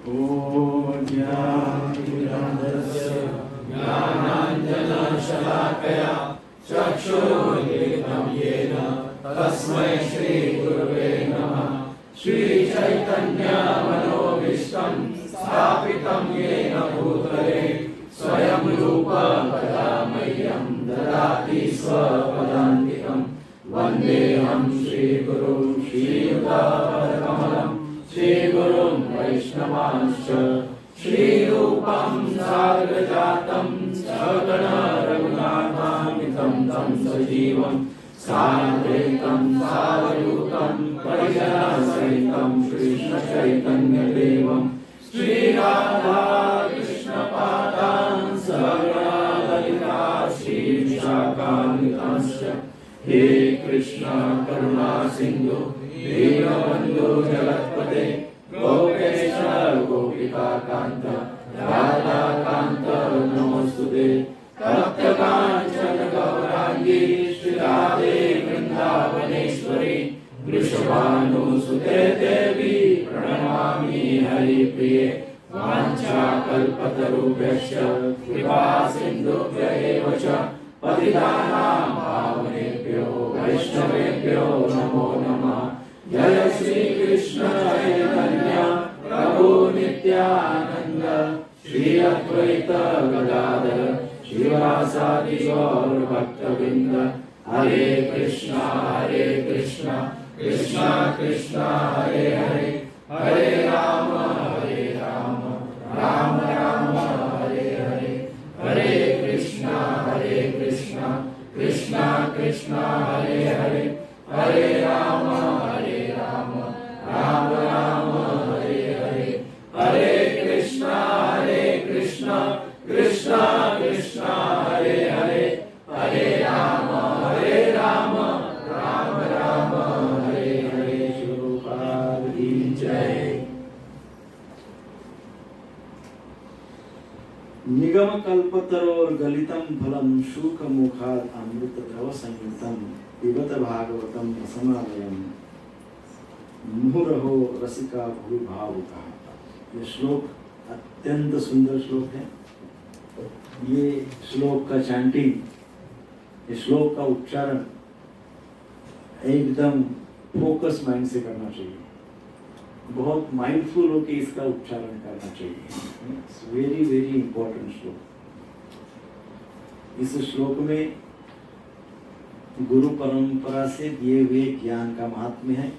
ज्ञानाञ्जनशलाकया चक्षुरुन्मिलितं येन तस्मै श्रीगुरवे नमः। श्रीचैतन्यमनोभीष्टं स्थापितं येन भूतले स्वयं रूपा कदा मह्यं ददाति स्वपदान्तिकं। वन्देऽहं श्रीगुरुं श्रीयुतापदकमलं श्रीगुरुं वैष्णवांश्च श्रीरूपं साग्रजातं सगण रघुनाथान्वितं तं सजीवं सान्द्वैतं सावधूतं परिजनसहितं कृष्णचैतन्यदेवं श्रीराधा कृष्णपादान् सगण ललिता श्रीविशाखान्वितांश्च। हे कृष्ण करुणा सिन्धु दीनबन्धु जगत्पते गोपेश गोपिकान्त राधाकान्त नमोस्तुते। तप्तकाञ्चन गौराङ्गी श्रीराधे वृन्दावनेश्वरी वृषभानुसुते देवी प्रणमामि हरिप्रिये। वाञ्छाकल्पतरुभ्यश्च कृपा सिन्धुभ्य एव च पतितानां पावनेभ्यो वैष्णवेभ्यो नमो नमः। जय श्री कृष्ण चैतन्य प्रभु नित्यानंद श्री अद्वैत गदाधर श्रीवासादि गौर भक्तवृंद। हरे कृष्णा कृष्णा कृष्णा हरे हरे, हरे राम राम राम हरे हरे। हरे कृष्णा कृष्णा कृष्णा हरे हरे, हरे राम राम राम हरे हरे। हरे कृष्णा कृष्णा कृष्णा हरे हरे, हरे राम राम राम हरे हरे। शुभपाद की जय। निगम कल्पतरोर गलितम फलम शूक मुखाद अमृत द्रव संयुतम पिबत भागवतम रसमालयम मुहुरहो रसिका भूरि भावुका। ये श्लोक अत्यंत सुंदर श्लोक है। ये श्लोक का चैंटिंग, ये श्लोक का उच्चारण एकदम फोकस माइंड से करना चाहिए, बहुत माइंडफुल होकर इसका उच्चारण करना चाहिए। इट्स वेरी वेरी इंपॉर्टेंट श्लोक। इस श्लोक में गुरु परंपरा से दिए हुए ज्ञान का महात्म्य है।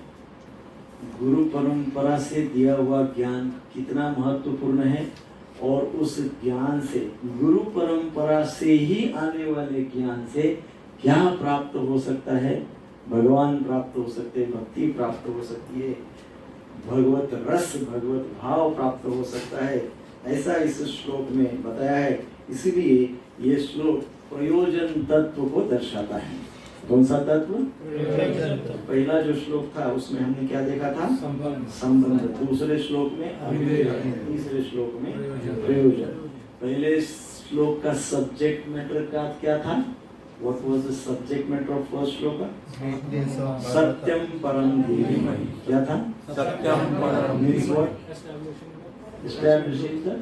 गुरु परंपरा से दिया हुआ ज्ञान कितना महत्वपूर्ण है और उस ज्ञान से, गुरु परंपरा से ही आने वाले ज्ञान से क्या प्राप्त हो सकता है। भगवान प्राप्त हो सकते हैं, भक्ति प्राप्त हो सकती है, भगवत रस भगवत भाव प्राप्त हो सकता है, ऐसा इस श्लोक में बताया है। इसलिए ये श्लोक प्रयोजन तत्व को दर्शाता है। कौन सा तत्व? पहला जो श्लोक था उसमें हमने क्या देखा था? संबंध। दूसरे श्लोक में अभिधेय, तीसरे श्लोक में प्रयोजन। पहले श्लोक का सब्जेक्ट मैटर का क्या था? What was the subject matter of first shloka? सत्यम परम धीमहि। क्या था? सत्यम परम means what? Establishing the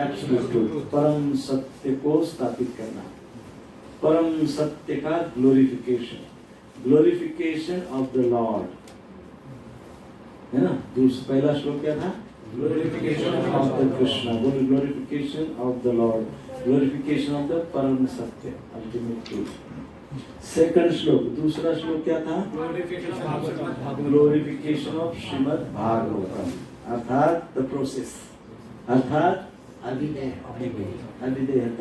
absolute truth. परम सत्य को स्थापित करना। परम सत्य का glorification, glorification of the Lord, है ना। दूसरा पहला श्लोक क्या था? Glorification of the Krishna, glorification of the Lord, glorification of the परम सत्य, अल्टीमेट ट्रूथ। सेकंड श्लोक, दूसरा श्लोक क्या था? ग्लोरिफिकेशन ऑफ श्रीमद् भागवतम, अर्थात द प्रोसेस, अर्थात अभिधेय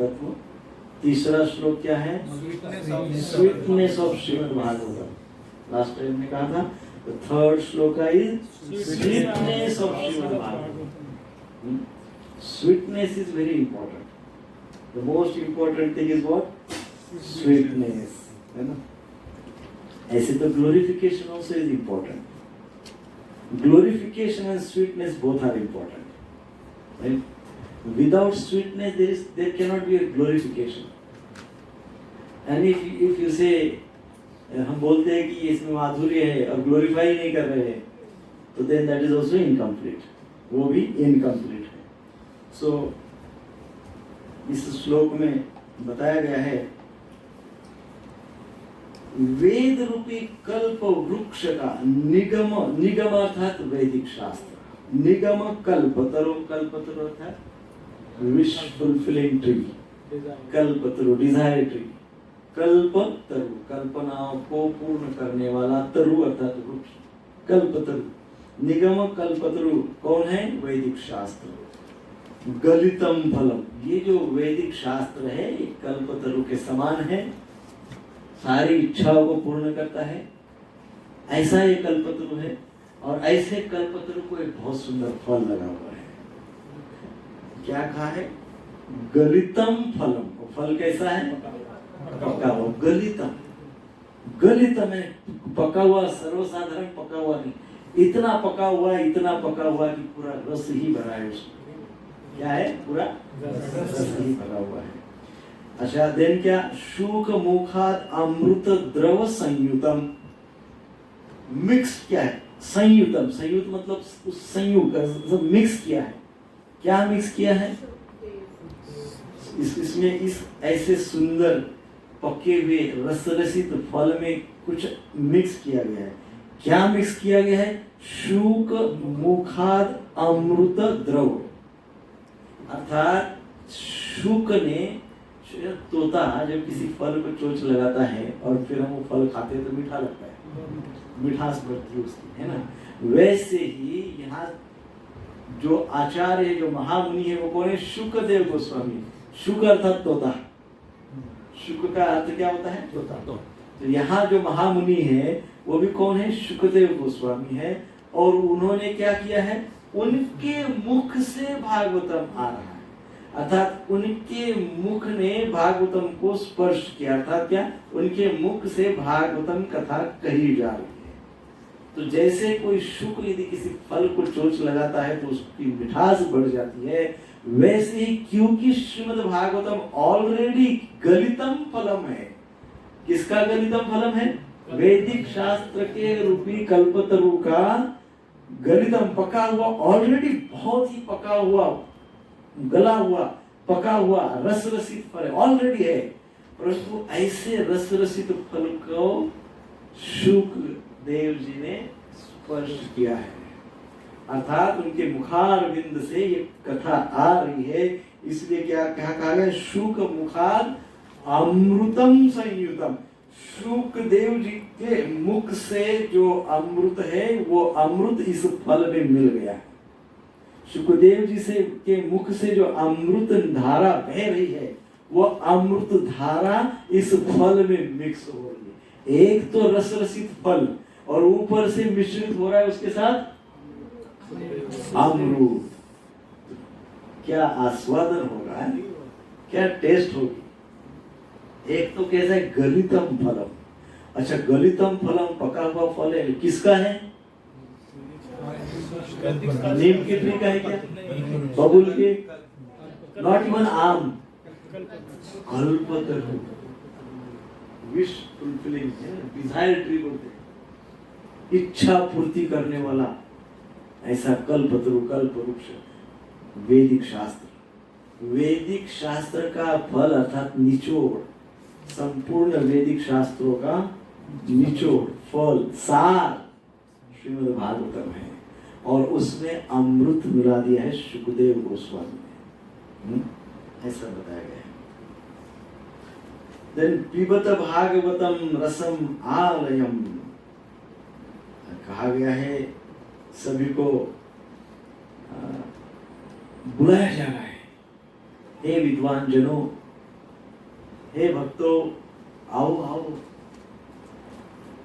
तत्व। तीसरा श्लोक क्या है? Sweetness of Shrimad Bhagavatam. Last time में कहा था the third shloka is sweetness of Shrimad Bhagavatam. Sweetness is very important. The most important thing is what? Sweetness, है ना। ऐसे तो glorification also is important. Glorification and sweetness both are important, right? Without sweetness, there cannot be a glorification. And if you say, हम बोलते हैं कि इसमें माधुर्य है और glorify नहीं कर रहे हैं, तो then that is also incomplete. वो भी इनकम्प्लीट है। सो इस श्लोक में बताया गया है वेद रूपी कल्प वृक्ष का निगम, निगम अर्थात वैदिक शास्त्र, निगम कल्पतरु, कल्पतरु अर्थात विश फुलफिलिंग ट्री, कल्पतरु डिजायर ट्री, कल्पतरु कल्पनाओं को पूर्ण करने वाला, तरु अर्थात वृक्ष, कल्पतरु, निगम कल्पतरु कौन है? वैदिक शास्त्र। गलितम फलम, ये जो वैदिक शास्त्र है ये कल्पतरु के समान है, सारी इच्छाओं को पूर्ण करता है, ऐसा ये कल्पतरु है। और ऐसे कल्पतरु को एक बहुत सुंदर फल लगा हुआ है, क्या कहा है? गलितम फलम। वो फल कैसा है? पका हुआ। गलितम, गलितम है पका हुआ, सर्वसाधारण पका हुआ नहीं, इतना पका हुआ, इतना पका हुआ कि पूरा रस ही भरा है उसमें। क्या है? पूरा रस ही भरा हुआ है। अच्छा, देन क्या? शुक मुखाद अमृत द्रव संयुतम, मिक्स क्या है? संयुतम, संयुत मतलब उस संयुक्त मिक्स किया है। क्या मिक्स किया है? इसमें इस ऐसे सुंदर पके हुए रसरसित फल में कुछ मिक्स किया गया है। क्या मिक्स किया गया है? शुक मुखाद अमृत द्रव, अर्थात शुक ने, तोता जब किसी फल को चोंच लगाता है और फिर हम वो फल खाते हैं तो मीठा लगता है, मिठास बढ़ती है उसकी, है ना? वैसे ही यहाँ जो आचार्य है, जो महामुनि है, वो कौन है? शुकदेव गोस्वामी। शुक अर्थात तोता, शुक का अर्थ क्या होता है? तोता। तो यहाँ जो महामुनि है वो भी कौन है? शुकदेव गोस्वामी है। और उन्होंने क्या किया है? उनके मुख से भागवतम आ रहा है, अर्थात उनके मुख ने भागवतम को स्पर्श किया, अर्थात क्या? उनके मुख से भागवतम कथा कही जा रही है। तो जैसे कोई शुक यदि किसी फल को चोंच लगाता है तो उसकी मिठास बढ़ जाती है, वैसे ही क्योंकि श्रीमद् भागवतम ऑलरेडी गलितम फलम है। किसका गलितम फलम है? वैदिक शास्त्र के रूपी कल्पतरु का गलितम, पका हुआ, ऑलरेडी बहुत ही पका हुआ, गला हुआ, पका हुआ, रस रसित फल ऑलरेडी है, परंतु ऐसे रस रसित फल को शुकदेव जी ने स्पर्श किया है, अर्थात उनके मुखार बिंद से ये कथा आ रही है। इसलिए क्या कहा गया? शुक मुखार अमृतम संयुतम, शुकदेव जी के मुख से जो अमृत है वो अमृत इस फल में मिल गया। शुकदेव जी से के मुख से जो अमृत धारा बह रही है वो अमृत धारा इस फल में मिक्स हो रही है। एक तो रस रसित फल और ऊपर से मिश्रित हो रहा है उसके साथ अमृत। क्या आस्वादन होगा, क्या टेस्ट होगी। एक तो कैसा है? गलितम फलम। अच्छा, गलितम फलम पका हुआ फल है, किसका है? नीम के ट्री का है क्या? बबुल के? नॉट इवन आम, कल्पतरु, विश फुलफिलिंग, डिजायर ट्री बोलते हैं, इच्छा पूर्ति करने वाला ऐसा कल्पतरु, कल्प वृक्ष। वैदिक शास्त्र, वैदिक शास्त्र का फल अर्थात निचोड़, संपूर्ण वैदिक शास्त्रों का निचोड़, फल, सार श्रीमद् भागवतम है। और उसमें अमृत मिला दिया है शुकदेव गोस्वामी ने, ऐसा बताया गया है। देन पिबत भागवतम रसम आलयम, कहा गया है सभी को बुलाया जा रहा है, हे विद्वान जनों, हे भक्तों, आओ आओ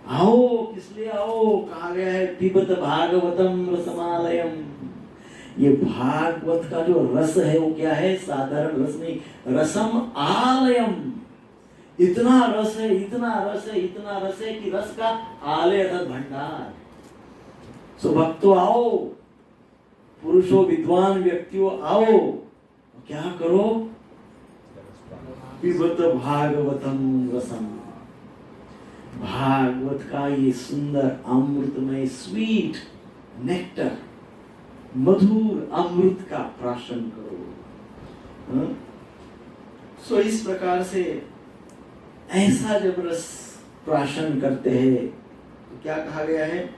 आओ। किसलिए आओ? कहा गया है पिबत भागवतम रसमालयम। ये भागवत का जो रस है वो क्या है? साधारण रस नहीं, रसम आलयम। इतना रस है, इतना रस है, इतना रस है कि रस का आलय अर्थात भंडार। सो भक्तों आओ, पुरुषों, विद्वान व्यक्तियों आओ, क्या करो? पिबत भागवतम रसम, भागवत का ये सुंदर अमृतमय स्वीट नेक्टर मधुर अमृत का प्राशन करो। सो इस प्रकार से ऐसा जब रस प्राशन करते हैं तो क्या कहा गया है,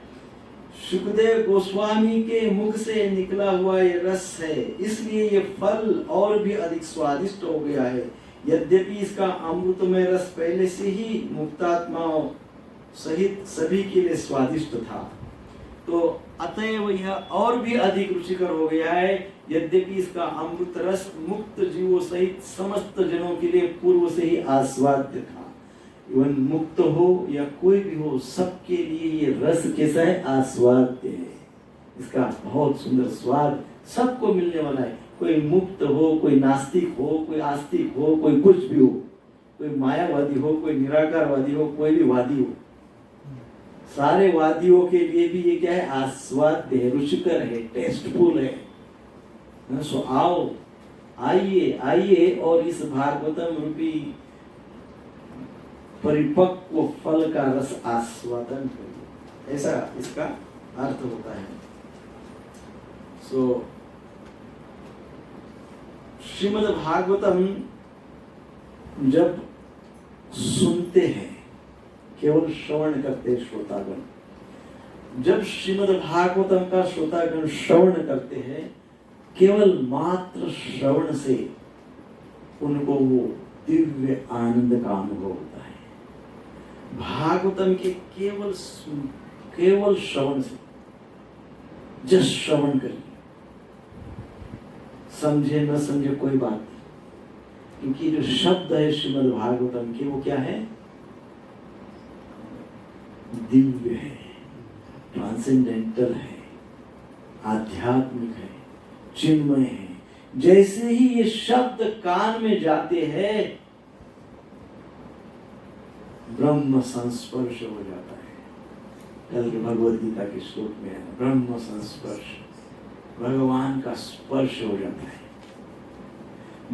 सुखदेव गोस्वामी के मुख से निकला हुआ ये रस है, इसलिए ये फल और भी अधिक स्वादिष्ट हो गया है। यद्यपि इसका अमृतमय रस पहले से ही मुक्तात्माओं सहित सभी के लिए स्वादिष्ट था, तो अतएव यह और भी अधिक रुचिकर हो गया है। यद्यपि इसका अमृत रस मुक्त जीवों सहित समस्त जनों के लिए पूर्व से ही आस्वाद्य था। इवन मुक्त हो या कोई भी हो, सबके लिए ये रस कैसा है, आस्वाद्य है। इसका बहुत सुंदर स्वाद सबको मिलने वाला है। कोई मुक्त हो, कोई नास्तिक हो, कोई आस्तिक हो, कोई कुछ भी हो, कोई मायावादी हो, कोई निराकारवादी हो, कोई भी वादी हो, सारे वादियों के लिए भी ये क्या है, आस्वाद्य है, रुचिकर है, टेस्टफुल है। सो आओ, आइए आइए और इस भागवतम रूपी परिपक्व फल का रस आस्वादन करिए, ऐसा इसका अर्थ होता है। सो श्रीमद् भागवतम जब सुनते हैं, केवल श्रवण करते श्रोतागण, जब श्रीमद् भागवतम का श्रोतागण श्रवण करते हैं, केवल मात्र श्रवण से उनको वो दिव्य आनंद का अनुभव होता है। भागवतम के केवल श्रवण से, जस्ट श्रवण करिए, समझे न समझे कोई बात नहीं, क्योंकि जो शब्द है श्रीमद् भागवतम के वो क्या है, दिव्य है, ट्रांसेंडेंटल है, आध्यात्मिक है, चिन्मय है। जैसे ही ये शब्द कान में जाते हैं, ब्रह्म संस्पर्श हो जाता है। कल के भगवद गीता के श्लोक में है, ब्रह्म संस्पर्श, भगवान का स्पर्श हो जाता है।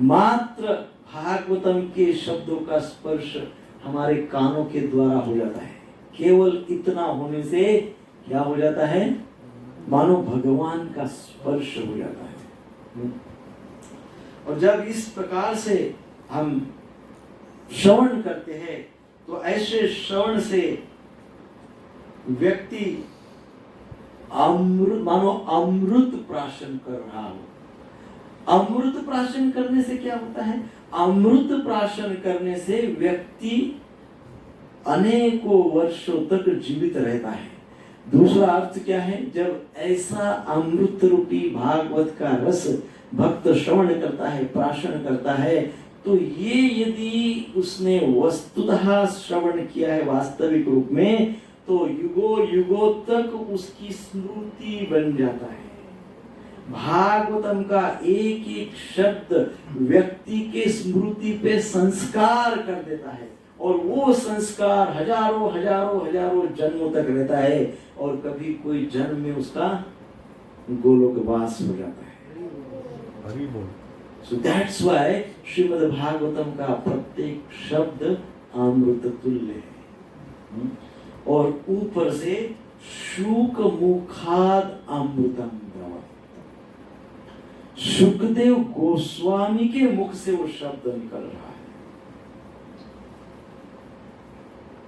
मात्र भागवतम के शब्दों का स्पर्श हमारे कानों के द्वारा हो जाता है। केवल इतना होने से क्या हो जाता है, मानो भगवान का स्पर्श हो जाता है। और जब इस प्रकार से हम श्रवण करते हैं, तो ऐसे श्रवण से व्यक्ति अमृत, मानो अमृत प्राशन कर रहा हो। अमृत प्राशन करने से क्या होता है, अमृत प्राशन करने से व्यक्ति अनेकों वर्षों तक जीवित रहता है। दूसरा अर्थ क्या है, जब ऐसा अमृत रूपी भागवत का रस भक्त श्रवण करता है, प्राशन करता है, तो ये यदि उसने वस्तुतः श्रवण किया है वास्तविक रूप में, तो युगों युगों तक उसकी स्मृति बन जाता है। भागवतम का एक एक शब्द व्यक्ति के स्मृति पे संस्कार कर देता है, और वो संस्कार हजारों हजारों हजारों जन्मों तक रहता है, और कभी कोई जन्म में उसका गोलोकवास हो जाता है। So that's why Shrimad Bhagavatam का प्रत्येक शब्द अमृत तुल्य है। और ऊपर से शुक मुखाद अमृतम द्रवत्, सुखदेव गोस्वामी के मुख से वो शब्द निकल रहा है।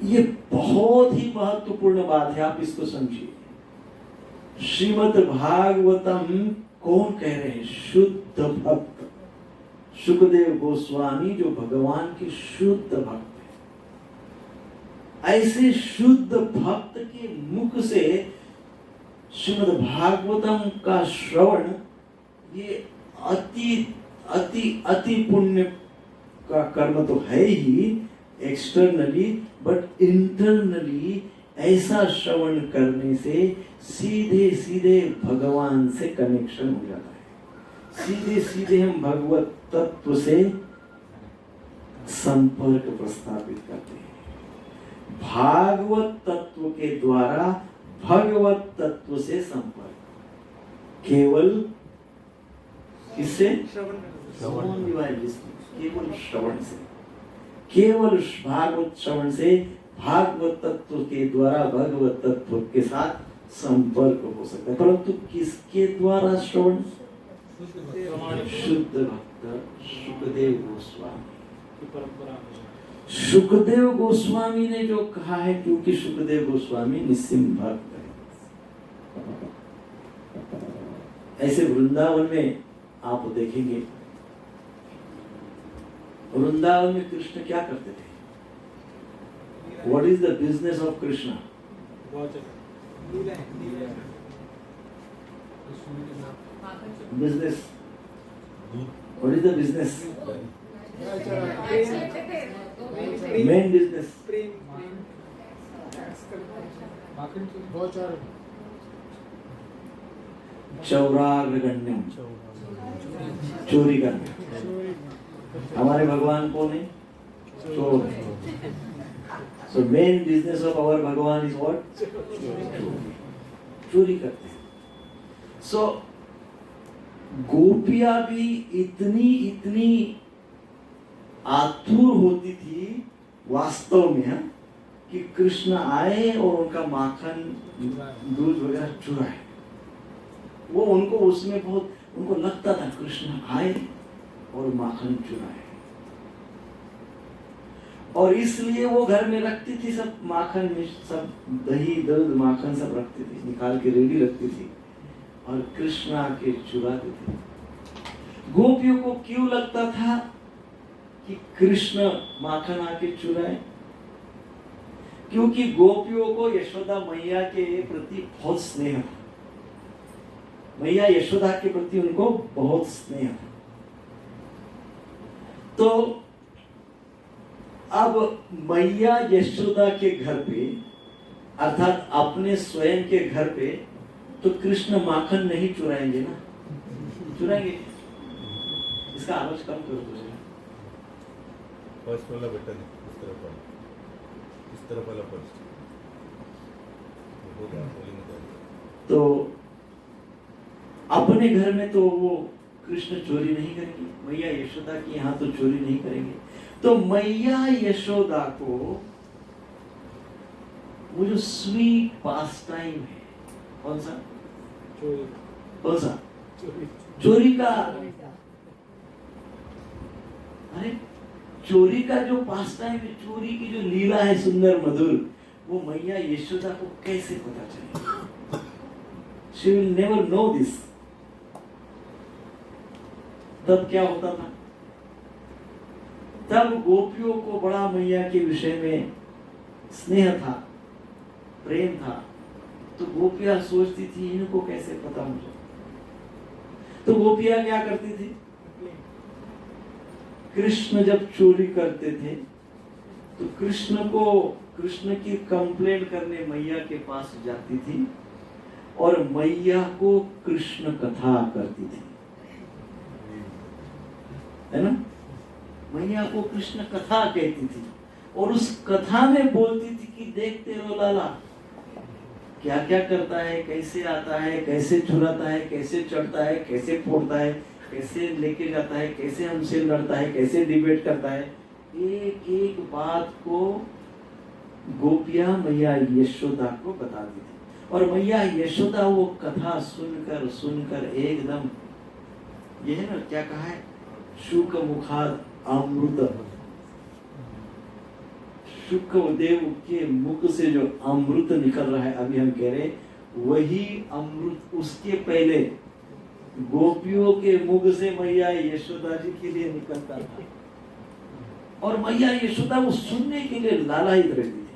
ये बहुत ही महत्वपूर्ण बात है, आप इसको समझिए। श्रीमद् भागवतम कौन कह रहे हैं, शुद्ध भक्त सुखदेव गोस्वामी, जो भगवान के शुद्ध भक्त है। ऐसे शुद्ध भक्त के मुख से श्रीमद् भागवतम का श्रवण, ये अति अति अति पुण्य का कर्म तो है ही एक्सटर्नली, बट इंटरनली ऐसा श्रवण करने से सीधे सीधे भगवान से कनेक्शन हो जाता है। सीधे सीधे हम भगवत तत्व से संपर्क प्रस्थापित करते हैं। भागवत तत्व के द्वारा भगवत तत्व से संपर्क, केवल किससे, केवल श्रवण से, केवल भागवत श्रवण से भागवत तत्व के द्वारा भगवत तत्व के साथ संपर्क हो सकता है, परंतु किसके द्वारा श्रवण? शुद्ध भक्त सुखदेव गोस्वामी। सुखदेव गोस्वामी ने जो कहा है, क्योंकि सुखदेव गोस्वामी निस्सिम भक्त है। ऐसे वृंदावन में आप देखेंगे, वृंदावन में कृष्ण क्या करते थे? What is the business of Krishna? Business. What is the business? Main business. चौराग्रगण्यम, चोरी करना। हमारे भगवान कौन है? चोर है। So main business of our भगवान is what? चोरी करते हैं। So गोपियां भी इतनी आतुर होती थी वास्तव में, कि कृष्ण आए और उनका माखन दूध वगैरह चुराए। वो उनको उसमें बहुत उनको लगता था कृष्ण आए और माखन चुराए, और इसलिए वो घर में रखती थी सब माखन में, सब दही दूध माखन सब रखती थी, निकाल के रेडी रखती थी, और कृष्ण आके चुराते थे। गोपियों को क्यों लगता था कि कृष्ण माखन आके चुराए? क्योंकि गोपियों को यशोदा मैया के प्रति बहुत स्नेह था। मैया यशोदा के प्रति उनको बहुत स्नेह था। तो अब मैया यशोदा के घर पे, अर्थात अपने स्वयं के घर पे, तो कृष्ण माखन नहीं चुराएंगे ना? चुराएंगे? इसका आवाज कम करो तुझे। फर्स्ट वाला बटन है, इस तरफ वाला फर्स्ट। तो अपने घर में तो वो कृष्ण चोरी नहीं करेंगे, मैया यशोदा की यहाँ तो चोरी नहीं करेंगे। तो मैया यशोदा को वो जो स्वीट पास टाइम है, कौन सा? कौन सा? चोरी का। अरे चोरी का जो पास टाइम है, चोरी की जो लीला है सुंदर मधुर, वो मैया यशोदा को कैसे पता चलेगा? She will never know this. तब क्या होता था? तब गोपियों को बड़ा मैया के विषय में स्नेह था, प्रेम था। तो गोपियां सोचती थी इनको कैसे पता मुझे। तो गोपियां क्या करती थी? कृष्ण जब चोरी करते थे तो कृष्ण की कंप्लेंट करने मैया के पास जाती थी, और मैया को कृष्ण कथा करती थी, है ना? मैया को कृष्ण कथा कहती थी, और उस कथा में बोलती थी कि देखते रहो लाला क्या क्या करता है, कैसे आता है, कैसे चुराता है, कैसे चढ़ता है, कैसे फोड़ता है, कैसे लेके जाता है, कैसे हमसे लड़ता है, कैसे डिबेट करता है। एक एक बात को गोपियां मैया यशोदा को बताती थी, और मैया यशोदा वो कथा सुनकर एकदम, ये है ना क्या कहा है, शुक मुखाद अमृत, शुकदेव के मुख से जो अमृत निकल रहा है, अभी हम कह रहे वही अमृत उसके पहले गोपियों के मुख से मैया यशोदा जी के लिए निकलता था, और मैया यशोदा वो सुनने के लिए लालायित रहती थी।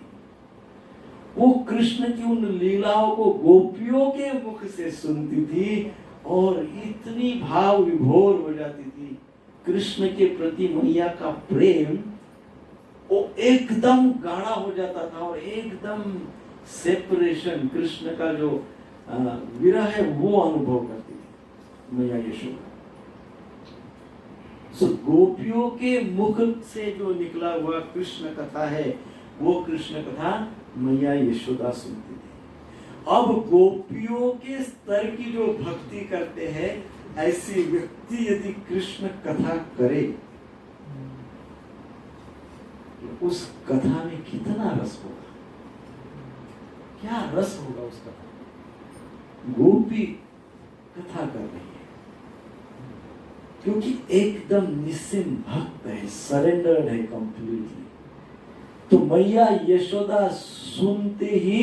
वो कृष्ण की उन लीलाओं को गोपियों के मुख से सुनती थी, और इतनी भाव विभोर हो जाती थी कृष्ण के प्रति। मैया का प्रेम वो एकदम गाढ़ा हो जाता था, और एकदम सेपरेशन, कृष्ण का जो विरह है वो अनुभव करती थी मैया यशोदा। सो गोपियों के मुख से जो निकला हुआ कृष्ण कथा है, वो कृष्ण कथा मैया यशोदा सुनती थी। अब गोपियों के स्तर की जो भक्ति करते हैं, ऐसी व्यक्ति यदि कृष्ण कथा करे, उस कथा में कितना रस होगा, क्या रस होगा उस कथा। गोपी कथा कर रही है, क्योंकि एकदम निस्सिम भक्त है, सरेंडर्ड है कंप्लीटली। तो मैया यशोदा सुनते ही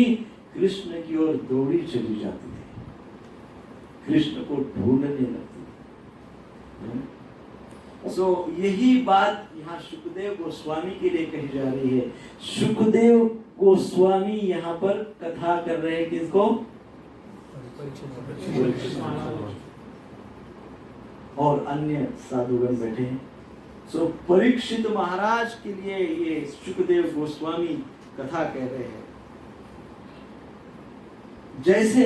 कृष्ण की ओर दौड़ी चली जाती थी, कृष्ण को ढूंढने लगती थी। सो यही बात यहाँ सुखदेव गोस्वामी के लिए कही जा रही है। सुखदेव गोस्वामी यहाँ पर कथा कर रहे हैं किसको? और अन्य साधुगण बैठे हैं। सो परीक्षित महाराज के लिए ये सुखदेव गोस्वामी कथा कह रहे हैं। जैसे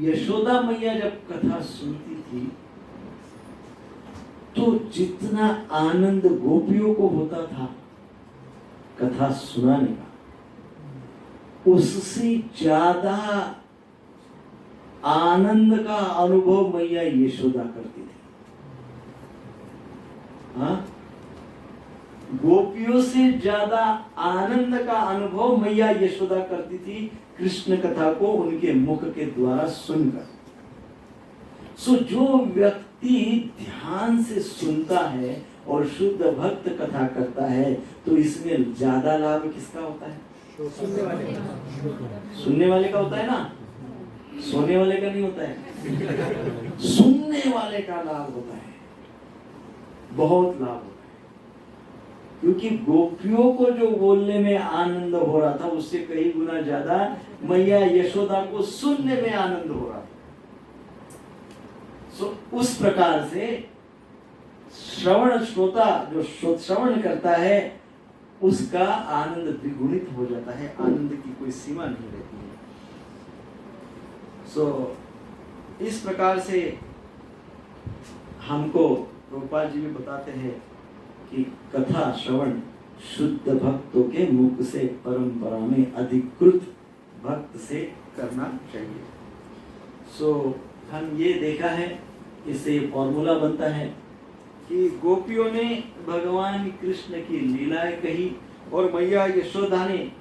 यशोदा मैया जब कथा सुनती थी तो जितना आनंद गोपियों को होता था कथा सुनाने का, उससे ज्यादा आनंद का अनुभव मैया यशोदा करती थी। हाँ, गोपियों से ज्यादा आनंद का अनुभव मैया यशोदा करती थी कृष्ण कथा को उनके मुख के द्वारा सुनकर। सो जो व्यक्ति ध्यान से सुनता है और शुद्ध भक्त कथा करता है तो इसमें ज्यादा लाभ किसका होता है? सुनने वाले का होता है ना, सोने वाले का नहीं होता है। सुनने वाले का लाभ होता है, बहुत लाभ होता है। क्योंकि गोपियों को जो बोलने में आनंद हो रहा था उससे कई गुना ज्यादा मैया यशोदा को सुनने में आनंद हो रहा था। सो उस प्रकार से श्रवण श्रोता जो श्रवण करता है उसका आनंद द्विगुणित हो जाता है, आनंद की कोई सीमा नहीं रहती है। सो इस प्रकार से हमको रूपा जी भी बताते हैं कि कथा श्रवण शुद्ध भक्तों के मुख से परंपरा में अधिकृत भक्त से करना चाहिए। सो हम ये देखा है, इससे फॉर्मूला बनता है कि गोपियों ने भगवान कृष्ण की लीलाएं कही और मैया यशोदा ने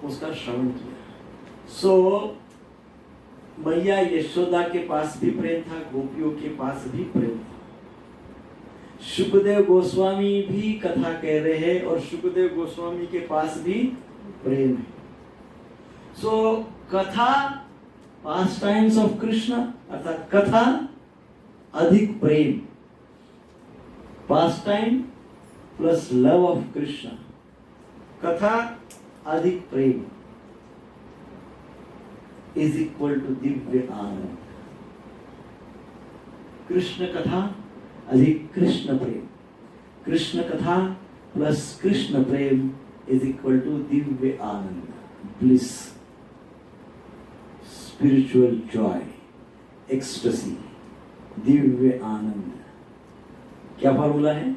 उसका श्रवण किया। सो मैया यशोदा के पास भी प्रेम था, गोपियों के पास भी प्रेम था। सुखदेव गोस्वामी भी कथा कह रहे हैं और सुखदेव गोस्वामी के पास भी प्रेम है। सो कथा पास टाइम्स ऑफ कृष्ण, अर्थात कथा अधिक प्रेम, pastime plus love of Krishna, कथा अधिक प्रेम इज इक्वल टू दिव्य आनंद। कृष्ण कथा अधिक कृष्ण प्रेम, कृष्ण कथा प्लस कृष्ण प्रेम इज इक्वल टू दिव्य आनंद, ब्लिस, स्पिरिचुअल जॉय, एक्सटेसी, दिव्य आनंद। क्या फॉर्मूला है?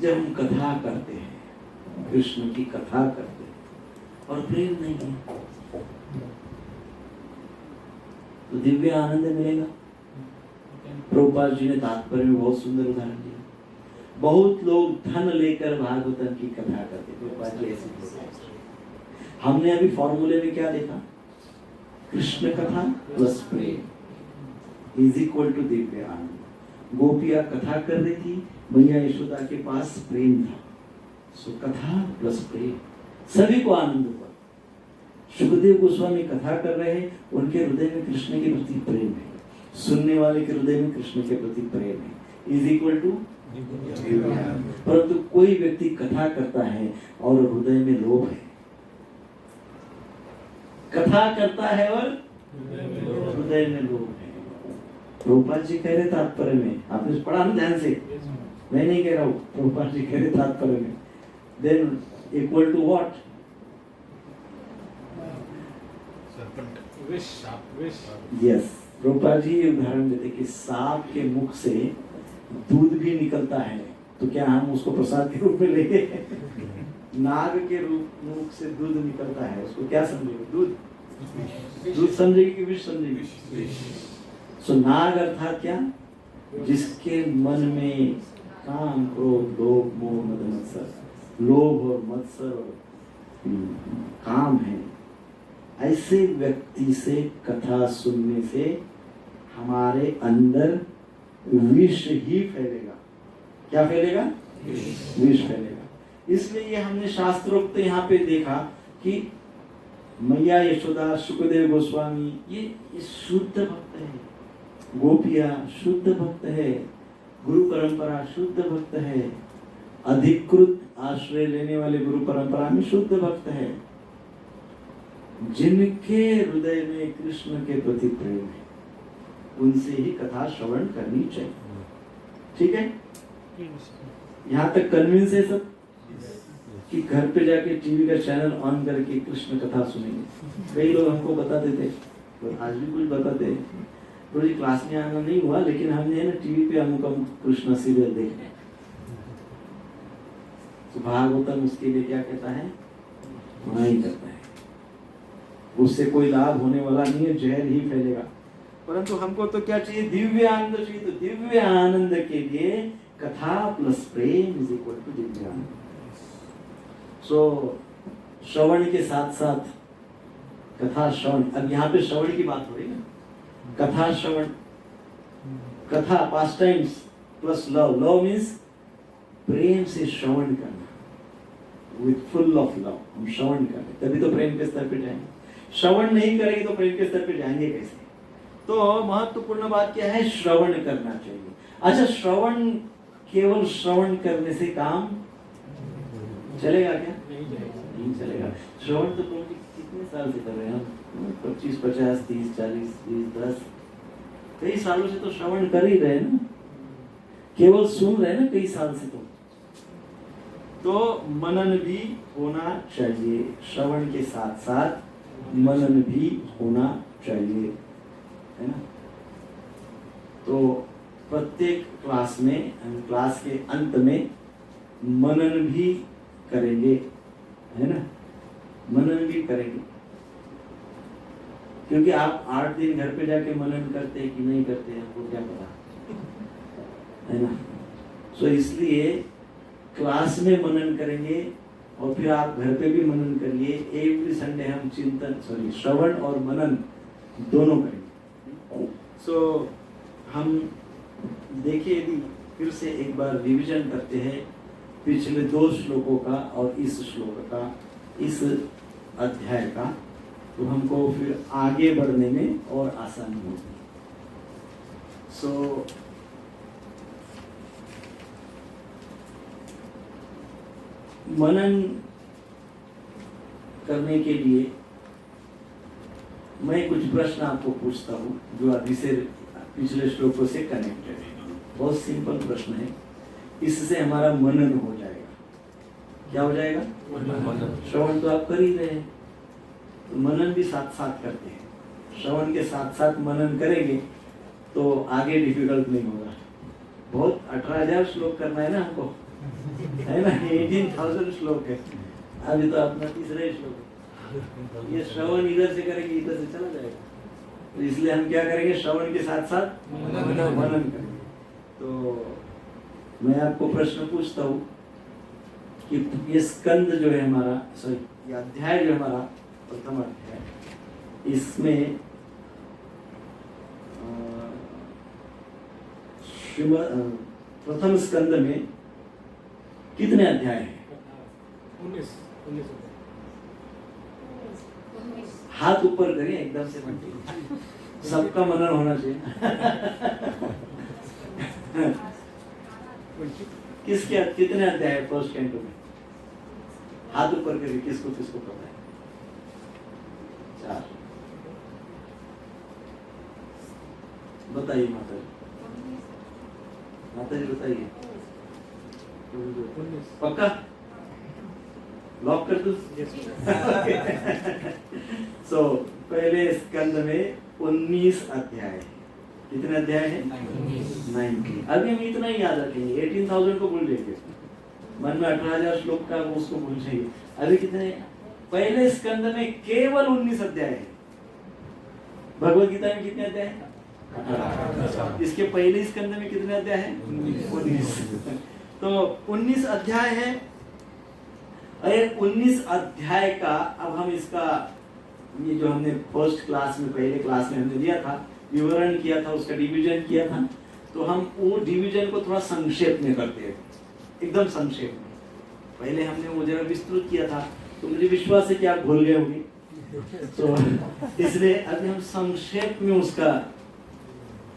जब हम कथा करते हैं, कृष्ण की कथा करते हैं और प्रेम नहीं है तो दिव्य आनंद मिलेगा। प्रभुपाद जी ने तात्पर्य में बहुत सुंदर उदाहरण दिया। बहुत लोग धन लेकर भागवतम की कथा करते, प्रभुपाद जी ऐसे बोलते हैं। हमने अभी फॉर्मूले में क्या देखा? कृष्ण कथा प्लस प्रेम इज इक्वल टू दिव्य आनंद। गोपियां कथा कर रही थी, मैया यशोदा के पास प्रेम था। सो कथा प्लस प्रेम, सभी को आनंद हुआ। सुखदेव गोस्वामी कथा कर रहे हैं, उनके हृदय में कृष्ण के प्रति प्रेम है, सुनने वाले के हृदय में कृष्ण के प्रति प्रेम है, इज इक्वल टू। परंतु कोई व्यक्ति कथा करता है और हृदय में लोभ है, कथा करता है और हृदय में लोभ है। प्रभुपाद जी कह रहे तात्पर्य में, आपने पढ़ा ना ध्यान से, मैं नहीं कह रहा हूँ, प्रभुपाद जी कह रहे तात्पर्य में, then equal to what? Yes, Prabhupada ji ये उदाहरण देते कि सांप के मुख से दूध भी निकलता है तो क्या हम उसको प्रसाद के रूप में लेंगे? नाग के रूप मुख से दूध निकलता है, उसको क्या समझेंगे? दूध समझेगी कि विष समझेगी? सो नाग अर्थात क्या? जिसके मन में काम क्रोध लोभ मोह मद मत्सर, लोभ और मत्सर और काम है, ऐसे व्यक्ति से कथा सुनने से हमारे अंदर विष ही फैलेगा। क्या फैलेगा? विष फैलेगा। इसलिए हमने शास्त्रोक्त यहाँ पे देखा कि मैया यशोदा, सुखदेव गोस्वामी ये शुद्ध भक्त है, गोपियां शुद्ध भक्त है, गुरु परंपरा शुद्ध भक्त है, अधिकृत आश्रय लेने वाले गुरु परंपरा में शुद्ध भक्त है, जिनके हृदय में कृष्ण के प्रति प्रेम है, उनसे ही कथा श्रवण करनी चाहिए। ठीक है, यहाँ तक कन्विंस है सब कि घर पे जाके टीवी का चैनल ऑन करके कृष्ण कथा सुनेंगे। कई लोग हमको बताते थे और आज भी कुछ बताते हैं, थोड़ी क्लास में आना नहीं हुआ लेकिन हमने ना टीवी पे अमुक अमुक कृष्ण सीरियल देखे। तो भागवतम उसके लिए क्या कहता है? मना ही करता है, उससे कोई लाभ होने वाला नहीं है, जहर ही फैलेगा। परंतु हमको तो क्या चाहिए? दिव्य आनंद चाहिए। तो दिव्य आनंद के लिए कथा प्लस प्रेम इज इक्वल टू दिव्य आनंद। सो श्रवण के साथ साथ कथा श्रवण, अब यहाँ पे श्रवण की बात हो रही है ना, कथा श्रवण, कथा pastimes plus love. Love means प्रेम से श्रवण करना, विथ फुल ऑफ लव हम श्रवण करें, तभी तो प्रेम के स्तर पे जाएंगे। श्रवण नहीं करेंगे तो प्रेम के स्तर पे जाएंगे कैसे? तो महत्वपूर्ण बात क्या है? श्रवण करना चाहिए। अच्छा, श्रवण, केवल श्रवण करने से काम चलेगा क्या? नहीं चलेगा। श्रवण तो कितने साल से कर रहे हैं हम? 25, 50, 30, 40, 20, 10 कई सालों से तो श्रवण कर ही रहे हैं ना, केवल सुन रहे हैं ना कई साल से। तो मनन भी होना चाहिए, श्रवण के साथ साथ मनन भी होना चाहिए, है ना। तो प्रत्येक क्लास में हम क्लास के अंत में मनन भी करेंगे, है ना, मनन भी करेंगे। क्योंकि आप 8 दिन घर पे जाके मनन करते हैं कि नहीं करते हैं, आपको क्या पता, है ना। सो इसलिए क्लास में मनन करेंगे और फिर आप घर पे भी मनन करिए। एवरी संडे हम चिंतन श्रवण और मनन दोनों करेंगे। सो हम देखिए, यदि फिर से एक बार रिवीजन करते हैं पिछले 2 श्लोकों का और इस श्लोक का, इस अध्याय का, तो हमको फिर आगे बढ़ने में और आसानी होगी। सो मनन करने के लिए मैं कुछ प्रश्न आपको पूछता हूँ जो अभी से पिछले श्लोकों से कनेक्टेड है। बहुत सिंपल प्रश्न है, इससे हमारा मनन हो जाएगा। क्या हो जाएगा? श्रवण तो आप कर ही रहे हैं, तो मनन भी साथ साथ करते हैं। श्रवण के साथ साथ मनन करेंगे तो आगे डिफिकल्ट नहीं होगा। बहुत 18,000 श्लोक करना है ना हमको, है ना, 18,000 श्लोक है। अभी तो अपना तीसरा ही श्लोक है। ये श्रवण इधर से करेंगे, इधर से चला जाएगा। तो इसलिए हम क्या करेंगे? श्रवण के साथ साथ मनन करेंगे। तो मैं आपको प्रश्न पूछता हूँ कि ये स्कंद जो है हमारा, ये अध्याय जो हमारा प्रथम अध्याय, इसमें प्रथम स्कंद में कितने अध्याय हैं? 19। हाथ ऊपर करें, एकदम से मत, सबका मनन होना चाहिए। किसके कितने अध्याय है फर्स्ट कैंटो में? हाथ ऊपर करिए, किसको किसको पता है? 4। बताइए माता जी, माता जी बताइए। पक्का लॉक कर दो? सो पहले स्कंद में 19 अध्याय है। कितने अध्याय है? 19। अभी हम इतना ही याद रखेंगे, 18,000 को भूल जाएंगे, मन में 18,000 श्लोक का वो उसको भूल जाइए। अभी कितने? पहले स्कंद में केवल 19 अध्याय है। भगवद गीता में कितने अध्याय है? 18। इसके पहले स्कंद में कितने अध्याय है? 19। तो 19 अध्याय है। अरे 19 अध्याय का अब हम इसका ये जो हमने फर्स्ट क्लास में पहले क्लास में हमने दिया था, विवरण किया था, उसका डिवीजन किया था, तो हम वो डिवीजन को थोड़ा संक्षेप में करते हैं, एकदम संक्षेप में। पहले हमने वो जरा विस्तृत किया था, तो मुझे विश्वास है कि आप भूल गए होंगे, तो इसलिए अभी हम संक्षेप में उसका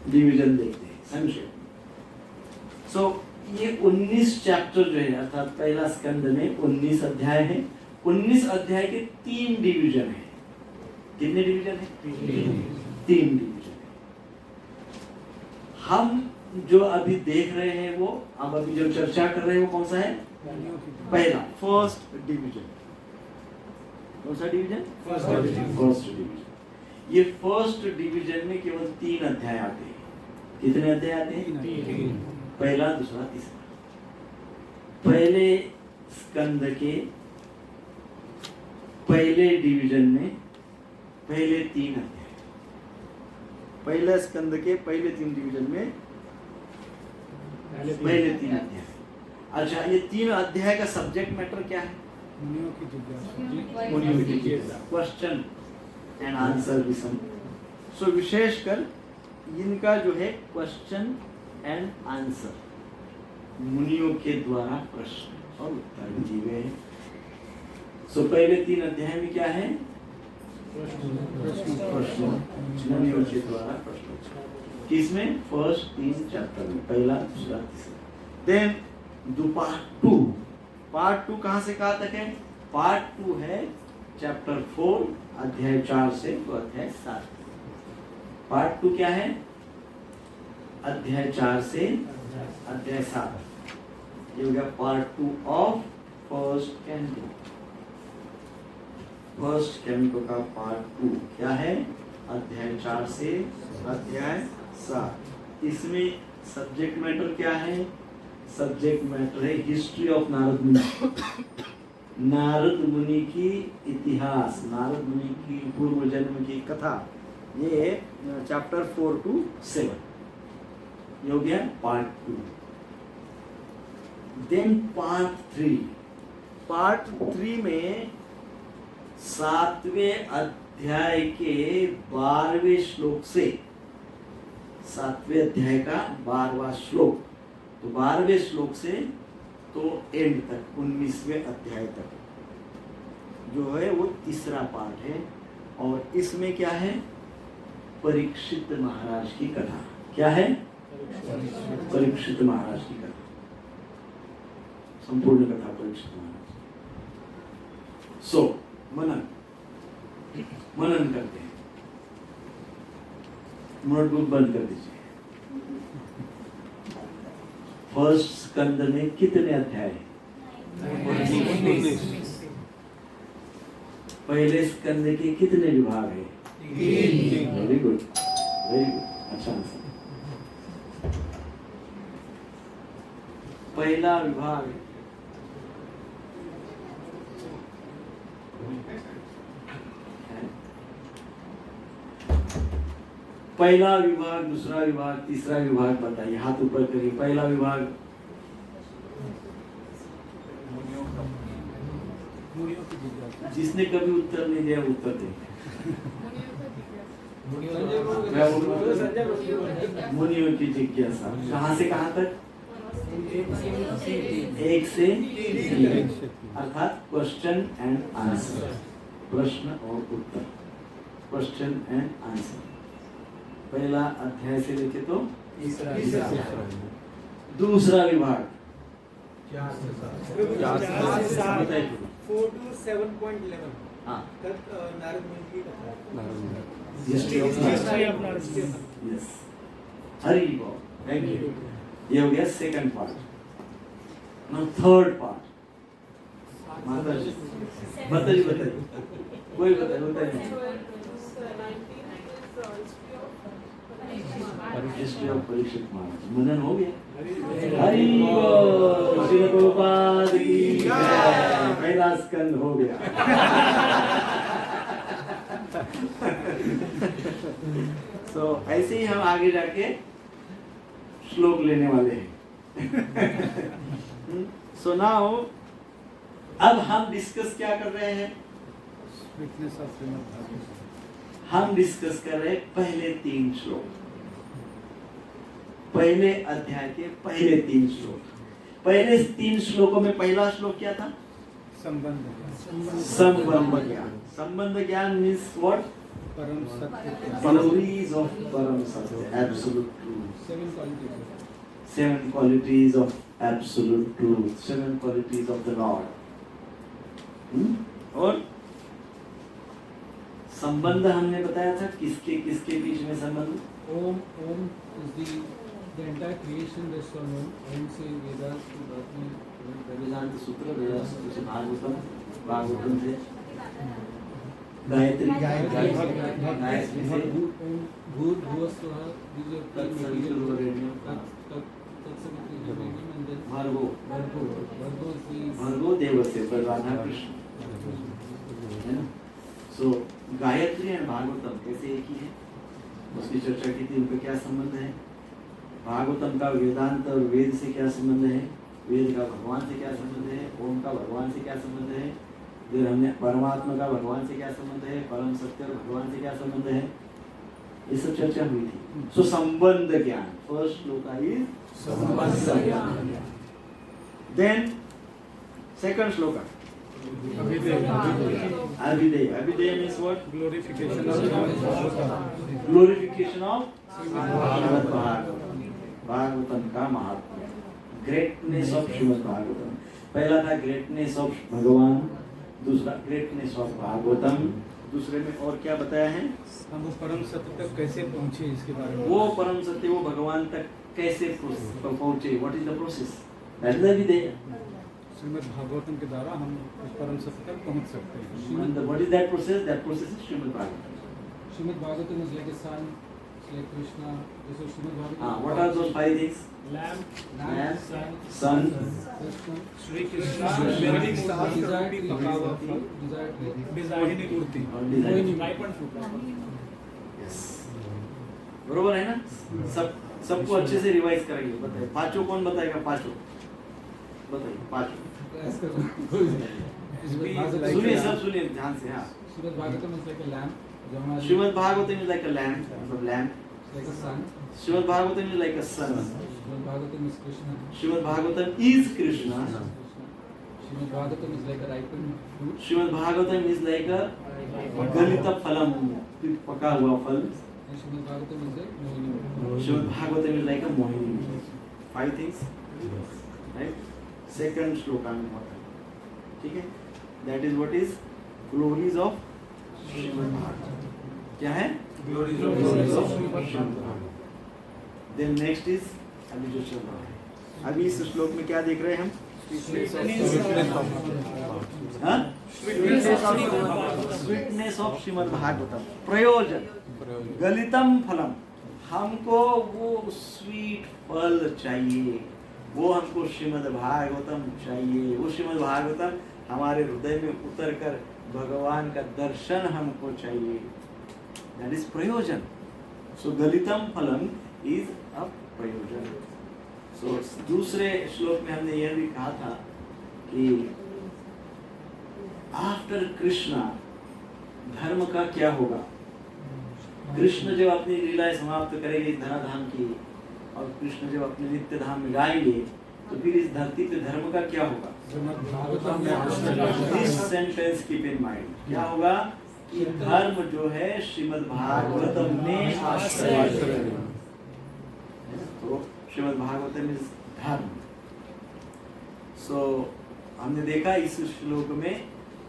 डिवीजन देखते हैं, संक्षेप में। सो ये 19 चैप्टर जो है, अर्थात पहला स्कंद में 19 अध्याय है। 19 अध्याय के 3 डिवीजन है। कितने डिवीजन है? 3 डिवीजन है। हम जो अभी देख रहे हैं वो, हम अभी जो चर्चा कर रहे हैं वो कौन सा है? पहला, फर्स्ट डिवीजन। कौन सा डिवीजन? First division. ये फर्स्ट डिवीजन में केवल 3 अध्याय आते हैं। कितने अध्याय आते हैं? पहला, दूसरा, तीसरा। पहले स्कंद के पहले डिवीजन में पहले 3 अध्याय। पहले स्कंद के पहले 3 डिवीजन में पहले 3 अध्याय। अच्छा, ये 3 अध्याय का सब्जेक्ट मैटर क्या है? मुनियों की जिज्ञासा, मुनियों की जिज्ञासा, क्वेश्चन एंड आंसर भी सम। सो विशेषकर इनका जो है क्वेश्चन एंड आंसर, मुनियों के द्वारा प्रश्न और उत्तर दिए गए हैं। सो पहले 3 अध्याय में क्या है? प्रश्न, मुनियों के द्वारा प्रश्न। किसमें? फर्स्ट 3 चैप्टर में, पहला, दूसरा, तीसरा। Then part 2। पार्ट 2 कहां से कहां तक है? पार्ट 2 है चैप्टर 4 अध्याय 4 से तो अध्याय 7। पार्ट 2 क्या है? अध्याय 4 से अध्याय 7। ये हो गया part 2 of first canto. First canto का पार्ट 2 क्या है? अध्याय 4 से अध्याय 7। इसमें सब्जेक्ट मैटर क्या है? सब्जेक्ट मैटर है हिस्ट्री ऑफ नारद मुनि। नारद मुनि की इतिहास, नारद मुनि की पूर्व जन्म की कथा। ये चैप्टर 4 to 7 ये हो गया पार्ट 2। Then part 3। पार्ट 3 में 7वें अध्याय के 12वें श्लोक से, 7वें अध्याय का 12वां श्लोक, तो 12वें श्लोक से तो एंड तक 19वें अध्याय तक जो है वो तीसरा पार्ट है। और इसमें क्या है? परीक्षित महाराज की कथा। क्या है? परीक्षित महाराज की कथा, संपूर्ण कथा परीक्षित महाराज। सो मनन करते हैं। नोटबुक बंद कर दीजिए। फर्स्ट स्कंद में कितने अध्याय हैं? 19। पहले स्कंद के कितने विभाग हैं? 3। वेरी गुड, वेरी गुड, अच्छा आंसर। पहला विभाग पहला विभाग, दूसरा विभाग, तीसरा विभाग बताइए। हाथ ऊपर करिए। पहला विभाग जिसने कभी उत्तर नहीं दिया उत्तर दे। मुनियों की जिज्ञासा कहाँ से कहाँ तक? 1 से 3, अर्थात क्वेश्चन एंड आंसर, प्रश्न और उत्तर, क्वेश्चन एंड आंसर। पहला अध्याय से लेके तो तीसरा। दूसरा विभाग 4 से 7 4 to 7.11 हाँ, तक नारद मुनि की कथा। History of Narad. Yes, Hari बोल, थैंक यू। ये हो गया second part. Now third part. माता जी बताइए, कोई बताइए। हिस्ट्री ऑफ परीक्षित महाराज। मनन हो गया। हरि बोल, श्री प्रभुपाद की जय। पहला स्कंद हो गया। तो ऐसे ही हम आगे जाके श्लोक लेने वाले हैं। सो नाउ अब हम डिस्कस क्या कर रहे हैं? Sweetness of Srimad Bhagavatam. हम डिस्कस कर रहे हैं पहले 3 श्लोक, पहले अध्याय के पहले 3 श्लोक। पहले 3 श्लोकों में पहला श्लोक क्या था? संबंध संबंध ज्ञान। संबंध ज्ञान मीन्स व्हाट? परम सत्य Qualities of Param Satya, absolute truth. 7 qualities. 7 qualities of absolute truth, 7 qualities of the Lord. और संबंध हमने बताया था किसके किसके बीच में संबंध? Om is the entire creation rests on Om. Om से वेदास की बात में वेदांत सूत्र, वेदांत से भागवतम, भागवतम से गायत्री, गायत्री से भूत भुवस्वः, these are three तत्सवितुर्वरेण्यं, तत्सवितुर्वरेण्यं, and then भर्गो, Bhargo is the भर्गो देवस्य पर राधा कृष्ण, है ना? सो गायत्री और भागवतम कैसे एक ही है, उसकी चर्चा की थी। उनका क्या संबंध है? भागवतम का वेदांत और वेद से क्या संबंध है? वेद का भगवान से क्या संबंध है? ओम का भगवान से क्या संबंध है? फिर हमने परमात्मा का भगवान से क्या संबंध है? परम सत्य और भगवान से क्या संबंध है? ये सब चर्चा हुई थी। सो संबंध ज्ञान, फर्स्ट श्लोक इज संबंध ज्ञान। देन सेकंड श्लोक अभिधेय। अभिधेय means what? glorification of Bhagavatam. Glorification of Shrimad Bhagavatam, Bhagavatam का महात्म्य, ग्रेटनेस ऑफ श्रीमद् भागवतम। पहला था ग्रेटनेस ऑफ भगवान, दूसरा ग्रेटनेस ऑफ भागवतम, दूसरे में और क्या बताया है? हम उस परम सत्य तक कैसे पहुंचे इसके बारे में। वो परम सत्य, वो भगवान तक कैसे पहुंचे? What is the process? That is अभिधेय। श्रीमद् भागवतम के द्वारा हम उस परम सत्य तक पहुंच सकते हैं। What is that process? That process is Shrimad Bhagavatam. Srimad Bhagavatam is like a sun, it's like Krishna. So Srimad Bhagavatam. What are those 5 things? Lamb, Lamb, sun, sun, Krishna, Shri Krishna designing मूर्ति और design. Ripen fruit Yes. बरोबर है ना? सबको अच्छे से revise करेंगे। बताइए पांचों कौन बताएगा? पांचों बताइए, पांचों सुनिए, सब सुनिए ध्यान से। हाँ, Srimad Bhagavatam is like a lamb. Srimad Bhagavatam is like a lamp, मतलब lamp. Like a sun. Srimad Bhagavatam is like a sun. Srimad Bhagavatam is Krishna. Srimad Bhagavatam is Krishna. Srimad Bhagavatam is like a ripened fruit. Srimad Bhagavatam is like a गलित फलम, पका हुआ फल। And Srimad Bhagavatam is like Mohini. Shrimad Bhagavatam is like a Mohini. 5 things, right? Second श्लोक में होता है, ठीक है? That is what is glories of Shrimad Bhagavatam. क्या है? Glories Glories of of Shrimad Bhagavatam. Then next is, अभी जो चल रहा है, अभी इस श्लोक में क्या देख रहे हैं हम? हाँ? Sweetness of Shrimad Bhagavatam. प्रयोजन, गलितम फलम, हमको वो स्वीट फल चाहिए, वो हमको श्रीमद् भागवतम चाहिए। वो श्रीमद् भागवतम हमारे हृदय में उतर कर भगवान का दर्शन हमको चाहिए। दैट इज प्रयोजन। सो गलितम फलम इज अ प्रयोजन। सो दूसरे श्लोक में हमने यह भी कहा था कि आफ्टर कृष्णा धर्म का क्या होगा? कृष्ण जब अपनी लीलाएं समाप्त करेंगे इस धराधाम की, और कृष्ण जब अपने नित्य धाम में गाएंगे, तो फिर इस धरती पे धर्म का क्या होगा? This sentence keep in mind. क्या होगा? कि धर्म जो है श्रीमद् भागवतम में आश्रय। तो श्रीमद् भागवतम इज धर्म। सो हमने देखा इस श्लोक में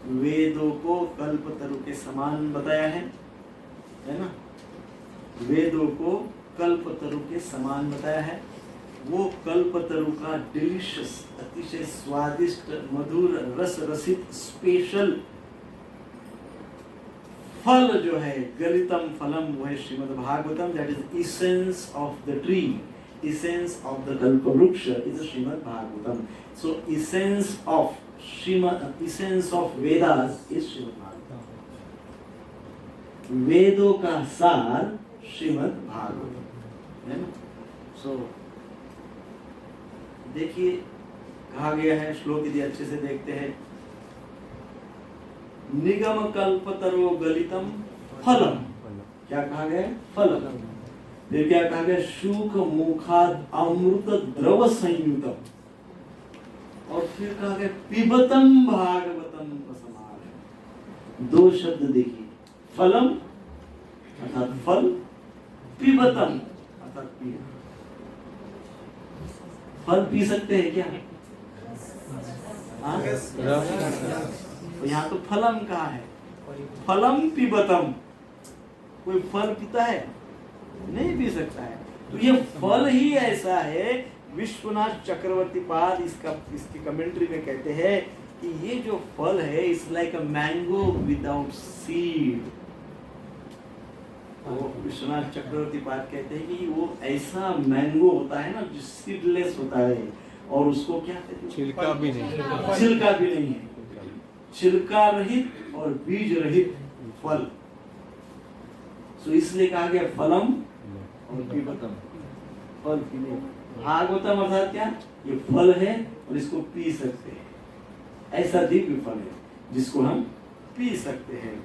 वेदों को कल्पतरु के समान बताया है ना? वेदों को कल्पतरु के समान बताया है। वो कल्पतरु का डिलीशियस, अतिशय स्वादिष्ट, मधुर, रस रसित स्पेशल फल जो है, गलितम फलम, वो है Shrimad Bhagavatam. That is essence of the tree, essence of the kalpavruksha is Srimad Bhagavatam. So essence of Vedas is Srimad Bhagavatam. वेदों का सार श्रीमद् भागवतम है ना? So देखिए कहा गया है, श्लोक यदि अच्छे से देखते हैं, निगम कल्पतरो गलितम फलम, क्या कहा गया? फलम। फिर क्या कहा गया? शुक मुखाद अमृत द्रव संयुतम, और फिर कहा गया पिबतम भागवतम रसमालयम। दो शब्द देखिए, फलम अर्थात फल, पिबतम अर्थात पिया। फल पी सकते हैं क्या? हाँ? तो यहाँ तो फलम कहा है, फलम पिबतम। कोई फल पीता है? नहीं पी सकता है। तो ये फल ही ऐसा है। विश्वनाथ चक्रवर्ती पाद इसकी कमेंट्री में कहते हैं कि ये जो फल है, it's like a mango without seed. वो विश्वनाथ चक्रवर्ती पाद कहते हैं कि वो ऐसा मैंगो होता है ना जो सीडलेस होता है, और उसको क्या कहते हैं? छिलका भी नहीं, छिलका भी नहीं है, छिलका रहित और बीज रहित फल। तो इसलिए कहा गया फलम और पिबतम, फल पीने। भागवतम अर्थात क्या? ये फल है और इसको पी सकते हैं। ऐसा दिव्य फल है जिसको हम पी सकते हैं।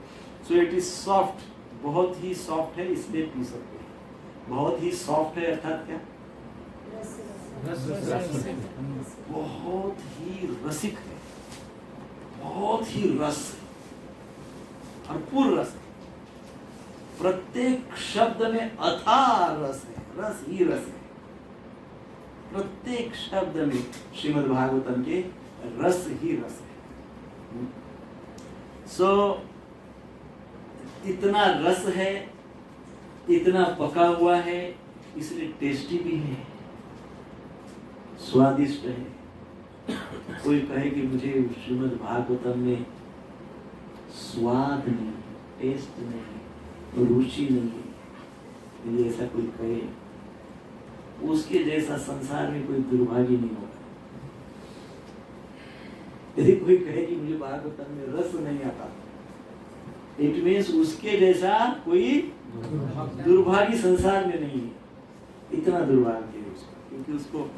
सो इट इज सॉफ्ट, बहुत ही सॉफ्ट है, इसलिए पी सकते हैं। बहुत ही सॉफ्ट है अर्थात क्या? बहुत ही रसिक है, बहुत ही रस है, भरपूर रस है। प्रत्येक शब्द में अथाह रस है, रस ही रस है। प्रत्येक शब्द में श्रीमद् भागवतम के रस ही रस है। सो इतना रस है, इतना पका हुआ है, इसलिए टेस्टी भी है, स्वादिष्ट है। कोई कहे कि मुझे श्रीमद् भागवतम में स्वाद नहीं, टेस्ट नहीं, रुचि नहीं है, यदि ऐसा कोई कहे, उसके जैसा संसार में कोई दुर्भागी नहीं होगा। यदि कोई कहे कि मुझे भागवतम में रस नहीं आता, इट मीन्स उसके जैसा कोई दुर्भागी संसार में नहीं है। इतना दुर्भाग्य है उसका, क्योंकि उसको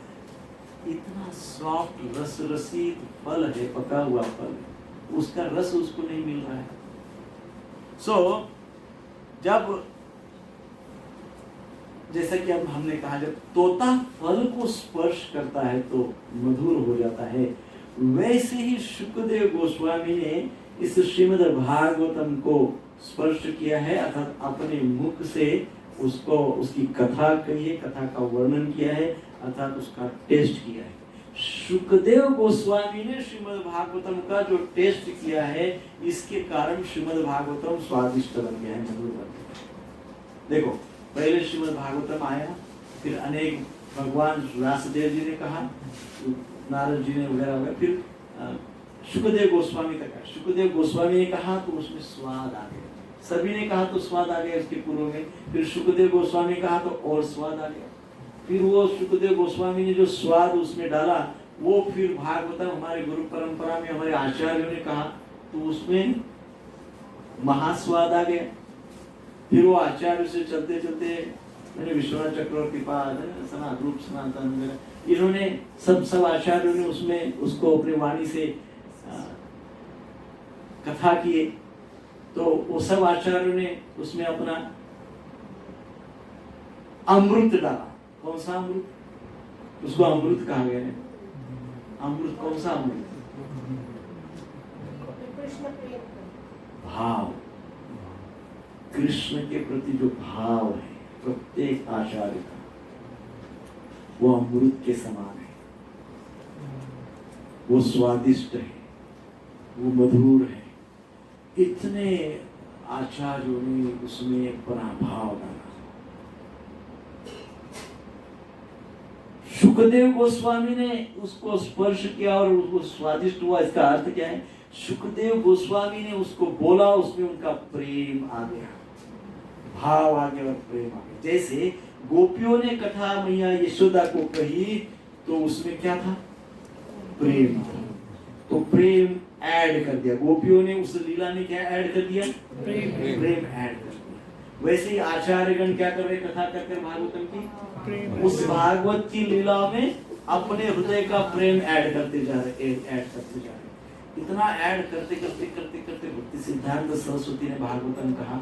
इतना सॉफ्ट रस रसिक फल है, पका हुआ फल है, उसका रस उसको नहीं मिल रहा है। सो जब, जैसा कि अब हमने कहा, जब तोता फल को स्पर्श करता है तो मधुर हो जाता है, वैसे ही शुकदेव गोस्वामी ने इस श्रीमद् भागवतम को स्पर्श किया है, अर्थात अपने मुख से उसको, उसकी कथा कही है, कथा का वर्णन किया है, अर्थात उसका टेस्ट किया है। शुकदेव गोस्वामी ने श्रीमद् भागवतम का जो टेस्ट किया है, इसके कारण श्रीमद् भागवतम स्वादिष्ट बन गया है, मधुर बन गया है। देखो, पहले श्रीमद् भागवतम आया, फिर अनेक भगवान व्यासदेव जी ने कहा, नारद जी ने वगैरह वगैरह, फिर शुकदेव गोस्वामी तक आया। शुकदेव गोस्वामी ने कहा तो उसमें स्वाद आ गया, सभी ने कहा तो स्वाद आ गया उसके पूर्व में, फिर शुकदेव गोस्वामी कहा तो और स्वाद आ गया। फिर वो शुकदेव गोस्वामी ने जो स्वाद उसमें डाला, वो फिर भागवतम हमारे गुरु परंपरा में हमारे आचार्यों ने कहा तो उसमें महास्वाद आ गया। फिर वो आचार्य से चलते चलते मैंने विश्वनाथ चक्रवर्ती पाद, सनातन सनातन, इन्होंने सब आचार्यों ने उसमें उसको अपनी वाणी से कथा किए, तो वो सब आचार्यों ने उसमें अपना अमृत डाला। कौन सा अमृत? उसको अमृत कहा गया है। अमृत कौन सा अमृत? भाव, कृष्ण के प्रति जो भाव है प्रत्येक आचार्य का, वो अमृत के समान है, वो स्वादिष्ट है, वो मधुर है। इतने आचार्यों ने उसमें अपना भाव डाला। शुकदेव गोस्वामी ने उसको स्पर्श किया और उसको स्वादिष्ट हुआ। इसका अर्थ क्या है? शुकदेव गोस्वामी ने उसको बोला, उसमें उनका प्रेम आ गया, भाव आ गया और प्रेम आ गया। जैसे गोपियों ने कथा मैया यशोदा को कही तो उसमें क्या था? प्रेम था, तो प्रेम ऐड कर दिया। गोपियों ने उस लीला में क्या ऐड कर दिया? प्रेम ऐड कर दिया। वैसे ही आचार्यगण क्या कर रहे? कथा कर भागवतम की, उस भागवत की लीला में अपने हृदय का प्रेम ऐड करते जा रहे, इतना ऐड करते करते करते करते भक्ति सिद्धांत सरस्वती ने भागवतम कहा,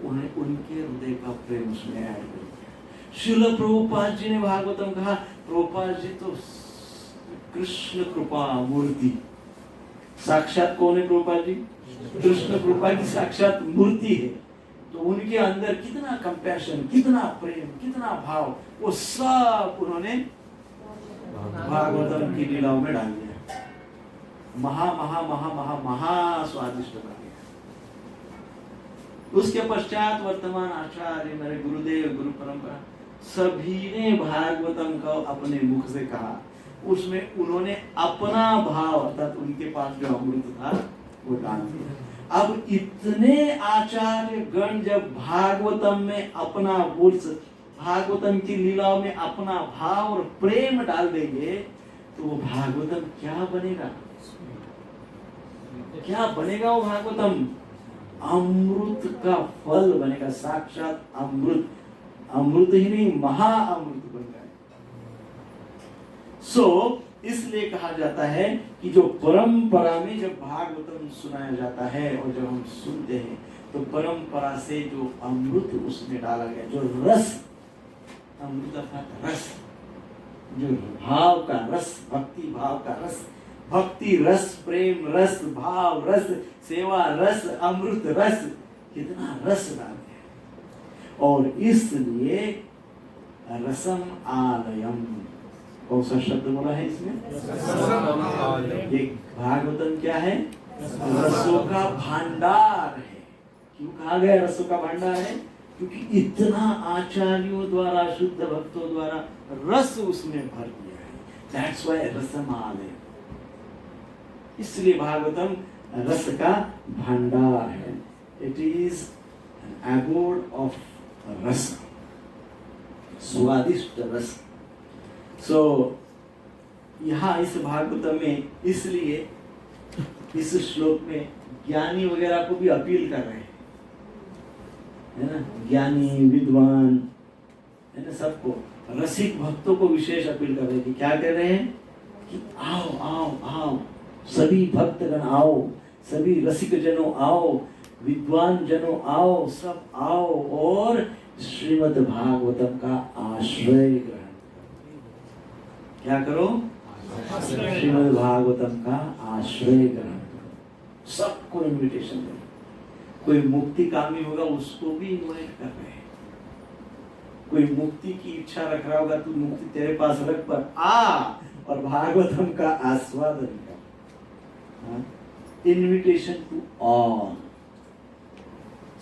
उन्हें उनके हृदय का प्रेम उसमें ऐड कर दिया। श्रील प्रभुपाद जी ने भागवतम कहा, प्रभुपाद जी तो कृष्ण कृपा मूर्ति, साक्षात कौन है प्रभुपाद जी? कृष्ण कृपा की साक्षात मूर्ति है। तो उनके अंदर कितना कंपैशन, कितना प्रेम, कितना भाव, वो सब उन्होंने भागवतम की लीलाओं में डाल दिया। महा महा महा महा महा स्वादिष्ट बन गया। उसके पश्चात वर्तमान आचार्य, मेरे गुरुदेव, गुरु परंपरा, सभी ने भागवतम को अपने मुख से कहा। उसमें उन्होंने अपना भाव, अर्थात उनके पास जो अमृत था वो डाल दिया। अब इतने आचार्य गण जब भागवतम में अपना भागवतम की लीलाओं में अपना भाव और प्रेम डाल देंगे तो वो भागवतम क्या बनेगा? क्या बनेगा वो भागवतम? अमृत का फल बनेगा, साक्षात अमृत। अमृत ही नहीं, महाअमृत बन जाए। इसलिए कहा जाता है कि जो परंपरा में जब भागवतम सुनाया जाता है और जब हम सुनते हैं तो परंपरा से जो अमृत उसमें डाला गया, जो रस, अमृत अर्थात रस, जो भाव का रस, भक्ति भाव का रस, भक्ति रस, प्रेम रस, भाव रस, सेवा रस, अमृत रस, कितना रस डाल दिया। और इसलिए रसम आलयम, कौन सा शब्द बोला है इसमें? एक भागवतम क्या है? रसों का भंडार है। क्यों कहा गया रसों का भंडार है? क्योंकि इतना आचार्यों द्वारा, शुद्ध भक्तों द्वारा रस उसमें भर दिया है। That's why रसमालय। इसलिए भागवतम रस का भंडार है। It is an abode of रस, स्वादिष्ट रस। यहाँ इस भागवतम में इसलिए इस श्लोक में ज्ञानी वगैरह को भी अपील कर रहे हैं, है ना? ज्ञानी, विद्वान, है ना, सबको, रसिक भक्तों को विशेष अपील कर रहे हैं कि क्या कह रहे हैं कि आओ आओ आओ, सभी भक्तगण आओ, सभी रसिक जनों आओ, विद्वान जनों आओ, सब आओ और श्रीमद् भागवतम का आश्रय ग्रहण। क्या करो? श्रीमद् भागवतम का आश्रय ग्रहण करो। सबको इनविटेशन दे। कोई मुक्ति कामी होगा उसको भी इनवाइट कर रहे हैं। कोई मुक्ति की इच्छा रख रहा होगा, तू मुक्ति तेरे पास रख, पर आ और भागवतम का आस्वादन कर। इनविटेशन टू ऑल,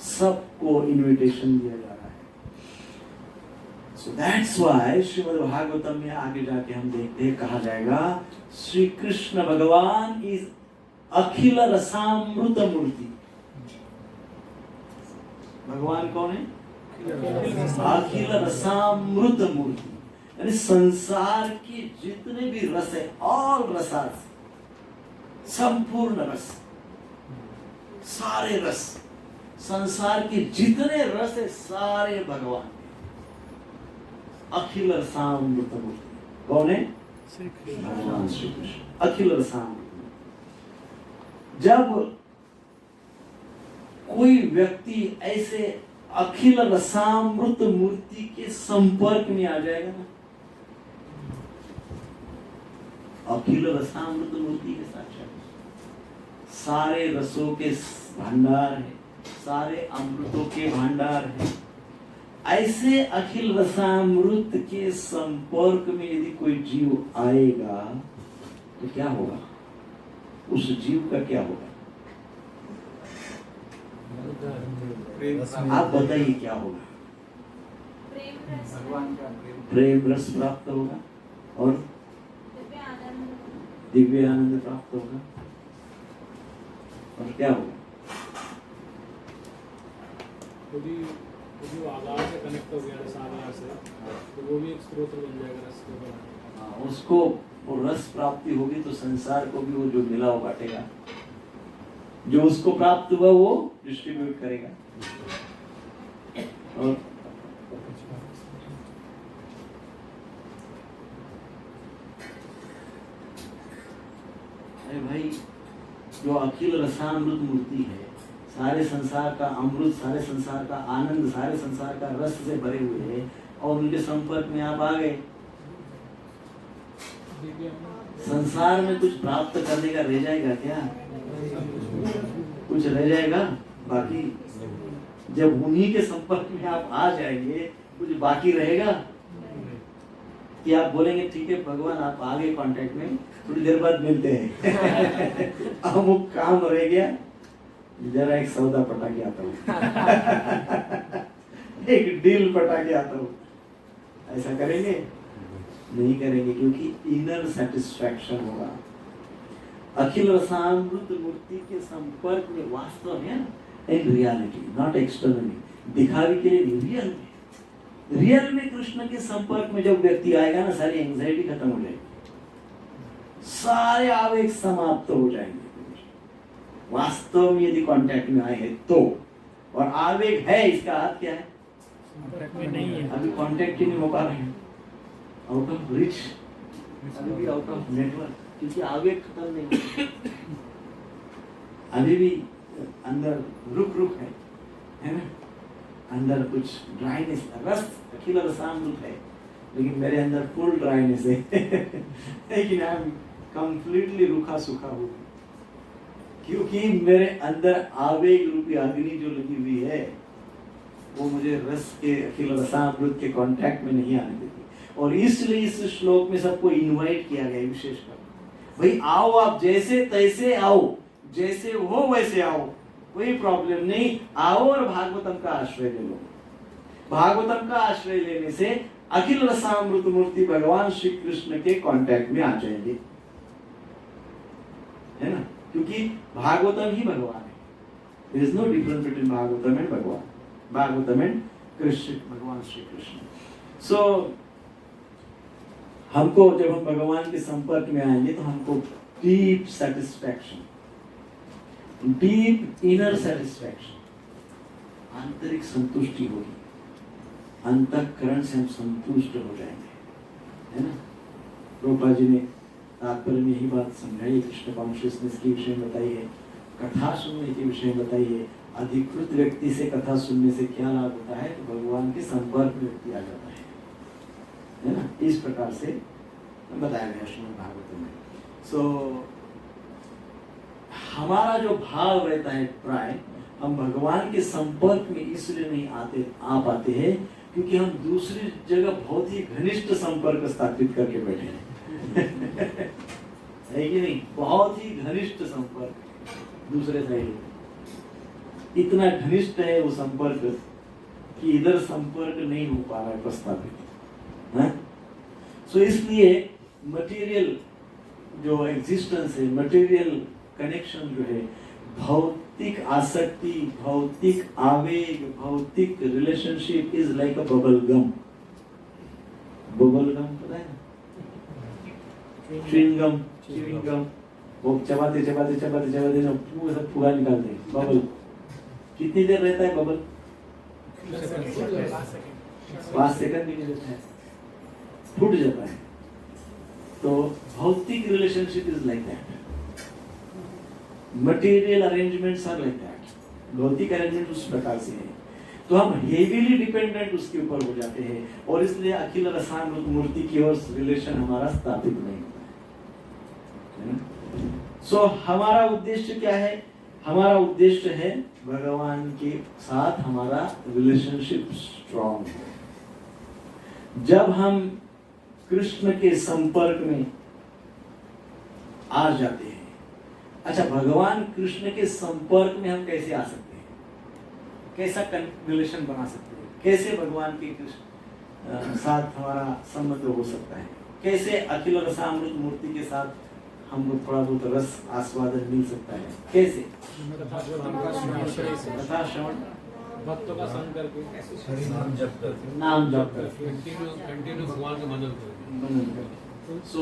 सबको इनविटेशन दिया जा रहा है। So that's why Shrimad Bhagavatam में आगे जाके हम देखते हैं, कहा जाएगा श्री कृष्ण भगवान इज अखिल रसामृत मूर्ति। भगवान कौन है? अखिल रसामृत मूर्ति, यानी संसार के जितने भी रस है, ऑल रसास, संपूर्ण रस, सारे रस, संसार के जितने रस है सारे भगवान, अखिल रसामृत मूर्ति। कौन है? भगवान श्री कृष्ण अखिल रसामृत। जब कोई व्यक्ति ऐसे अखिल रसामृत मूर्ति के संपर्क में आ जाएगा ना, अखिल रसामृत मूर्ति के साक्षात सारे रसों के भंडार है, सारे अमृतों के भंडार है। ऐसे अखिल रसामृत के संपर्क में यदि कोई जीव आएगा तो क्या होगा? उस जीव का क्या होगा? आप बताइए क्या होगा? प्रेम रस प्राप्त होगा और दिव्य आनंद प्राप्त होगा। और क्या होगा? जो आधार से कनेक्ट हो गया साधार से, तो वो भी एक स्रोत बन जाएगा रस के बाद। उसको वो रस प्राप्ति होगी तो संसार को भी वो जो मिला वो बांटेगा, जो उसको प्राप्त हुआ वो डिस्ट्रीब्यूट करेगा। और अरे भाई, जो अखिल रसामृत मूर्ति है, सारे संसार का अमृत, सारे संसार का आनंद, सारे संसार का रस से भरे हुए हैं, और उनके संपर्क में आप आ गए, संसार में कुछ प्राप्त करने का रह जाएगा क्या? कुछ रह जाएगा? बाकी जब उन्हीं के संपर्क में आप आ जाएंगे, कुछ बाकी रहेगा? कि आप बोलेंगे ठीक है भगवान, आप आ गए कांटेक्ट में, थोड़ी देर बाद मिलते हैं। अब वो काम रह गया, जरा एक सौदा पटा के आता हूँ, एक डील पटा के आता हूँ। ऐसा करेंगे? नहीं करेंगे, क्योंकि इनर सेटिस्फैक्शन होगा। अखिल रसामृत मूर्ति के संपर्क में वास्तव में, इन रियलिटी, नॉट एक्सटर्नली, दिखावे के लिए नहीं, रियल में कृष्ण के संपर्क में जब व्यक्ति आएगा ना, सारी एंजाइटी खत्म हो जाएगी, सारे आवेग समाप्त हो जाएंगे। वास्तव में यदि कांटेक्ट में आए हैं तो, और आवेग है, इसका अर्थ क्या है? नहीं है, अभी कांटेक्ट ही नहीं हो पा रहे हैं, आउट ऑफ रीच, अभी भी आउट ऑफ नेटवर्क, क्योंकि आवेग खत्म नहीं, अभी भी अंदर रुक है ना, अंदर कुछ ड्राइनेस, रस अखिल रसामृत है, लेकिन मेरे अंदर फुल ड्राइनेस है। लेकिन आई एम कंप्लीटली रूखा सूखा हूँ, क्योंकि मेरे अंदर आवेग रूपी अग्नि जो लगी हुई है, वो मुझे रस के, अखिल रसामृत के कांटेक्ट में नहीं आने देती। और इसलिए इस श्लोक में सबको इनवाइट किया गया विशेषकर, भाई आओ, आप जैसे तैसे आओ, जैसे हो वैसे आओ, कोई प्रॉब्लम नहीं, आओ और भागवतम का आश्रय ले लो। भागवतम का आश्रय लेने से अखिल रसामृत मूर्ति भगवान श्री कृष्ण के कांटेक्ट में आ जाएंगे, है ना, क्योंकि भागवतम ही भगवान है। There is no difference between Bhagavatam and Bhagavan, Bhagavatam and Krishna, भगवान श्री कृष्ण। सो हमको जब हम भगवान के संपर्क में आएंगे तो हमको deep satisfaction, deep inner satisfaction, आंतरिक संतुष्टि होगी, अंतःकरण से हम संतुष्ट हो जाएंगे, है ना। प्रभुपाद जी ने तात्पर्य में यही बात समझाई, कृष्ण कॉन्शियसनेस के विषय में बताई है, कथा सुनने के विषय में बताई है। अधिकृत व्यक्ति से कथा सुनने से क्या लाभ होता है? तो भगवान के संपर्क में व्यक्ति आ जाता है ना। इस प्रकार से बताया गया श्रीमद् भागवत में। सो हमारा जो भाव रहता है, प्राय हम भगवान के संपर्क में इसलिए नहीं आ पाते हैं क्योंकि हम दूसरी जगह बहुत ही घनिष्ठ संपर्क स्थापित करके बैठे हैं। है कि नहीं? बहुत ही घनिष्ठ संपर्क दूसरे साइड, इतना घनिष्ठ है वो संपर्क कि इधर संपर्क नहीं हो पा रहा है प्रस्थापित। सो इसलिए मटेरियल जो एग्जिस्टेंस है, मटेरियल कनेक्शन जो है, भौतिक आसक्ति, भौतिक आवेग, भौतिक relationship is like a bubble gum. Bubble gum पता है ना? च्युइंगम, च्युइंगम, वो चबाते चबाते चबाते चबाते ना पूरा सब फुगा निकालते हैं। बबल कितनी देर रहता है बबल? 5 सेकंड भी नहीं रहता है, फूट जाता है। तो भौतिक relationship is like that, material arrangements are like that, भौतिक अरेंजमेंट उस प्रकार से है। तो हम हेवीली डिपेंडेंट उसके ऊपर हो जाते हैं और इसलिए अखिल रसामृत मूर्ति की ओर रिलेशन हमारा स्थापित नहीं होता है। सो हमारा उद्देश्य क्या है? हमारा उद्देश्य है भगवान के साथ हमारा रिलेशनशिप स्ट्रॉन्ग हो। जब हम कृष्ण के संपर्क में आ जाते हैं, अच्छा भगवान कृष्ण के संपर्क में हम कैसे आ सकते हैं? कैसा रिलेशन बना सकते हैं? कैसे भगवान के कृष्ण साथ हमारा संबंध हो सकता है? कैसे अखिल रसामृत मूर्ति के साथ हमको थोड़ा बहुत रस आस्वादन मिल सकता है? कैसे? कथा श्रवण, भक्तों का संग करके, नाम जप करके, नाम जप करके, कंटिन्यू भगवान का मदद करके। सो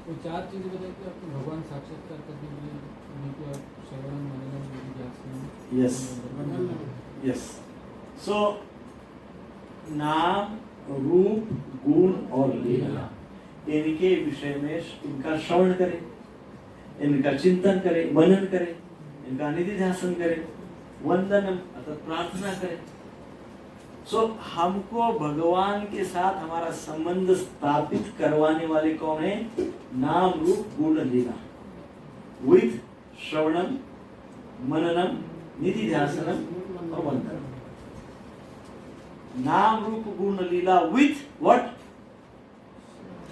वो 4 चीजें बताई कि आपको भगवान साक्षात्कार करने के लिए उन्हीं को आप श्रवण मनन विधि यस यस, सो नाम, रूप, गुण और लीला, इनके विषय में इनका श्रवण करें। इनका चिंतन करें, मनन करें, इनका निधिध्यासन करें, वंदनम अर्थात प्रार्थना करें। सो हमको भगवान के साथ हमारा संबंध स्थापित करवाने वाले कौन है? नाम रूप गुण लीला, विद श्रवणम, मननम, निधिध्यासनम और वंदनम। नाम रूप गुण लीला विथ व्हाट?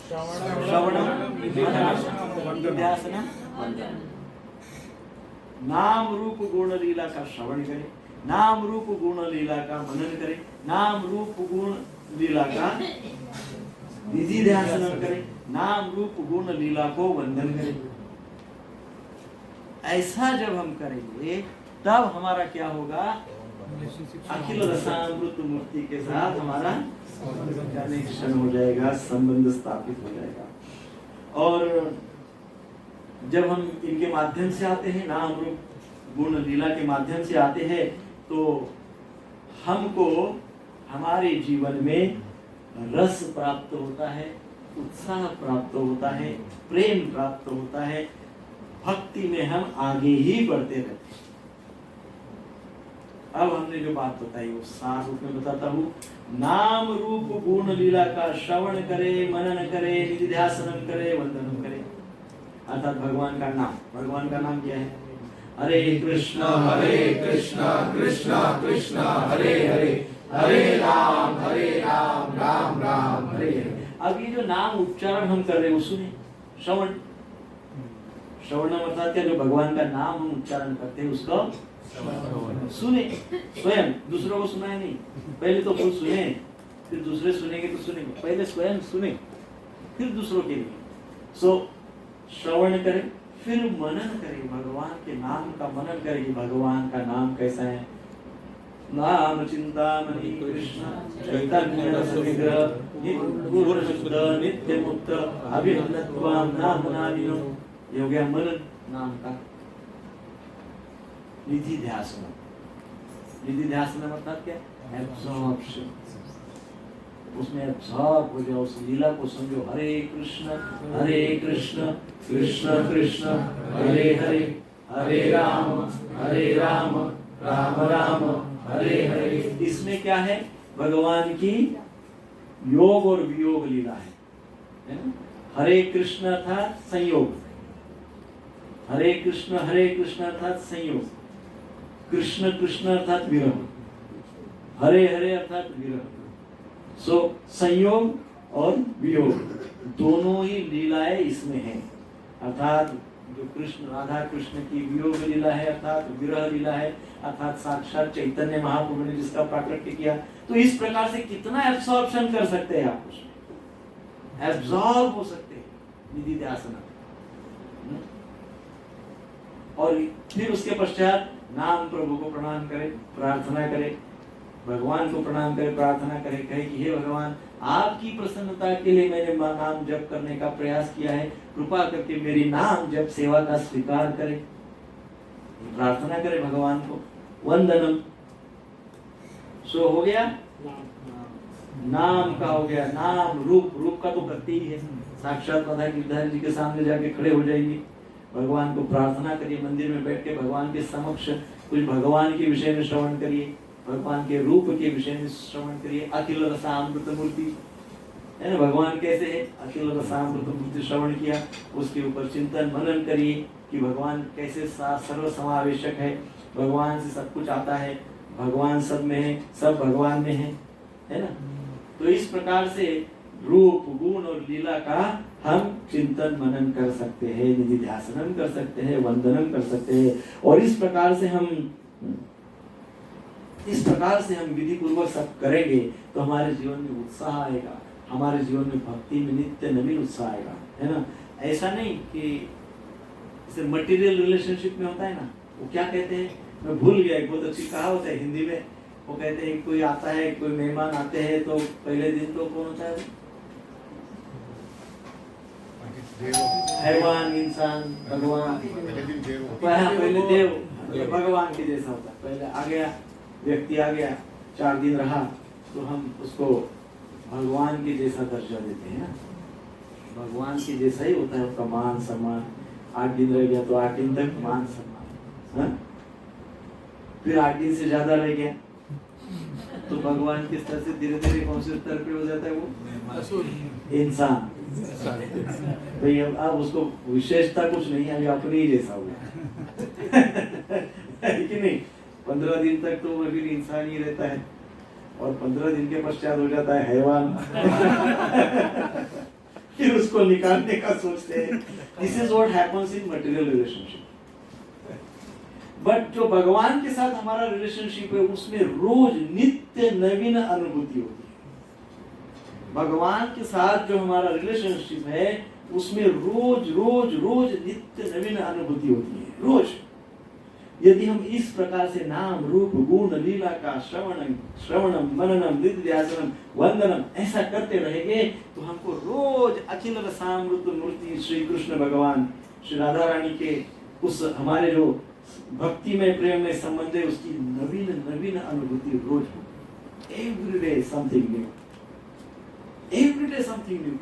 श्रवणम, मननम, निधिध्यासनम, वंदनम। नाम रूप गुण लीला का श्रवण करें, नाम रूप गुण लीला का मनन करें, नाम रूप गुण लीला का निधिध्यासन करें, नाम रूप गुण लीला को वंदन करें। ऐसा जब हम करेंगे तब हमारा क्या होगा? अखिल रसामृत मूर्ति के साथ हमारा कनेक्शन हो जाएगा, संबंध स्थापित हो जाएगा। और जब हम इनके माध्यम से आते हैं, नाम रूप गुण लीला के माध्यम से आते हैं, तो हमको हमारे जीवन में रस प्राप्त होता है, उत्साह प्राप्त होता है, प्रेम प्राप्त होता है, भक्ति में हम आगे ही बढ़ते रहते हैं। अब हमने जो बात बताई वो सार रूप में बताता हूँ। नाम रूप गुण लीला का श्रवण करे, मनन करे, निधिध्यासनम करे, वंदनम करे, अर्थात भगवान का नाम। भगवान का नाम क्या है? हरे कृष्णा कृष्णा कृष्णा हरे हरे, हरे राम राम राम हरे हरे। अब ये जो नाम उच्चारण हम कर रहे हैं वो सुने, श्रवण। श्रवण अर्थात क्या? जो भगवान का नाम हम उच्चारण करते हैं उसको सुने, स्वयं। दूसरों को सुनाए नहीं, पहले तो खुद सुने, फिर दूसरे सुनेंगे तो सुनेंगे, पहले स्वयं सुने फिर दूसरों के लिए। सो श्रवण करें, फिर मनन करें, भगवान के नाम का मनन करें कि भगवान का नाम कैसा है। नाम चिंतामणि कृष्ण चैतन्य रस विग्रह गुरु शुद्ध नित्य मुक्त अभिनत्वाम नाम नामिनो। ये हो गया मनन नाम का। निधिध्यासन, निधिध्यासन मतलब क्या? एब्जॉर्प्शन, उसमें एब्जॉर्ब हो जाओ, उस लीला को समझो। हरे कृष्ण कृष्ण कृष्ण हरे हरे, हरे राम राम राम हरे हरे। इसमें क्या है? भगवान की योग और वियोग लीला है ना? हरे कृष्ण अर्थात संयोग, हरे कृष्ण अर्थात संयोग, कृष्ण कृष्ण अर्थात विरह, हरे हरे अर्थात विरह। सो संयोग और वियोग दोनों ही लीलाएं इसमें हैं। अर्थात जो कृष्ण राधा कृष्ण की वियोग लीला है, अर्थात विरह लीला है, अर्थात साक्षात चैतन्य महाप्रभु ने जिसका प्राकट्य किया। तो इस प्रकार से कितना एब्सॉर्प्शन कर सकते हैं आप, उसमें एब्सॉर्ब हो सकते हैं निधिध्यासन। और फिर उसके पश्चात नाम प्रभु को प्रणाम करें, प्रार्थना करें, भगवान को प्रणाम करें, प्रार्थना करें, कहे कि हे भगवान, आपकी प्रसन्नता के लिए मैंने नाम जप करने का प्रयास किया है, कृपा करके मेरी नाम जप सेवा का स्वीकार करें। प्रार्थना करें भगवान को। वंदनम, सो हो गया नाम का, हो गया नाम। रूप का तो करते ही है, साक्षात राधा गिरधारी जी के सामने जाके खड़े हो जाएंगे, भगवान को प्रार्थना करिए, मंदिर में बैठ के भगवान के समक्ष कुछ भगवान के विषय में श्रवण करिए, भगवान के रूप के विषय में श्रवण करिए। अखिल रसामृत मूर्ति है ना, भगवान कैसे है? अखिल रसामृत मूर्ति श्रवण किया, उसके ऊपर चिंतन मनन करिए कि भगवान कैसे सर्व समावेशक है, भगवान से सब कुछ आता है, भगवान सब में है, सब भगवान में है ना। तो इस प्रकार से रूप गुण और लीला का हम चिंतन मनन कर सकते हैं, निधिध्यासनम कर सकते हैं, वंदनम कर सकते हैं। और इस प्रकार से हम विधि पूर्वक सब करेंगे तो हमारे जीवन में उत्साह आएगा, हमारे जीवन में भक्ति में नित्य नवीन उत्साह आएगा, है ना। ऐसा नहीं कि जैसे मटेरियल रिलेशनशिप में होता है ना, वो क्या कहते हैं, मैं भूल गया, एक बहुत अच्छी कहावत है हिंदी में, वो कहते हैं कोई आता है, कोई मेहमान आते हैं तो पहले दिन तो कौन होता है? हैवान, इंसान, भगवान। पहले देव भगवान के जैसा होता है। पहले आ गया व्यक्ति, आ गया 4 दिन रहा तो हम उसको भगवान के जैसा दर्जा देते हैं ना, भगवान के जैसा ही होता है उसका मान सम्मान। 8 दिन रह गया तो 8 दिन तक मान सम्मान, हाँ? फिर 8 दिन से ज्यादा रह गया तो भगवान के स्तर से धीरे धीरे कौन से स्तर पे हो जाता है वो? इंसान। भाई अब उसको विशेषता कुछ नहीं है, अभी अपने ही जैसा हुआ है कि नहीं? 15 दिन तक तो वो फिर इंसान ही रहता है और 15 दिन के पश्चात हो जाता है हैवान। फिर उसको निकालने का सोचते हैं। This is what happens in material relationship. But जो भगवान के साथ हमारा रिलेशनशिप है उसमें रोज नित्य नवीन अनुभूति होती है। भगवान के साथ जो हमारा रिलेशनशिप है उसमें रोज रोज रोज नित्य नवीन अनुभूति होती है, रोज। यदि हम इस प्रकार से नाम रूप गुण लीला का श्रवणम मननम निधिध्यासनम वंदनम ऐसा करते रहेंगे तो हमको रोज अखिल रसामृत मूर्ति श्री कृष्ण भगवान श्री राधा रानी के उस हमारे जो भक्ति में प्रेम में संबंध है उसकी नवीन नवीन अनुभूति रोज हो। Every day something new, every day something new.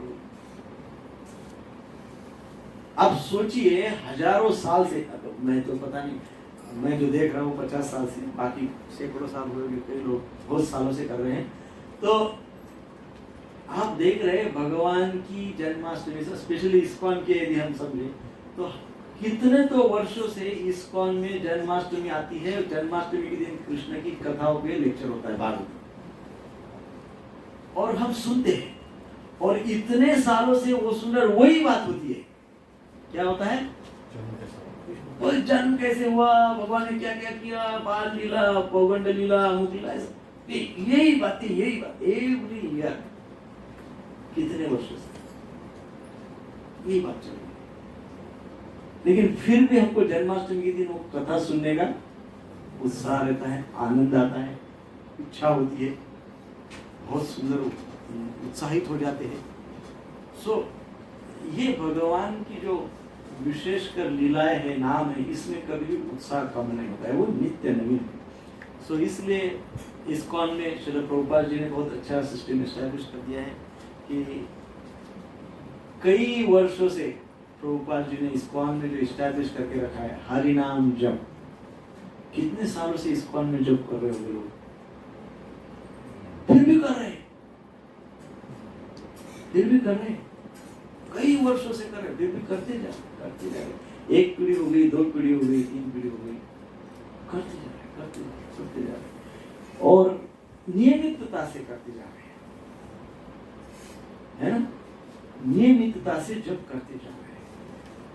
अब सोचिए हजारों साल से, मैं तो पता नहीं, मैं जो देख रहा हूँ 50 साल से, बाकी सैकड़ों साल हुए, कई लोग बहुत सालों से कर रहे हैं। तो आप देख रहे हैं भगवान की जन्माष्टमी से, स्पेशली इस्कॉन के यदि हम समझे तो कितने तो वर्षों से इस्कॉन में जन्माष्टमी आती है। जन्माष्टमी के दिन कृष्ण की कथाओं पे लेक्चर होता है भागवत, और हम सुनते हैं और इतने सालों से वो सुंदर वही बात होती है। क्या होता है? और जन्म कैसे हुआ, भगवान ने क्या क्या किया, बाल लीला, पौगंड लीला, अमुक लीला, यही बातें, यही बात एवरी ईयर, कितने वर्षों से यही बात चल रही है। लेकिन फिर भी हमको जन्माष्टमी के दिन वो कथा सुनने का उत्साह रहता है, आनंद आता है, इच्छा होती है, बहुत सुंदर उत्साहित हो जाते हैं। सो ये भगवान की जो विशेषकर लीलाएं है, नाम है, इसमें कभी भी उत्साह कम नहीं होता है, वो नित्य नवीन है। सो इसलिए इस्कॉन में श्रील प्रभुपाद जी ने बहुत अच्छा सिस्टम एस्टैब्लिश कर दिया है कि कई वर्षों से प्रभुपाद जी ने इस्कॉन में जो एस्टैब्लिश करके रखा है हरि नाम जप। कितने सालों से इस्कॉन में जप कर रहे होंगे लोग, फिर भी कर रहे हैं, फिर भी कर रहे हैं, कई वर्षों से कर रहे, फिर भी करते जा रहे। एक पीढ़ी हो गई, 2 पीढ़ी हो गई, 3 पीढ़ी हो गई, करते जा रहे और नियमितता से करते जा रहे हैं, है ना? नियमितता से जब करते जा रहे हैं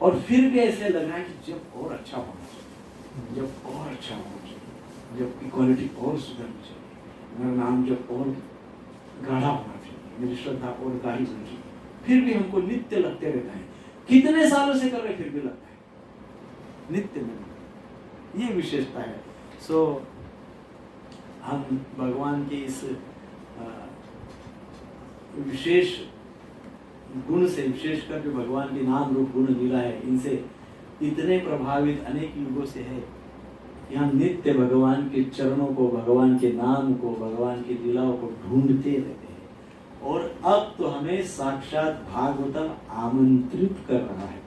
और फिर भी ऐसे लग रहा है कि जब और अच्छा होना चाहिए, जब और अच्छा होना चाहिए, जब की क्वालिटी और सुधरनी चाहिए, मेरा नाम जब और गाढ़ा होना चाहिए, मेरी श्रद्धा और गाढ़ी होनी चाहिए। फिर भी हमको नित्य लगते रहता है, कितने सालों से कर रहे फिर भी लगता है नित्य में, ये विशेषता है। सो हम भगवान के इस विशेष गुण से, विशेषकर जो भगवान के नाम रूप गुण लीला है, इनसे इतने प्रभावित अनेक युगों से है कि हम नित्य भगवान के चरणों को, भगवान के नाम को, भगवान की लीलाओं को ढूंढते रहते हैं। और अब तो हमें साक्षात भागवतम आमंत्रित कर रहा है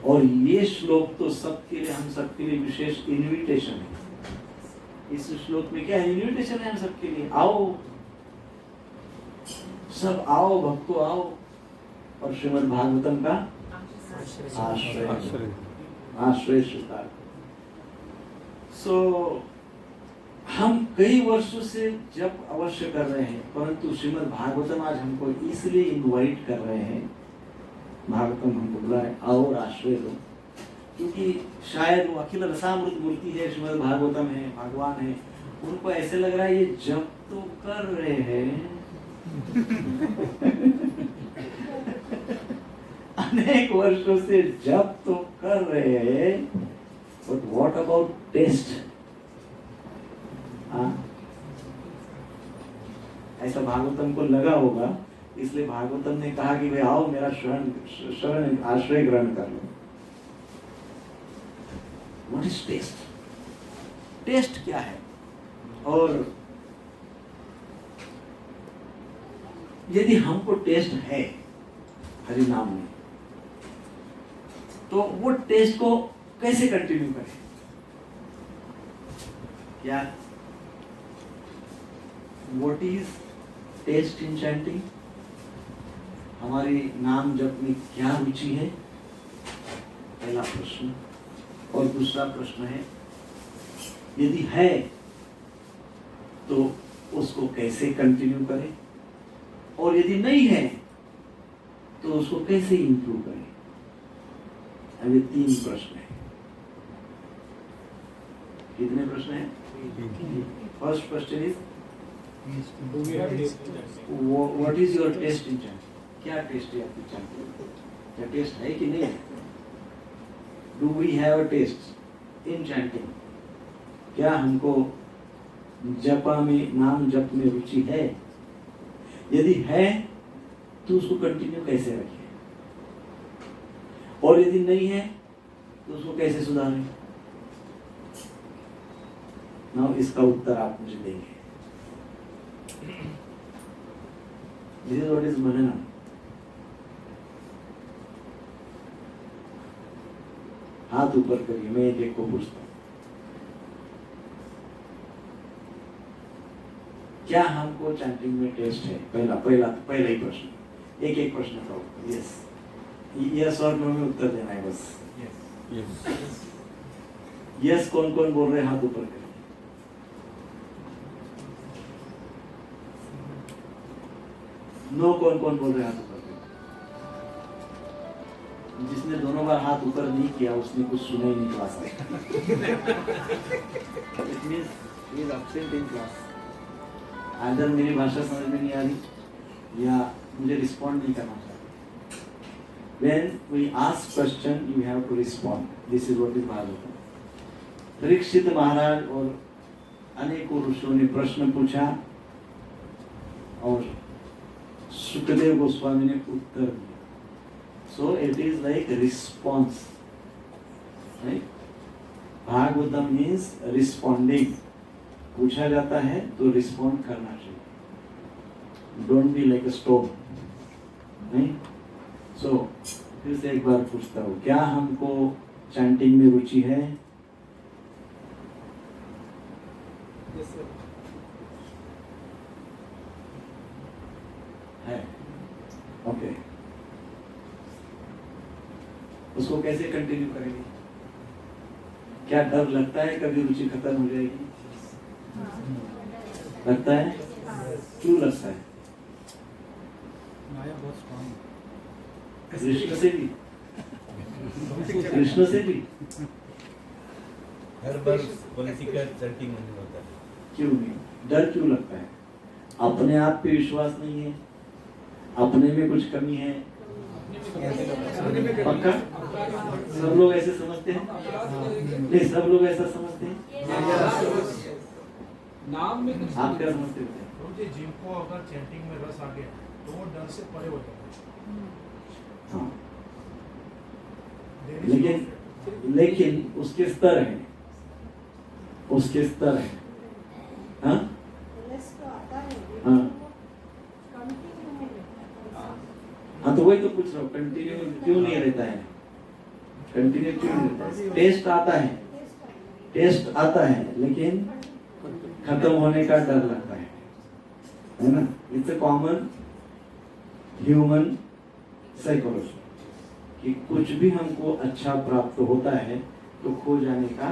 और ये श्लोक तो सबके लिए, हम सबके लिए विशेष इन्विटेशन है। इस श्लोक में क्या है? इन्विटेशन है हम सबके लिए, आओ, सब आओ, भक्तो आओ और श्रीमद् भागवतम का आश्रय स्वीकार। सो हम कई वर्षों से जब अवश्य कर रहे हैं, परंतु श्रीमद् भागवतम आज हमको इसलिए इनवाइट कर रहे हैं, भागवतम हमको बुला रहे, आओ और आश्रय लो, क्योंकि शायद वो अखिल रसामृत मूर्ति है, श्रीमद् भागवतम है, भगवान है, उनको ऐसे लग रहा है ये जब तो कर रहे हैं अनेक वर्षों से जब तो कर रहे हैं, बट व्हाट अबाउट टेस्ट? ऐसा भागवतम को लगा होगा, इसलिए भागवतम ने कहा कि भाई आओ मेरा शरण आश्रय ग्रहण कर लो। What is taste? टेस्ट क्या है? और यदि हमको टेस्ट है हरि नाम में, तो वो टेस्ट को कैसे कंटिन्यू करें? क्या what is taste in chanting? हमारी नाम जप में क्या रुचि है? पहला प्रश्न। और दूसरा प्रश्न है, यदि है तो उसको कैसे कंटिन्यू करें, और यदि नहीं है तो उसको कैसे इंप्रूव करें? अभी 3 प्रश्न है। कितने प्रश्न हैं? First question is what is your taste in chanting? क्या टेस्ट है आपकी चैंटिंग? क्या टेस्ट है कि नहीं है? Do we have a taste in chanting? क्या हमको जपा में, नाम जप में रुचि है? यदि है तो उसको कंटिन्यू कैसे रखें, और यदि नहीं है तो उसको कैसे सुधारें? नाउ इसका उत्तर आप मुझे देंगे। दिस इज व्हाट इज मननम। हाथ ऊपर करिए, मैं एक एक को पूछता हूं। क्या हमको चैंटिंग में टेस्ट है? पहला ही प्रश्न। एक एक प्रश्न का उत्तर यस यस और नो में उत्तर देना है बस। यस कौन कौन बोल रहे हैं? हाथ ऊपर करिए। नो कौन कौन बोल रहे हैं? हाथ ऊपर करिए। जिसने दोनों बार हाथ ऊपर नहीं किया उसने कुछ सुना ही नहीं क्लास में। It means he is absent in class. Either मेरी भाषा समझ में नहीं आ रही या मुझे रिस्पॉन्ड नहीं करना चाहिए। When we ask question, you have to respond. This is what is Bhagavatam. Parikshit महाराज और अनेकों ऋषियों ने प्रश्न पूछा और सुखदेव गोस्वामी ने उत्तर दिया। So it is like response. Right? Bhagavatam means responding. पूछा जाता है तो रिस्पॉन्ड करना चाहिए। Don't be like a stone. नहीं? सो फिर से एक बार पूछता हूँ, क्या हमको चैंटिंग में रुचि है? है। ओके। उसको कैसे कंटिन्यू करेंगे? क्या डर लगता है कभी रुचि खत्म हो जाएगी? लगता है? क्यों लगता है? माया बहुत स्ट्रांग है। कृष्ण से भी? कृष्ण से भी? हर बार पॉलिटिकल चैंटिंग नहीं होता है। क्यों नहीं? डर क्यों लगता है? अपने आप पे विश्वास नहीं है? अपने में कुछ कमी है? पक्का? सब लोग ऐसे समझते हैं? नहीं, सब लोग ऐसा समझते हैं? नाम में कुछ आप क्या समझते थे? जिनको अगर चैंटिंग में रस आ गया तो वो डर से परे हो जाता है। हाँ। लेकिन उसके स्तर हैं, उसके स्तर हैं। हाँ? हाँ। हाँ, तो वही तो पूछ रहा हूँ, कंटिन्यू क्यों नहीं रहता है? कंटिन्यू क्यों नहीं रहता है? टेस्ट आता है लेकिन खत्म होने का डर लगता है ना? It's a common human psychology कि कुछ भी हमको अच्छा प्राप्त होता है तो खो जाने का।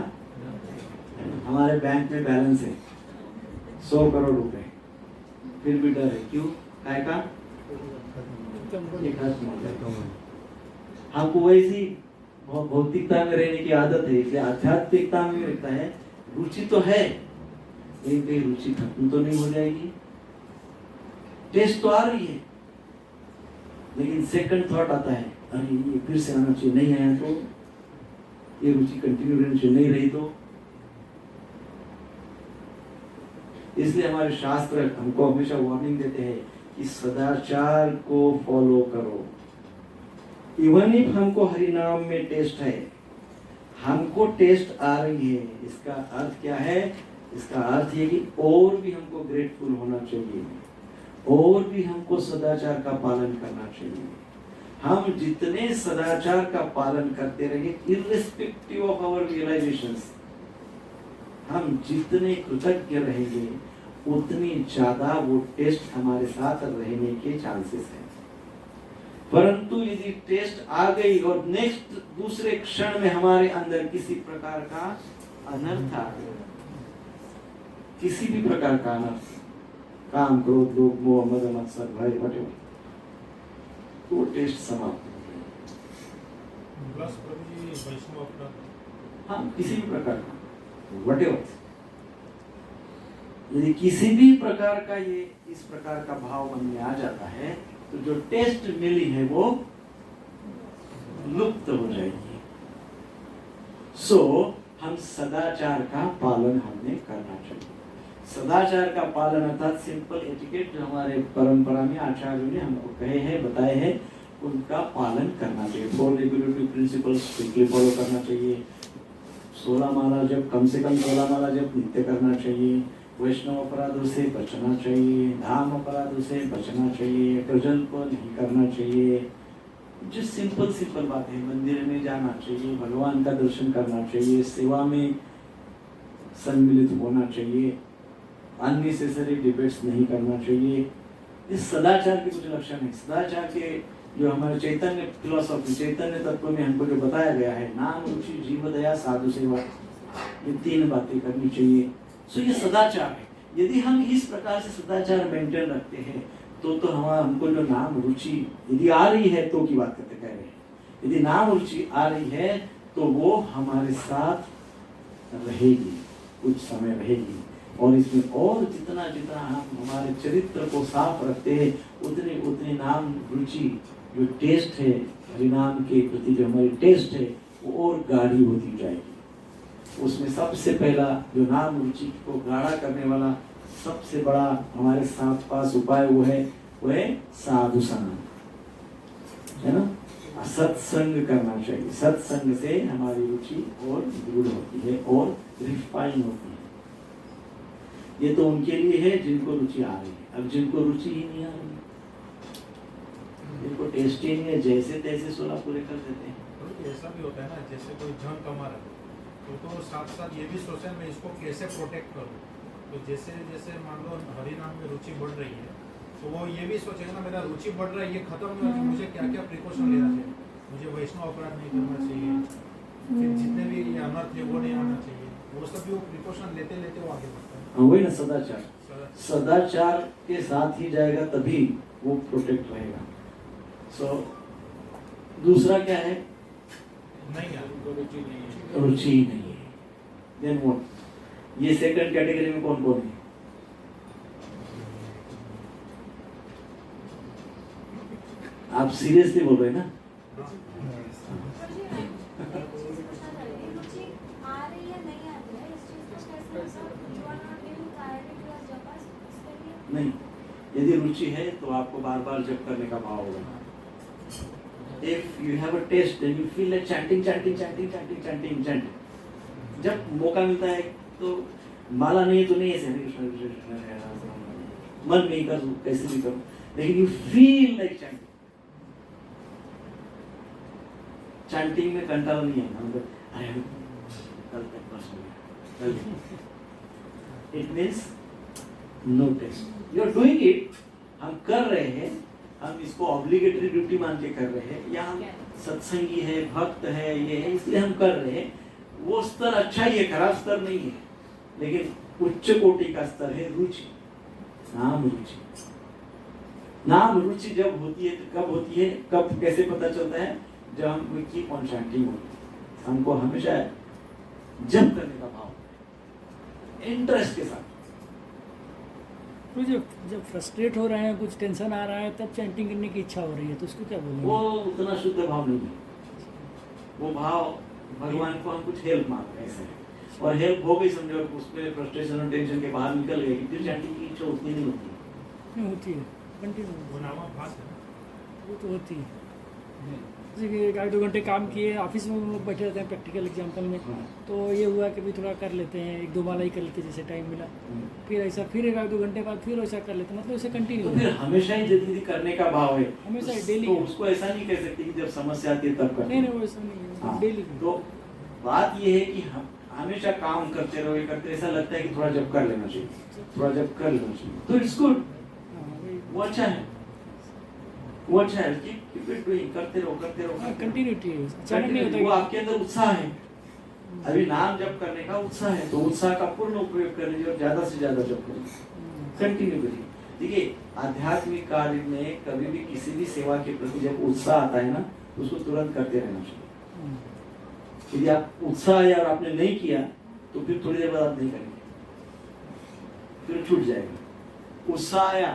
हमारे बैंक में बैलेंस है 100 करोड़ रुपए, फिर भी डर है। क्यों? काय का? हमको वैसी भौतिकता में रहने की आदत है, इसलिए आध्यात्मिकता में रहता है। रुचि तो है लेकिन कहीं रुचि खत्म तो नहीं हो जाएगी। टेस्ट तो आ रही है लेकिन सेकंड थॉट आता है, अरे ये फिर से आना चाहिए, नहीं आया तो ये रुचि कंटिन्यू रहनी चाहिए, नहीं रही तो। इसलिए हमारे शास्त्र हमको हमेशा वार्निंग देते हैं कि सदाचार को फॉलो करो। इवन इफ हमको हरि नाम में टेस्ट है, हमको टेस्ट आ रही है, इसका अर्थ क्या है? इसका अर्थ ये कि और भी हमको ग्रेटफुल होना चाहिए, और भी हमको सदाचार का पालन करना चाहिए। हम जितने सदाचार का पालन करते रहे, इर्रेस्पेक्टिव ऑफ आवर रियलाइजेशंस, हम जितने कृतज्ञ रहेंगे उतनी ज्यादा वो टेस्ट हमारे साथ रहने के चांसेस हैं। परंतु यदि टेस्ट आ गई और नेक्स्ट दूसरे क्षण में हमारे अंदर किसी प्रकार का अनर्थ आ गया, किसी भी प्रकार का अनर्थ, काम, क्रोध, लोभ, मोह, मद, मत्सर, भय, whatever, तो वो टेस्ट समाप्त हो गया। प्लस प्रभु जी वैष्णव अपराध, हाँ, किसी भी प्रकार का whatever, यदि किसी भी प्रकार का ये इस प्रकार का भाव मन में आ जाता है तो जो टेस्ट मिली है वो लुप्त हो जाएगी। सो हम सदाचार का पालन हमने करना चाहिए। सदाचार का पालन अर्थात सिंपल एटिकेट जो हमारे परंपरा में आचार्यों ने हमको कहे हैं, बताए हैं, उनका पालन करना चाहिए। 4 रेगुलेटरी प्रिंसिपल्स स्ट्रिक्टली फॉलो करना चाहिए। 16 माला जब कम से कम 16 माला जब नित्य करना चाहिए। वैष्णव अपराधों से बचना चाहिए, धाम अपराधों से बचना चाहिए, प्रजल को नहीं करना चाहिए। जो सिंपल बात है, मंदिर में जाना चाहिए, भगवान का दर्शन करना चाहिए, सेवा में सम्मिलित होना चाहिए, अननेसेसरी डिबेट्स नहीं करना चाहिए। इस सदाचार के कुछ लक्षण है। सदाचार के जो हमारे चैतन्य फिलोसॉफी, चैतन्य तत्व में हमको जो बताया गया है, नाम, रुचि, जीव दया, साधु सेवा, ये 3 बातें करनी चाहिए। सो ये सदाचार है। यदि हम इस प्रकार से सदाचार मेंटेन रखते हैं तो हमको जो नाम रुचि यदि आ रही है तो की बात करते कह रहे हैं, यदि नाम रुचि आ रही है तो वो हमारे साथ रहेगी, कुछ समय रहेगी। और इसमें और जितना हम हमारे चरित्र को साफ रखते हैं उतनी नाम रुचि जो टेस्ट है, हरिनाम के प्रति जो हमारी टेस्ट है वो और गाढ़ी होती जाएगी। उसमें सबसे पहला जो नाम रुचि को गाढ़ा करने वाला सबसे बड़ा हमारे साथ पास उपाय वो है साधु संग, है ना। सत्संग करना चाहिए। सत्संग से हमारी रुचि और दृढ़ होती है और रिफाइन होती है। ये तो उनके लिए है जिनको रुचि आ रही है। अब जिनको रुचि ही नहीं आ रही, जिनको टेस्ट ही नहीं है, जैसे तैसे 16 पूरे कर देते हैं। ऐसा भी होता है ना, जैसे कोई धन कमा रहा है तो साथ साथ ये भी सोचें मैं इसको कैसे प्रोटेक्ट करूँ। तो जैसे जैसे मान लो हरि नाम में रुचि बढ़ रही है तो वो ये भी सोचेगा ना मेरा रुचि बढ़ रहा है, ये खत्म नहीं होती, मुझे क्या क्या प्रिकॉशन लेना चाहिए, मुझे वैष्णव अपराध नहीं करना चाहिए, फिर जितने भी ये अनर्थ है वो नहीं आना चाहिए, वो सब भी वो प्रिकॉशन लेते लेते वो आगे बढ़ता है। वही ना सदाचार के साथ ही जाएगा तभी वो प्रोटेक्ट रहेगा। सो दूसरा क्या है, रुचि नहीं है। देन व्हाट, ये सेकंड कैटेगरी में कौन कौन है? आप सीरियसली बोल रहे हैं ना? नहीं, यदि रुचि है तो आपको बार बार जप करने का भाव होगा। If you have a taste, then you feel like chanting. जब मौका मिलता है तो माला नहीं तो नहीं, ऐसे मन नहीं कर कैसे भी करो, लेकिन यू फील लाइक चैंटिंग में कंट्रोल नहीं है ना, अरे कल तक बस हो गया। It means no taste, you are doing it, हम कर रहे हैं, हम इसको ऑब्लिगेटरी ड्यूटी मान के कर रहे हैं, या हम सत्संगी है, भक्त है, ये है इसलिए हम कर रहे हैं। वो स्तर अच्छा ही है, खराब स्तर नहीं है, लेकिन उच्च कोटि का स्तर है रुचि, नाम रुचि। नाम रुचि जब होती है तो कब होती है, कब कैसे पता चलता है? जब हम कीप ऑन चैंटिंग होती है, हमको हमेशा जप करने का भाव, इंटरेस्ट के साथ। तो जब फ्रस्ट्रेट हो रहे हैं, कुछ टेंशन आ रहा है, तब चैंटिंग करने की इच्छा हो रही है, तो उसको क्या बोलेंगे? वो उतना शुद्ध भाव नहीं है। वो भाव भगवान को हम कुछ हेल्प मांग रहे हैं, और हेल्प हो गई समझो, उसमें फ्रस्ट्रेशन और टेंशन के बाहर निकल गए, फिर चैंटिंग की इच्छा उतनी नहीं होती। नहीं होती है, कंटिन्यू वो नामा भास है, वो तो होती है। जैसे कि 1-2 घंटे काम किए, ऑफिस में हम लोग बैठे रहते हैं प्रैक्टिकल एग्जाम्पल में, हाँ। तो ये हुआ कि भी थोड़ा कर लेते हैं, 1-2 माला ही कर लेते हैं जैसे टाइम मिला, फिर ऐसा फिर 1-2 घंटे बाद फिर वैसा कर लेते हैं, मतलब ऐसे तो कंटिन्यू फिर हमेशा ही यदि करने का भाव है, हमेशा ही, तो daily। उसको ऐसा नहीं कह सकते कि जब समस्या आती है तब करते नहीं हैं। नहीं वो ऐसा नहीं है, हाँ, डेली। तो बात ये है कि हम हमेशा काम करते रहो, ये करते, ऐसा लगता है कि थोड़ा जब कर लेना चाहिए, थोड़ा जब कर लेना चाहिए, तो इट्स गुड, वो अच्छा है, वो अच्छा है, कीप इट डूइंग, करते रहो, करते रहो। कंटिन्यूटी है, अचानक नहीं वो होता आपके अंदर उत्साह है, अभी नाम जप करने का उत्साह है, तो उत्साह का पूर्ण उपयोग कर लीजिए और ज्यादा से ज्यादा जप करिए, कंटिन्यू करिए। देखिए आध्यात्मिक कार्य में कभी भी किसी भी सेवा के प्रति जब उत्साह आता है ना, तो उसको तुरंत करते रहना चाहिए। यदि आप उत्साह है और आपने नहीं किया, तो फिर थोड़ी देर बाद आप नहीं करेंगे, फिर छूट जाएगा। उत्साह आया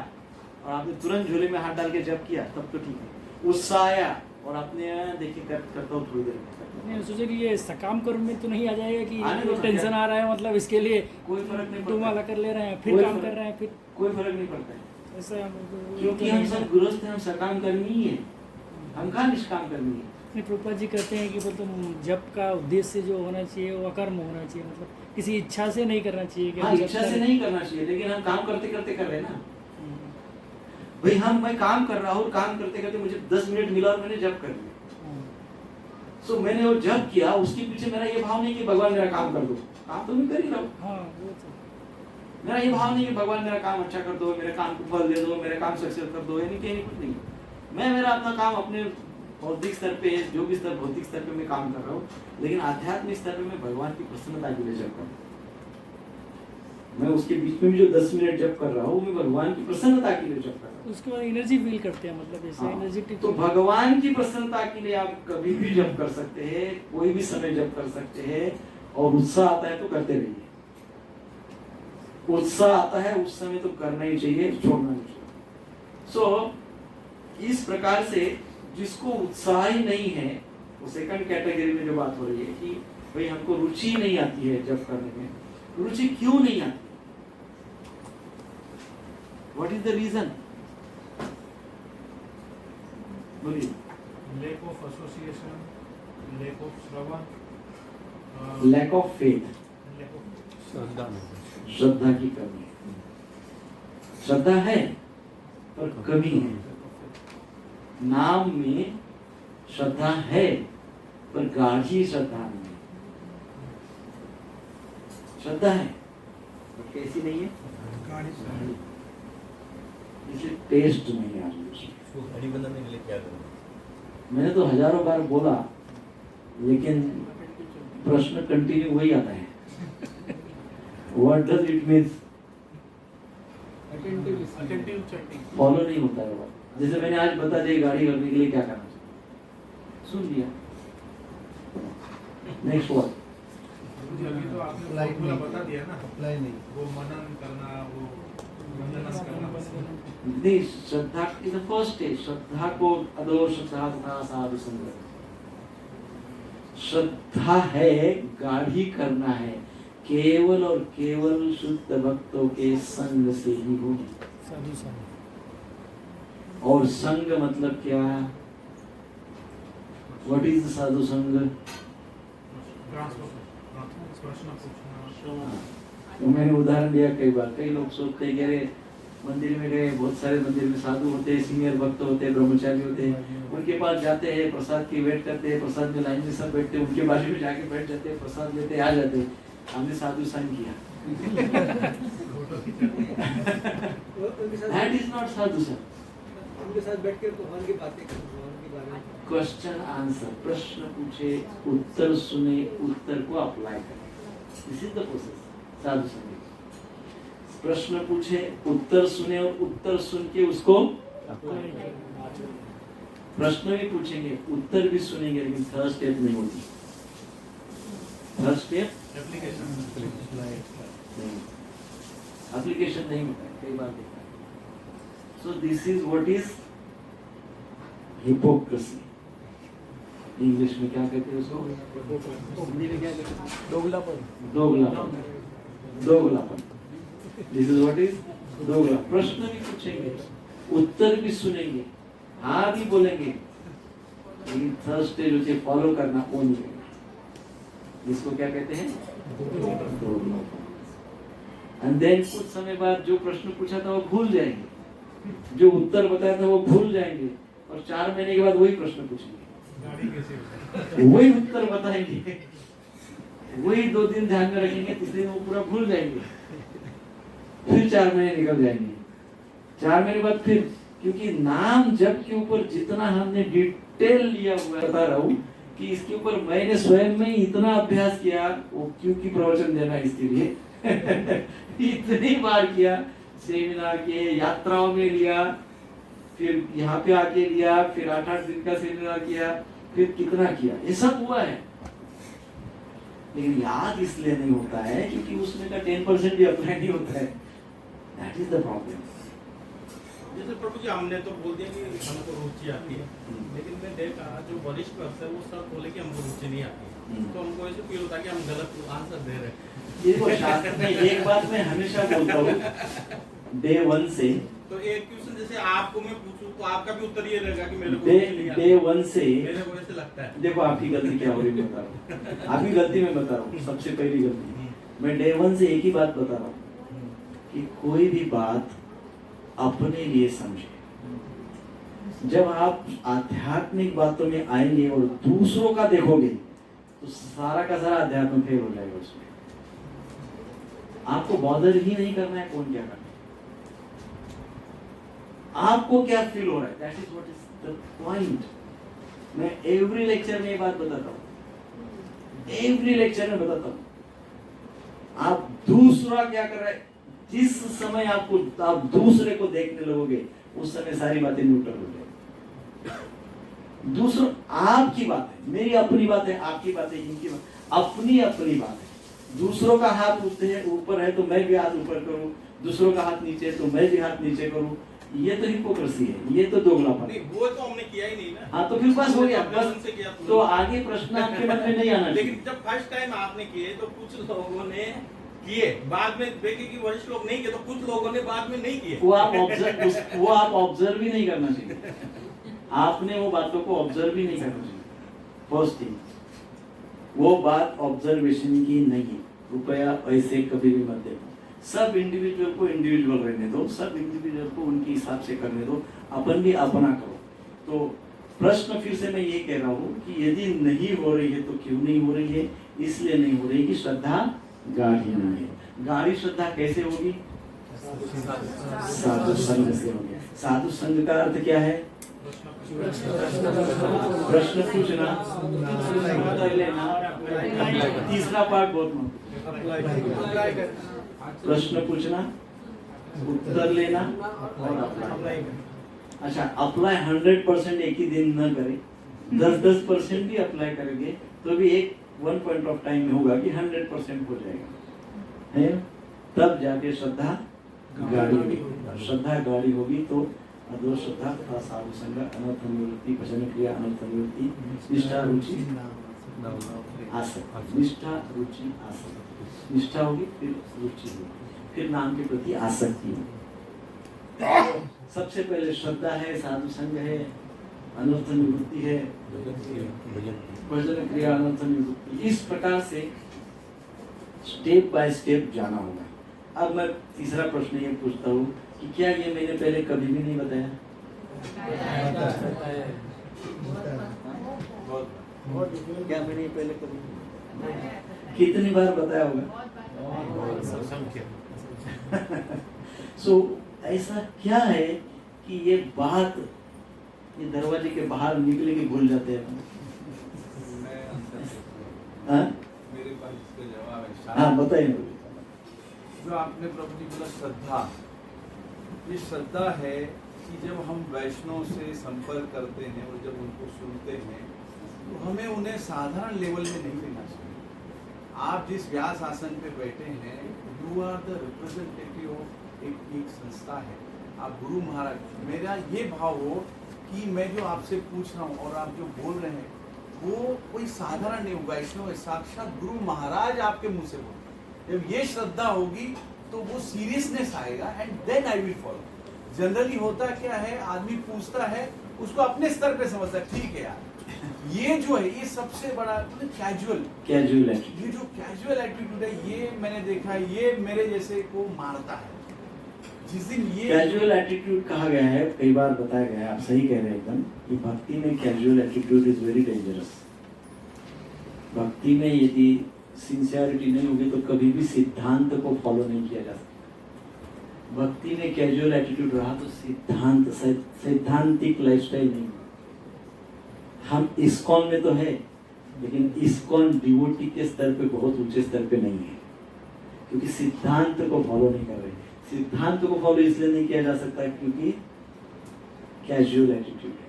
और आपने तुरंत झोले में हाथ डाल के जप किया, तब तो ठीक है। उत्साह आया और आपने देखिए करता हूँ थोड़ी देर में, नहीं सोचे कि ये सकाम कर्म में तो नहीं आ जाएगा कि आने दो, टेंशन आ रहा है, मतलब इसके लिए कोई फर्क नहीं 2 माला पड़ता, कर ले रहे हैं, फिर कोई काम फर्क- कर रहे हैं, फिर कोई फर्क नहीं पड़ता है, ऐसा क्योंकि हम सब गृहस्थ हैं, हम सकाम कर्मी ही है, हम कहाँ निष्काम कर्मी है। नहीं प्रभुपाद जी कहते हैं कि मतलब जप का उद्देश्य जो होना चाहिए वो अकर्म होना चाहिए, मतलब किसी इच्छा से नहीं करना चाहिए कि हाँ, हम जप इच्छा से करें। नहीं करना चाहिए, लेकिन हम काम करते करते कर रहे हैं ना हम्म, भाई। मैं काम कर रहा हूँ, काम करते करते मुझे 10 मिनट मिला और मैंने जप कर लिया, सो मैंने वो जप किया, उसके पीछे मेरा ये भाव नहीं कि भगवान मेरा काम कर दो, काम तो मैं कर ही रहा हूँ। हाँ वो तो मेरा ये भाव नहीं कि भगवान मेरा काम अच्छा कर दो, मेरे काम को फल दे दो, मेरा काम सक्सेस कर दो, यानी कहीं कुछ नहीं। मैं मेरा अपना काम अपने भौतिक स्तर पे, जो भी स्तर भौतिक स्तर पे मैं काम कर रहा हूँ, लेकिन आध्यात्मिक स्तर पे मैं भगवान की प्रसन्नता के लिए जप कर रहा हूँ। मैं उसके बीच में भी जो 10 मिनट जप कर रहा हूँ, मैं भगवान की प्रसन्नता के लिए जप कर रहा हूँ। उसके बाद एनर्जी फील करते हैं, मतलब जैसे हाँ, एनर्जेटिक। तो भगवान की प्रसन्नता के लिए आप कभी भी जप कर सकते हैं, कोई भी समय जप कर सकते हैं, और उत्साह आता है तो करते रहिए। उत्साह आता है उस समय तो करना ही चाहिए, छोड़ना नहीं चाहिए। सो इस प्रकार से जिसको उत्साह ही नहीं है, वो सेकंड कैटेगरी में जो बात हो रही है कि भाई हमको रुचि नहीं आती है जप करने में, रुचि क्यों नहीं आती, व्हाट इज द रीजन, बोलिए। Lack of association, lack of shravan, lack of faith, lack of shraddha नहीं, श्रद्धा की कमी है। श्रद्धा है पर कमी है, नाम में श्रद्धा है पर गाढ़ी श्रद्धा नहीं है। श्रद्धा है पर कैसी नहीं है, इसलिए टेस्ट नहीं आ रही उसमें। इसको घड़ी बनाने के लिए क्या करना? मैंने तो हजारों बार बोला, लेकिन प्रश्न कंटिन्यू वही आता है, what does it means, attentive chatting follow नहीं होता है वो। जैसे मैंने आज बता दिया गाड़ी करने के लिए क्या करना चाहिए, सुन लिया, नेक्स्ट वर्ड। अभी तो आपने Applied पूरा नहीं। बता दिया ना, अप्लाई नहीं। वो मनन करना, वो वंदना करना बस। नहीं, श्रद्धा इज द फर्स्ट स्टेज। श्रद्धा को अदो श्रद्धा तथा साधु संग, श्रद्धा है गाढ़ी करना है, केवल और केवल शुद्ध भक्तों के संग से ही होगी। साधु संग, और संग मतलब क्या, व्हाट इज साधु संग? प्रश्न पूछना, तो मैंने उदाहरण दिया कई बार, कई लोग सोचते हैं कि अरे मंदिर में गए, बहुत सारे मंदिर में साधु होते हैं, सीनियर भक्त होते हैं, ब्रह्मचारी होते हैं, उनके पास जाते हैं, प्रसाद की वेट करते हैं, प्रसाद में लाइन में सब बैठते हैं, उनके बाजू में जाके बैठ जाते हैं, प्रसाद लेते आ जाते हैं। हमने साधु संग किया, दैट इज नॉट साधु संग। उनके साथ बैठ कर भगवान की बातें करें, भगवान के बारे में। क्वेश्चन आंसर, प्रश्न पूछे, उत्तर सुने, उत्तर को अप्लाई करें, दिस इज द प्रोसेस साधु संग। प्रश्न पूछे, उत्तर सुने, और उत्तर सुन के उसको प्रश्न भी पूछेंगे, उत्तर भी सुनेंगे, लेकिन थर्ड स्टेप नहीं होती। थर्ड स्टेप एप्लीकेशन, नहीं, एप्लीकेशन नहीं होता है, कई बार देखा है। So this is what is hypocrisy. English में क्या कहते हैं उसको, हिंदी में क्या कहते हैं, दोगलापन। दोगलापन, दिस इज व्हाट इज दोगला। प्रश्न भी पूछेंगे, उत्तर भी सुनेंगे, हाँ भी बोलेंगे, लेकिन थर्ड स्टेज होती है फॉलो करना, वो नहीं करना। इसको क्या कहते हैं? दोगलापन। एंड देन कुछ समय बाद जो प्रश्न पूछा था वो भूल जाएंगे, जो उत्तर बताया था वो भूल जाएंगे, और 4 महीने के बाद वही प्रश्न पूछेंगे, गाड़ी कैसे होता है? वही उत्तर बताएंगे, वही 2 दिन ध्यान में रखेंगे, तीसरे दिन वो पूरा भूल जाएंगे, फिर 4 महीने निकल जाएंगे। 4 महीने बाद फिर, क्योंकि नाम जप के ऊपर जितना हमने डिटेल लिया हुआ है, बता रहा हूँ कि इसके ऊपर मैंने स्वयं में इतना अभ्यास किया, वो क्योंकि प्रवचन देना इसके लिए इतनी बार किया, सेमिनार के, यात्राओं में लिया, फिर यहाँ पे आके लिया, फिर 8-8 दिन का सेमिनार किया, फिर कितना किया, ये सब हुआ है। लेकिन याद इसलिए नहीं होता है क्योंकि उसमें का 10% भी अप्लाई नहीं होता है। That is the problem. जैसे प्रभु जी हमने तो बोल दिया कि हमको रुचि आती है, लेकिन मैं देखा जो वरिष्ठ अफसर वो सब बोले कि हमको रुचि नहीं आती है, तो हमको ऐसे फील होता है कि हम गलत आंसर दे रहे हैं। देखो शास्त्र में एक बात मैं हमेशा बोलता हूँ, डे 1 से, तो एक क्वेश्चन जैसे आपको मैं पूछूं तो आपका भी उत्तर ये रहेगा कि मेरे को रुचि नहीं आती। डे 1 से मेरे को ऐसे लगता है। देखो आपकी गलती क्या हो रही है बता रहा हूँ, आपकी गलती मैं बता रहा हूँ। सबसे पहली गलती, मैं डे 1 से एक ही बात बता रहा हूँ कि कोई भी बात अपने लिए समझे। जब आप आध्यात्मिक बातों में आएंगे और दूसरों का देखोगे तो सारा का सारा अध्यात्म फेल हो जाएगा। उसमें आपको बॉदर ही नहीं करना है कौन क्या कर रहा है, आपको क्या फील हो रहा है, that is what is the point. मैं एवरी लेक्चर में ये बात बताता हूँ, एवरी लेक्चर में बताता हूँ, आप दूसरा क्या कर रहा है, जिस समय आप दूसरे को देखने लगोगे उस समय सारी बातें न्यूट्रल हो जाएगी। दूसरा आपकी बात है, मेरी अपनी बात है, आपकी बात है, इनकी बात, अपनी अपनी बात है। दूसरों का हाथ ऊपर है तो मैं भी हाथ ऊपर करूं, दूसरों का हाथ नीचे है तो मैं भी हाथ नीचे करूं, ये तो हिपोक्रेसी है, ये तो दोगलापन है। वो तो हमने किया ही नहीं ना। हाँ तो फिर बस हो गया, अपने मन बस से किया तो आगे प्रश्न आपके मन में नहीं आना चाहिए। लेकिन जब फर्स्ट टाइम आपने किए तो कुछ लोगों ने किए, बाद में देखे कि वरिष्ठ लोग नहीं किए तो कुछ लोगों ने बाद में नहीं किए। वो आप ऑब्जर्व भी नहीं करना चाहिए, आपने वो बातों को ऑब्जर्व भी नहीं करना चाहिए। फर्स्ट थिंग, वो बात ऑब्जर्वेशन की नहीं है, रुपया ऐसे कभी भी मत देखो। सब इंडिविजुअल को इंडिविजुअल रहने दो, सब इंडिविजुअल को उनके हिसाब से करने दो, अपन भी अपना करो। तो प्रश्न फिर से मैं ये कह रहा हूँ कि यदि नहीं हो रही है तो क्यों नहीं हो रही है? इसलिए नहीं हो रही कि श्रद्धा गाढ़ी नहीं है। गाढ़ी श्रद्धा कैसे होगी? साधु संग से होगी। साधु संग का अर्थ क्या है? प्रश्न पूछना, उत्तर लेना। तीसरा पार्ट बहुत महत्वपूर्ण, प्रश्न पूछना, उत्तर लेना और अप्लाई। अच्छा, अप्लाई 100% एक ही दिन न करें, 10% भी अप्लाई करेंगे तो भी एक 1 पॉइंट ऑफ टाइम में होगा कि 100% हो जाएगा, है? तब जाके श्रद्धा गाढ़ी होगी। श्रद्धा गाढ़ी होगी तो अदो श्रद्धा तथा साधु संग, अनर्थ निवृत्ति, भजन क्रिया, अनर्थ निवृत्ति, निष्ठा रुचि आसक्ति। निष्ठा रुचि आसक्ति, निष्ठा होगी फिर रुचि होगी, फिर नाम के प्रति आसक्ति होगी। सबसे पहले श्रद्धा है, साधु संग है, अनर्थ निवृत्ति है, भजन क्रिया, अनर्थ निवृत्ति। इस प्रकार से स्टेप बाय स्टेप जाना होगा। अब मैं तीसरा प्रश्न ये पूछता हूँ कि क्या ये मैंने पहले कभी भी नहीं बताया? क्या मैंने पहले कभी, कितनी बार बताया होगा? सो ऐसा क्या है कि ये बात, ये दरवाजे के बाहर निकले के भूल जाते हैं। मेरे पास इसका जवाब है। हाँ बताइए। जो आपने प्रभु जी बोला श्रद्धा, ये श्रद्धा है कि जब हम वैष्णव से संपर्क करते हैं और जब उनको सुनते हैं तो हमें उन्हें साधारण लेवल में नहीं लेना चाहिए। आप जिस व्यास आसन पे बैठे हैं, you are the representative of एक संस्था है, आप गुरु महाराज। मेरा ये भाव हो कि मैं जो आपसे पूछ रहा हूँ और आप जो बोल रहे हैं वो कोई साधारण नहीं, वैष्णव है, साक्षात गुरु महाराज आपके मुंह से बोल। जब ये श्रद्धा होगी तो वो सीरियसनेस आएगा and then I will follow. Generally होता क्या है, आदमी पूछता है, उसको अपने स्तर पे समझता है, ठीक है यार ये जो है ये सबसे बड़ा मतलब कैजुअल, कैजुअल एटीट्यूड। ये जो कैजुअल एटीट्यूड है ये मैंने देखा है, ये मेरे जैसे को मारता है। जिस दिन ये कैजुअल एटीट्यूड कहा गया है, कई बार बताया गया है, आप सही कह रहे हैं एकदम, कि भक्ति में casual attitude is very dangerous. भक्ति में यदि सिंसियरिटी नहीं होगी तो कभी भी सिद्धांत को फॉलो नहीं किया जा सकता। भक्ति में कैजुअल एटीट्यूड रहा तो सैद्धांतिक लाइफस्टाइल नहीं। हम इस्कॉन में तो है, लेकिन इस्कॉन डिवोटी के स्तर पे बहुत ऊंचे स्तर पे नहीं है, क्योंकि सिद्धांत को फॉलो नहीं कर रहे। सिद्धांत को फॉलो इसलिए नहीं किया जा सकता क्योंकि कैजुअल एटीट्यूड है,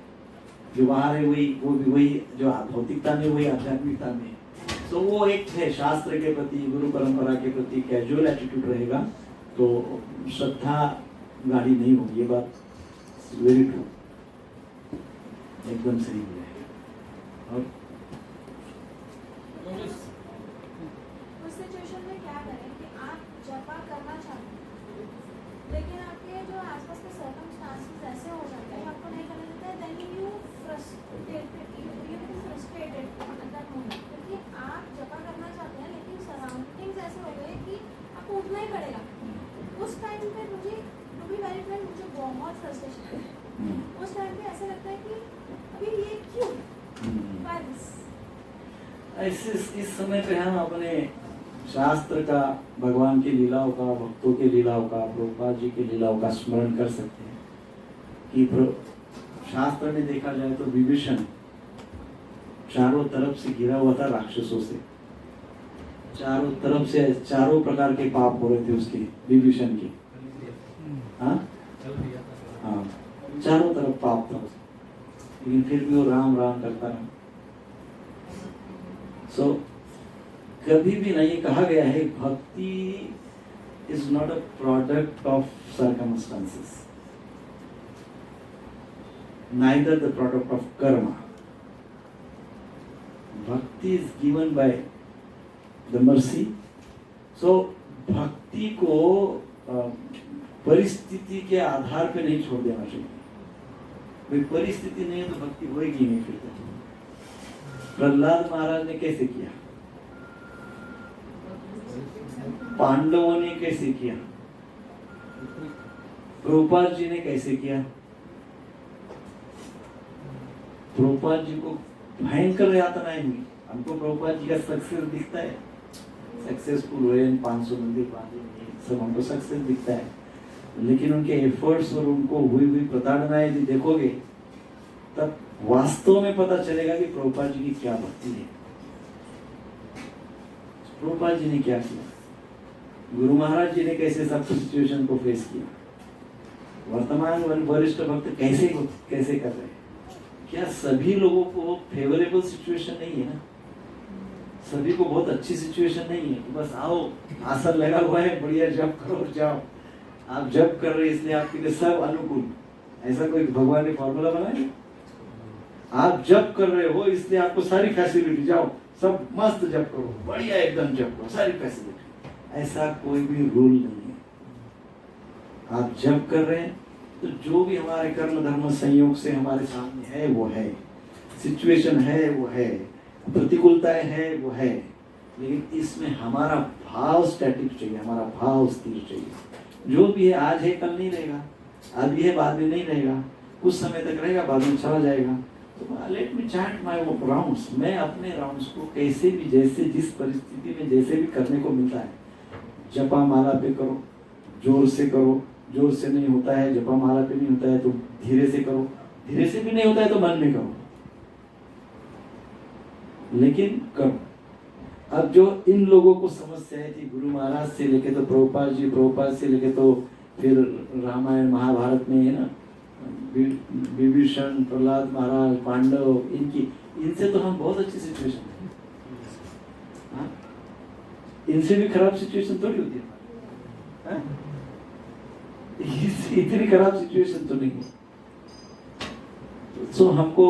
जो बाहर है वही, वो भी वही, जो भौतिकता में वही आध्यात्मिकता में। तो वो एक है शास्त्र के प्रति, गुरु परंपरा के प्रति कैजुअल एटीट्यूड रहेगा तो श्रद्धा गाड़ी नहीं होगी। ये बात वेरी ट्रू, एकदम सही है। और उस सिचुएशन में क्या करें कि आप जपा करना चाहते हैं लेकिन आपके जो आसपास के सर्कमस्टांसेस ऐसे हो जाते हैं आपको नहीं करने देते हैं, then you frustrated at that moment, क्योंकि आप जपा करना चाहते हैं लेकिन सराउंडिंग्स ऐसे हो गए कि आपको उठना ही पड़ेगा। उस टाइम पे मुझे टू बी वेरी फ्रैंक मुझे बहुत फ्रस्ट्रेशन है। उस टाइम पे ऐसा लगता है कि अभी ये क्यों ऐसे इस समय पे हम अपने शास्त्र का, भगवान की लीलाओं का, भक्तों के लीलाओं का, प्रभुपाद जी की लीलाओं का स्मरण कर सकते हैं कि शास्त्र में देखा जाए तो विभीषण चारों तरफ से घिरा हुआ था राक्षसों से, चारों तरफ से चारों प्रकार के पाप हो रहे थे उसके, विभीषण के। हाँ, चारों तरफ पाप था, लेकिन फिर भी वो राम राम करता रहा। सो कभी भी नहीं कहा गया है bhakti is not a product of circumstances, neither the product of karma. Bhakti is given by the mercy. So भक्ति को परिस्थिति के आधार पे नहीं छोड़ देना चाहिए। कोई परिस्थिति नहीं है तो भक्ति होएगी नहीं। फिर प्रहलाद महाराज ने कैसे किया, पांडवों ने कैसे किया, प्रभुपाद जी ने कैसे किया। प्रभुपाद जी को भयंकर यातनाएं हुई। हमको प्रभुपाद जी का सक्सेस दिखता है, सक्सेसफुल हुए, 500 मंदिर बांधे, सब हमको सक्सेस दिखता है, लेकिन उनके एफर्ट्स और उनको हुई प्रताड़नाएं यदि देखोगे तब वास्तव में पता चलेगा कि प्रभुपाद जी की क्या भक्ति है। प्रभुपाद जी ने क्या किया, गुरु महाराज जी ने कैसे सब सिचुएशन को फेस किया, वर्तमान वरिष्ठ भक्त कैसे कर रहे हैं। क्या सभी लोगों को फेवरेबल सिचुएशन नहीं है ना, सभी को बहुत अच्छी सिचुएशन नहीं है। तो बस आओ, आसन लगा हुआ है, बढ़िया जप करो, जाओ। आप जप कर रहे हैं इसलिए आपके लिए सब अनुकूल, ऐसा कोई भगवान ने फॉर्मूला बनाया? आप जप कर रहे हो इसलिए आपको सारी फैसिलिटी, जाओ सब मस्त जप करो, बढ़िया एकदम जप करो, सारी फैसिलिटी। ऐसा कोई भी रूल नहीं है। आप जप कर रहे हैं तो जो भी हमारे कर्म धर्म संयोग से हमारे सामने है वो है, सिचुएशन है वो है, प्रतिकूलताएं है वो है, लेकिन इसमें हमारा भाव स्टैटिक चाहिए, हमारा भाव स्थिर चाहिए। जो भी है आज है कल नहीं रहेगा, अभी है बाद में नहीं रहेगा, कुछ समय तक रहेगा बाद में चला जाएगा। तो let me chant my rounds, मैं अपने राउंड्स को कैसे भी, जैसे जिस परिस्थिति में जैसे भी करने को मिलता है, जपा माला पे करो, जोर से करो, जोर से नहीं होता है, जपा माला पे नहीं होता है तो धीरे से करो, धीरे से भी नहीं होता है तो मन में करो, लेकिन करो। अब जो इन लोगों को समस्या है थी, गुरु महाराज से लेके तो प्रभुपाद जी, प्रभुपाद से लेके तो फिर रामायण महाभारत में है ना, विभीषण, प्रहलाद महाराज, पांडव, इनसे तो हम बहुत अच्छी सिचुएशन है। हाँ? इनसे भी खराब सिचुएशन थोड़ी होती है। हाँ? इतनी खराब सिचुएशन तो नहीं है। सो हमको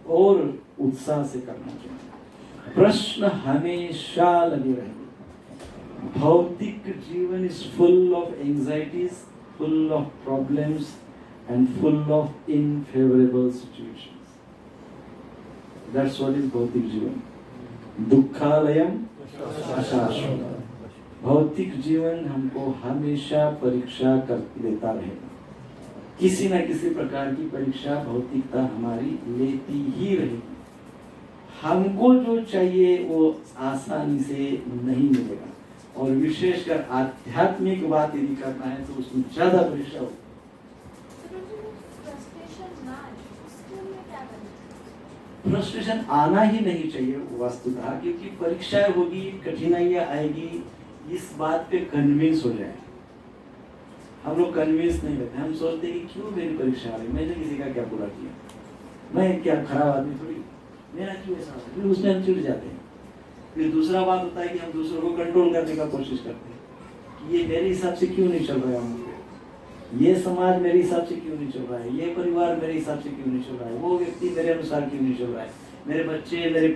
और उत्साह से करना चाहिए। प्रश्न हमेशा लगे रहेंगे। भौतिक जीवन is full of anxieties, full of problems and full of unfavorable situations. That's what is भौतिक जीवन। दुखालयम अशाश्वतम्। भौतिक जीवन हमको हमेशा परीक्षा कर लेता रहेगा, किसी न किसी प्रकार की परीक्षा भौतिकता हमारी लेती ही रहेगी। हमको जो चाहिए वो आसानी से नहीं मिलेगा, और विशेषकर आध्यात्मिक बात यदि करना है तो उसमें ज्यादा परीक्षा होगी। फ्रस्ट्रेशन आना ही नहीं चाहिए वस्तुतः, क्योंकि परीक्षाएं होगी, कठिनाइयां आएगी, इस बात पे कन्विंस हो जाए। हम लोग कन्विंस नहीं रहते, हम सोचते हैं कि क्यों मेरी परीक्षा आ रही, मैंने किसी का क्या बुरा किया, मैं क्या खराब आदमी थोड़ी, मेरा क्यों ऐसा होता है, फिर उसमें हम चिढ़ जाते हैं। फिर दूसरा बात होता है कि हम दूसरों को कंट्रोल करने का कोशिश करते हैं कि ये मेरे हिसाब से क्यों नहीं चल रहा है, ये समाज मेरे हिसाब से क्यों नहीं चल रहा है, ये परिवार मेरे हिसाब से क्यों नहीं चल रहा है, वो व्यक्ति मेरे अनुसार क्यों नहीं चल रहा है, मेरे बच्चे, मेरे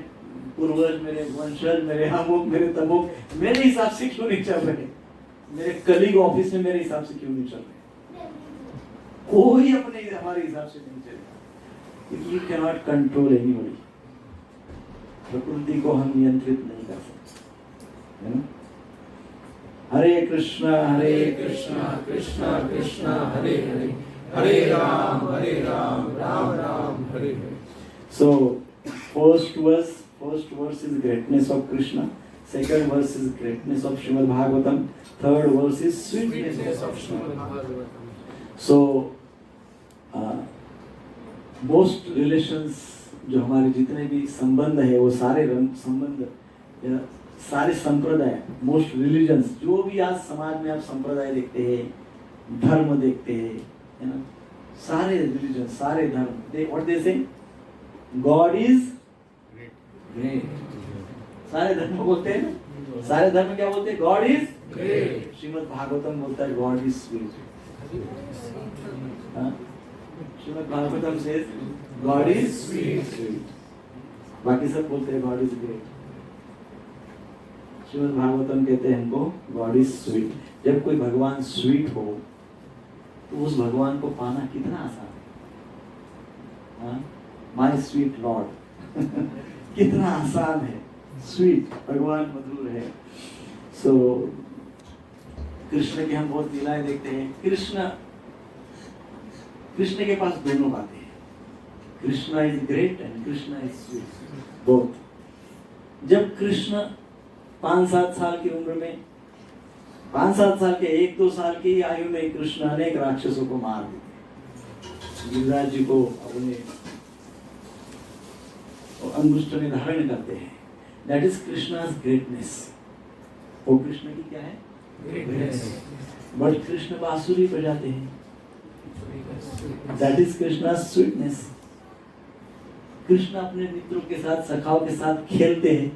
पूर्वज, मेरे वंशज, मेरे अमुक, मेरे तमुक मेरे हिसाब से क्यों नहीं चल रहे, मेरे कलीग ऑफिस में मेरे हिसाब से क्यों नहीं चल रहे। कोई अपने हमारे हिसाब से नहीं चलेगा, क्योंकि you can not control anybody. प्रकृति को हम नियंत्रित नहीं कर सकते, है ना। हरे कृष्णा कृष्णा कृष्णा हरे हरे, हरे Ram Ram Ram Hare Hare. So first verse is greatness of Krishna, second verse is greatness of Srimad Bhagavatam, third verse is sweetness of Srimad Bhagavatam. So most relations, जो हमारे जितने भी संबंध है वो सारे संबंध, सारे संप्रदाय, मोस्ट रिलीजन्स, जो भी आज समाज में आप संप्रदाय देखते हैं, धर्म देखते हैं, है ना, सारे रिलीजन, सारे धर्म, दे व्हाट दे से, गॉड इज ग्रेट। सारे धर्म बोलते हैं ना, सारे धर्म क्या बोलते हैं, God is great. Shrimad Bhagavatam बोलता है God is sweet. Shrimad Bhagavatam से गॉड इज स्वीट, बाकी सब बोलते हैं God is great. Shrimad Bhagavatam कहते हैं हमको गॉड इज स्वीट। जब कोई भगवान स्वीट हो तो उस भगवान को पाना कितना आसान है। माय स्वीट लॉर्ड कितना आसान है, स्वीट, भगवान मधुर है। सो कृष्ण के हम बहुत लीलाएं देखते हैं। कृष्ण के पास दोनों बातें हैं, Krishna is great and Krishna is sweet, both. जब कृष्ण 5-7 साल की उम्र में, 5-7 साल के 1-2 साल की आयु में कृष्ण अनेक राक्षसों को मार देते, गिरिराज जी को अपने अंगुष्ठ में धारण करते हैं। That is Krishna's greatness. वो कृष्ण की क्या है, ग्रेटनेस। बट कृष्ण बांसुरी बजाते हैं, दैट इज कृष्णा's स्वीटनेस। कृष्ण अपने मित्रों के साथ, सखाओं के साथ खेलते हैं,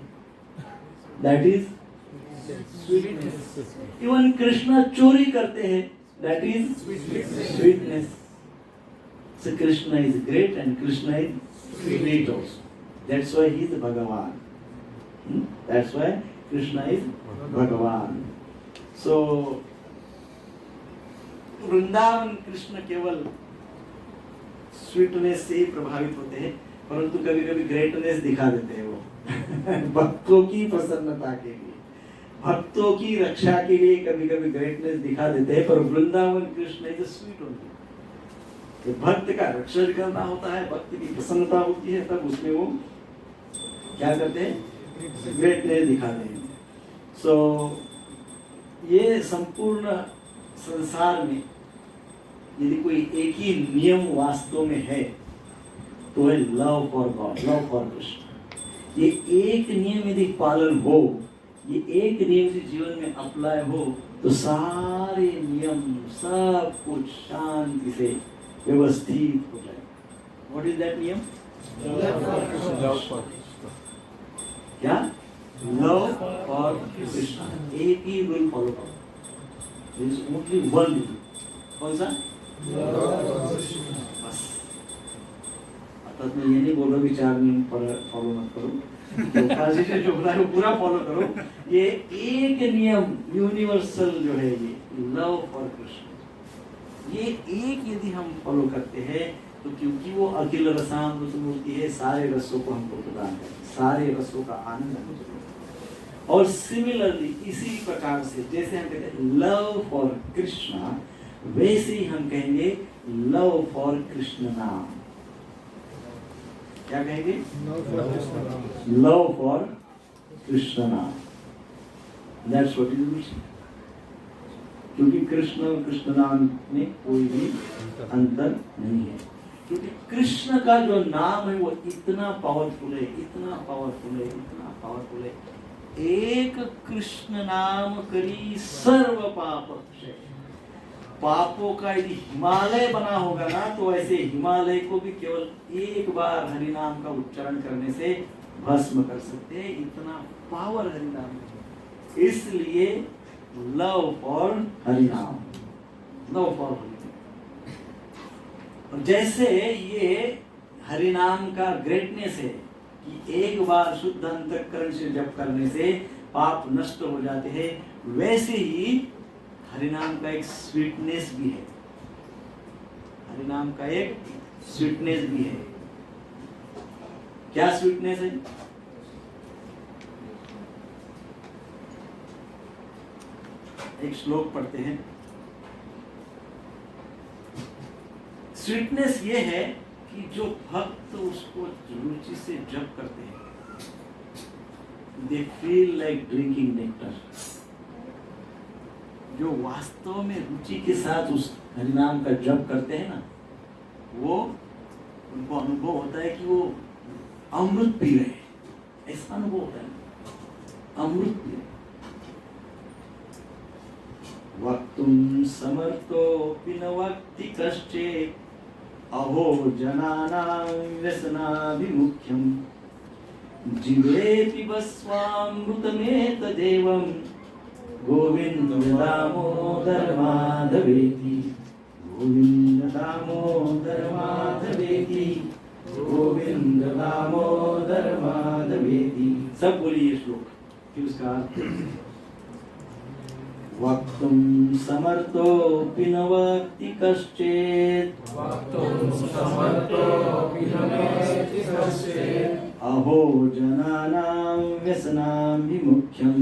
that is sweetness. Even Krishna चोरी करते हैं, that is sweetness. So Krishna is great and Krishna is sweet also. That's why he is Bhagavan. That's why Krishna is Bhagavan. So Vrindavan Krishna केवल स्वीटनेस से ही प्रभावित होते हैं, परंतु कभी कभी ग्रेटनेस दिखा देते हैं वो भक्तों की प्रसन्नता के लिए, भक्तों की रक्षा के लिए कभी कभी ग्रेटनेस दिखा देते हैं। पर Vrindavan Krishna is sweet only. भक्त का रक्षण करना होता है, भक्त की प्रसन्नता होती है, तब उसमें वो क्या करते हैं, ग्रेटनेस दिखाते हैं। सो ये संपूर्ण संसार में यदि कोई एक ही नियम वास्तव में है तो है love for God, love for Krishna. ये एक नियम यदि पालन हो, ये एक नियम यदि जीवन में अप्लाई हो, तो सारे नियम, सब कुछ शांति से व्यवस्थित हो जाए। व्हाट इज दैट नियम, क्या, लव फॉर कृष्ण। एक ही रूल फॉलो करो, there is only one rule। कौन सा, बस। अर्थात मैं ये नहीं बोल रहा कि 4 नियम फॉलो मत करो, तो काशी से जो बोला है वो पूरा फॉलो करो। ये एक नियम यूनिवर्सल जो है, ये लव फॉर कृष्ण, ये एक यदि हम फॉलो करते हैं तो क्योंकि वो अखिल रसामृत मूर्ति है, सारे रसों को हमको प्रदान करती, सारे रसों का आनंद हमको देती। और सिमिलरली इसी प्रकार से जैसे हम कहते हैं लव फॉर कृष्णा, वैसे ही हम कहेंगे लव फॉर कृष्ण नाम। क्या कहेंगे? लव फॉर कृष्ण नाम। That's what is mission. क्योंकि कृष्ण और कृष्ण नाम में कोई भी अंतर नहीं है, क्योंकि कृष्ण का जो नाम है वो इतना पावरफुल है, इतना पावरफुल है, इतना पावरफुल है। एक कृष्ण नाम करी सर्व पाप क्षय। पापों का यदि हिमालय बना होगा ना, तो ऐसे हिमालय को भी केवल एक बार हरि नाम का उच्चारण करने से भस्म कर सकते हैं, इतना पावर हरि नाम में। इसलिए लव फॉर हरि नाम, लव फॉर हरि नाम। और जैसे ये हरि नाम का ग्रेटनेस है कि एक बार शुद्ध अंतःकरण से जप करने से पाप नष्ट हो जाते हैं, वैसे ही हरिनाम का एक स्वीटनेस भी है। हरिनाम का एक स्वीटनेस भी है। क्या स्वीटनेस है? एक श्लोक पढ़ते हैं। स्वीटनेस ये है कि जो भक्त उसको रुचि से जप करते हैं, they feel like drinking nectar. जो वास्तव में रुचि के साथ उस हरिनाम का जप करते हैं ना, वो उनको अनुभव होता है कि वो अमृत पी रहे हैं। ऐसा अनुभव होता है, अमृत पी रहे। वक्तुम समर्थोऽपि न वक्ति कश्चित्, अहो जनानां व्यसनाभिमुख्यं, जीवेऽपि वस्वामृतमेतदेवं, गोविन्द दामोदर माधवेति, गोविन्द दामोदर माधवेति, गोविन्द दामोदर माधवेति। सब बोलिए श्लोक, फिर उसका वक्तुं समर्थोऽपि न वक्ति कश्चित्, अहो जनानां व्यसनाभिमुख्यं,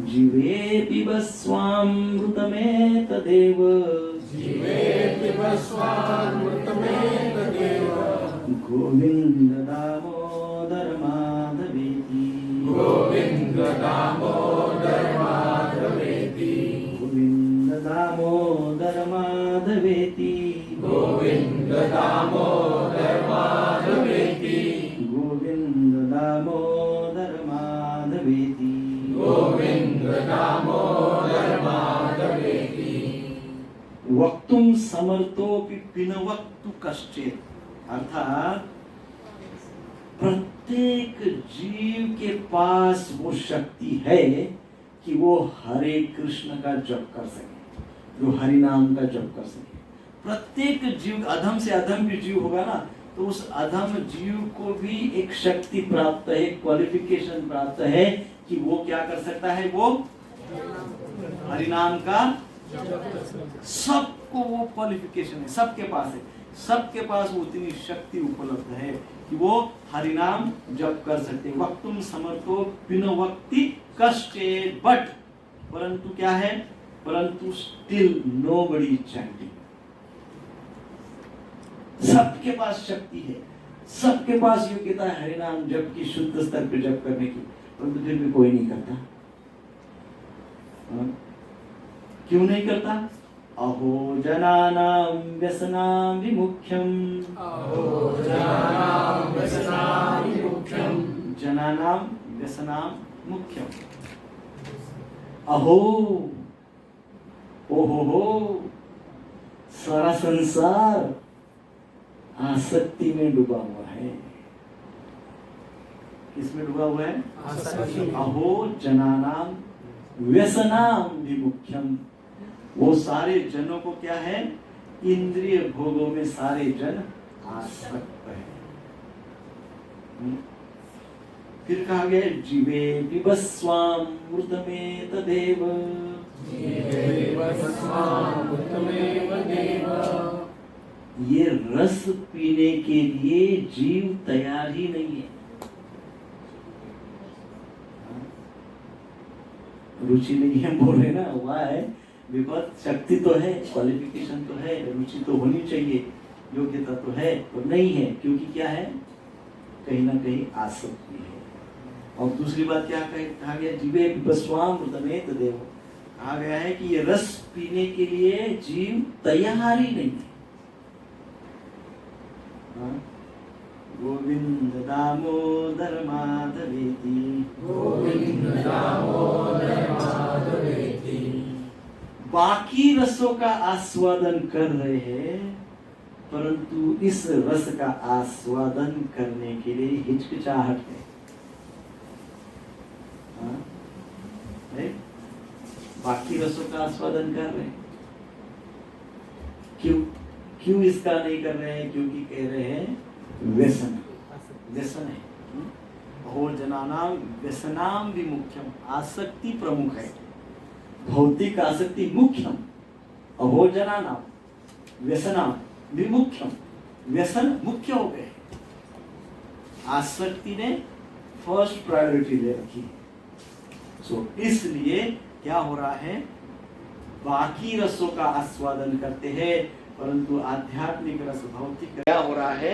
जीवेऽपि वस्वामृतमेतदेव, गोविन्द दामोदर माधवेति, गोविन्द दामोदर माधवेति, गोविन्द दामोदर माधवेति, गोविन्द दामोदर माधवेति, गोविन्द दामोदर माधवेति, गोविन्द दामोदर माधवेति। वक्तुम समर्थोऽपि पिनवक्तु कश्चित्, अर्थात प्रत्येक जीव के पास वो शक्ति है कि वो हरे कृष्ण का जप कर सके, जो हरि नाम का जप कर सके। प्रत्येक जीव, अधम से अधम भी जीव होगा ना, तो उस अधम जीव को भी एक शक्ति प्राप्त है, क्वालिफिकेशन प्राप्त है कि वो क्या कर सकता है, वो हरि नाम का, सबको वो क्वालिफिकेशन है, सबके पास है, सबके पास उतनी शक्ति उपलब्ध है कि वो हरिनाम जप कर सकते। वक्तुम समर्थो बिना वक्ति कश्चित्, बट परंतु क्या है, परंतु स्टिल नोबडी इज चैंटिंग। सबके पास शक्ति है, सबके पास योग्यता है हरिनाम जप की, शुद्ध स्तर पर जप करने की, परंतु फिर भी कोई नहीं करता। क्यों नहीं करता? अहो जनानां व्यसनाभिमुख्यं, अहो जनानां व्यसनाभिमुख्यं, जनानां व्यसनाभिमुख्यं। अहो, ओहो, सारा संसार आसक्ति में डूबा हुआ है। किसमें डूबा हुआ है? आसक्ति। अहो जनानां व्यसनाभिमुख्यं, वो सारे जनों को क्या है, इंद्रिय भोगों में सारे जन आसक्त है। फिर कहा गया है, जीवे पिबस्वामृतमेव तदेव। ये रस पीने के लिए जीव तैयार ही नहीं है। रुचि नहीं है बोल रहे ना, हुआ है विपद। शक्ति तो है, क्वालिफिकेशन तो है, रुचि तो होनी चाहिए, योग्यता तो है, और नहीं है क्योंकि क्या है, कहीं ना कहीं आसक्ति है। और दूसरी बात क्या कहा गया, जीवे पिबस्वामृतमेव तदेव। कहा गया है कि ये रस पीने के लिए जीव तैयार ही नहीं है। गोविंद दामोदर माधवेति, बाकी रसों का आस्वादन कर रहे हैं, परंतु इस रस का आस्वादन करने के लिए हिचकिचाहट है। बाकी रसों का आस्वादन कर रहे हैं, क्यों इसका नहीं कर रहे हैं? क्योंकि कह रहे हैं व्यसन है। भोजनानाम व्यसनाम विमुख्यम, आसक्ति प्रमुख है, भौतिक आसक्ति मुख्यम, अभोजनानाम व्यसनाम विमुख्यम, व्यसन मुख्य हो गए, आसक्ति ने फर्स्ट प्रायोरिटी ले रखी। इसलिए क्या हो रहा है, बाकी रसों का आस्वादन करते हैं, परंतु आध्यात्मिक रस, भौतिक क्या हो रहा है,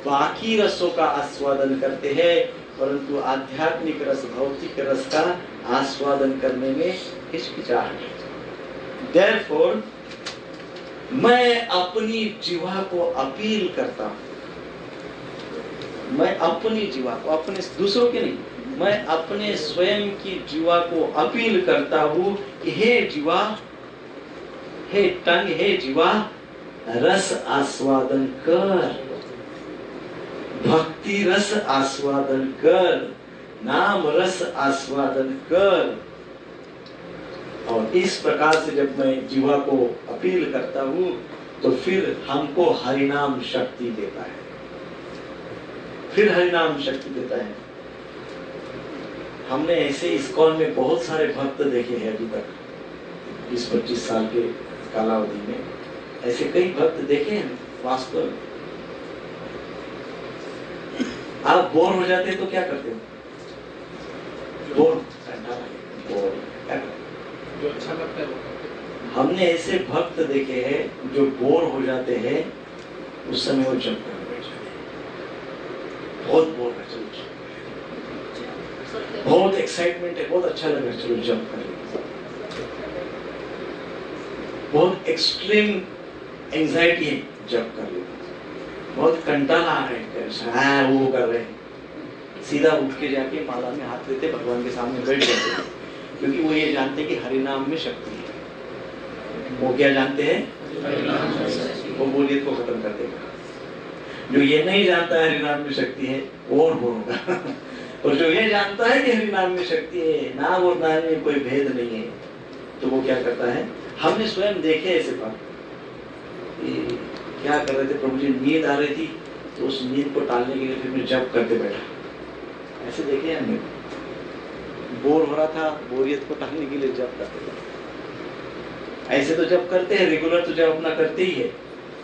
बाकी रसों का आस्वादन करते हैं, परंतु आध्यात्मिक रस, भौतिक रस का आस्वादन करने में हिचकिचाहट है। Therefore, मैं अपनी जीवा को अपील करता हूं, मैं अपनी जीवा को, अपने दूसरों के नहीं, मैं अपने स्वयं की जीवा को अपील करता हूं कि हे जीवा, हे टंग, हे जीवा, रस आस्वादन कर, भक्ति रस आस्वादन कर, नाम रस आस्वादन कर। और इस प्रकार से जब मैं जीवा को अपील करता हूं तो फिर हमको हरिनाम शक्ति देता है, फिर हरिनाम शक्ति देता है। हमने ऐसे इस्कॉन में बहुत सारे भक्त देखे हैं अभी तक, 20-25 साल के कालावधि में ऐसे कई भक्त देखे हैं वास्तव में। आप बोर हो जाते तो क्या करते हो? बोर क्या करते? जो अच्छा लगता है वो करते। हमने ऐसे भक्त देखे हैं जो बोर हो जाते हैं, उस समय वो जप कर बैठ जाते हैं। बहुत बोर है, चलो बहुत एक्साइटमेंट है, बहुत अच्छा लग रहा है, चलो जप कर लेंगे। बहुत एक्सट्रीम एंजाइटी है, जप कर लेंगे। बहुत कंटाला आ रहा है, वो कर रहे हैं, सीधा उठ के जाके माला में हाथ देते, भगवान के सामने बैठ जाते, क्योंकि वो ये जानते हैं कि हरिनाम में शक्ति है। वो क्या जानते हैं? वो बोलियत को खत्म कर देगा। जो ये नहीं जानता है हरिनाम में शक्ति है, वो और बोर होगा। और जो ये जानता है कि हरिनाम में शक्ति है, नाम और नाम में कोई भेद नहीं है, तो वो क्या करता है? हमने स्वयं देखे ऐसे बात, क्या कर रहे थे, प्रभु जी नींद आ रही थी तो उस नींद को टालने के लिए फिर मैं जप करते बैठा। ऐसे देखे हमने, बोर हो रहा था, बोरियत को टालने के लिए जप करते बैठा। ऐसे तो जप करते हैं, रेगुलर तो जप अपना करते ही है,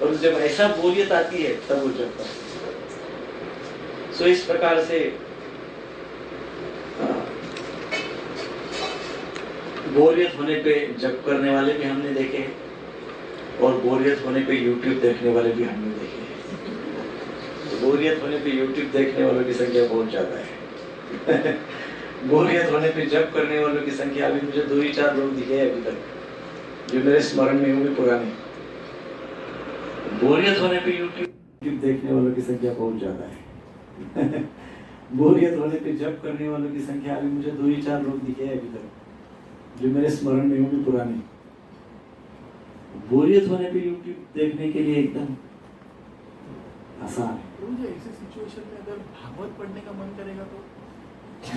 और जब ऐसा बोरियत आती है तब वो जप करते हैं। सो इस प्रकार से बोरियत होने पे जप करने वाले भी हमने देखे हैं, और बोरियत होने पे YouTube देखने वाले भी हमने देखे हैं। तो बोरियत होने पे YouTube देखने वालों की संख्या बहुत ज्यादा है। बोरियत होने पे जप करने वालों की संख्या अभी मुझे 2 ही 4 लोग दिखे अभी तक, जो मेरे स्मरण में होंगे पुराने। बोरियत होने पे YouTube देखने वालों की संख्या बहुत ज्यादा है। बोरियत होने पे जप करने वालों की संख्या अभी मुझे 2 ही 4 लोग दिखे अभी तक, जो मेरे स्मरण में होंगे पुराने। बोरियत होने पे YouTube देखने के लिए एकदम आसान है। मुझे ऐसे सिचुएशन में अगर भागवत पढ़ने का मन करेगा तो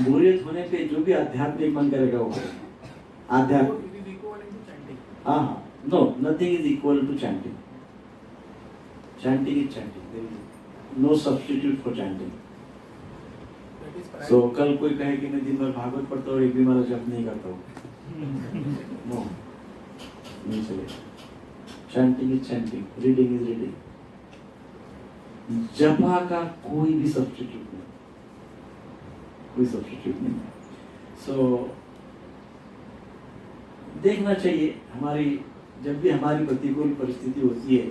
बोरियत होने पे जो भी आध्यात्मिक मन करेगा वो करेगा। आध्यात्मिक, हाँ हाँ, no, nothing is equal to chanting. Chanting is chanting, there is no substitute for chanting. So कल कोई कहे कि मैं दिन भर भागवत पढ़ता हूँ, एक भी माला जप नहीं करता हूँ, नो, नहीं चलेगा। Chanting is chanting, reading is reading. जपा का कोई भी सब्स्टिट्यूट नहीं, कोई सब्स्टिट्यूट नहीं। सो देखना चाहिए, हमारी जब भी हमारी प्रतिकूल परिस्थिति होती है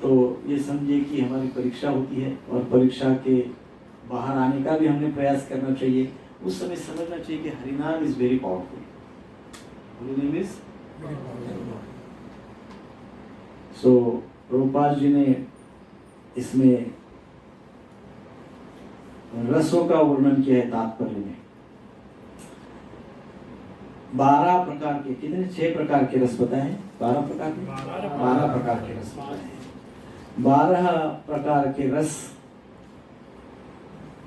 तो ये समझिए कि हमारी परीक्षा होती है, और परीक्षा के बाहर आने का भी हमने प्रयास करना चाहिए। उस समय समझना चाहिए कि हरिनाम इज वेरी पावरफुल, हरिनाम इज। सो प्रभुपाद जी ने इसमें रसों का वर्णन किया है तात्पर्य में। 12 प्रकार के, कितने 6 प्रकार के रस बताए हैं? 12 प्रकार के, 12 प्रकार के रस बताए हैं। 12 प्रकार के रस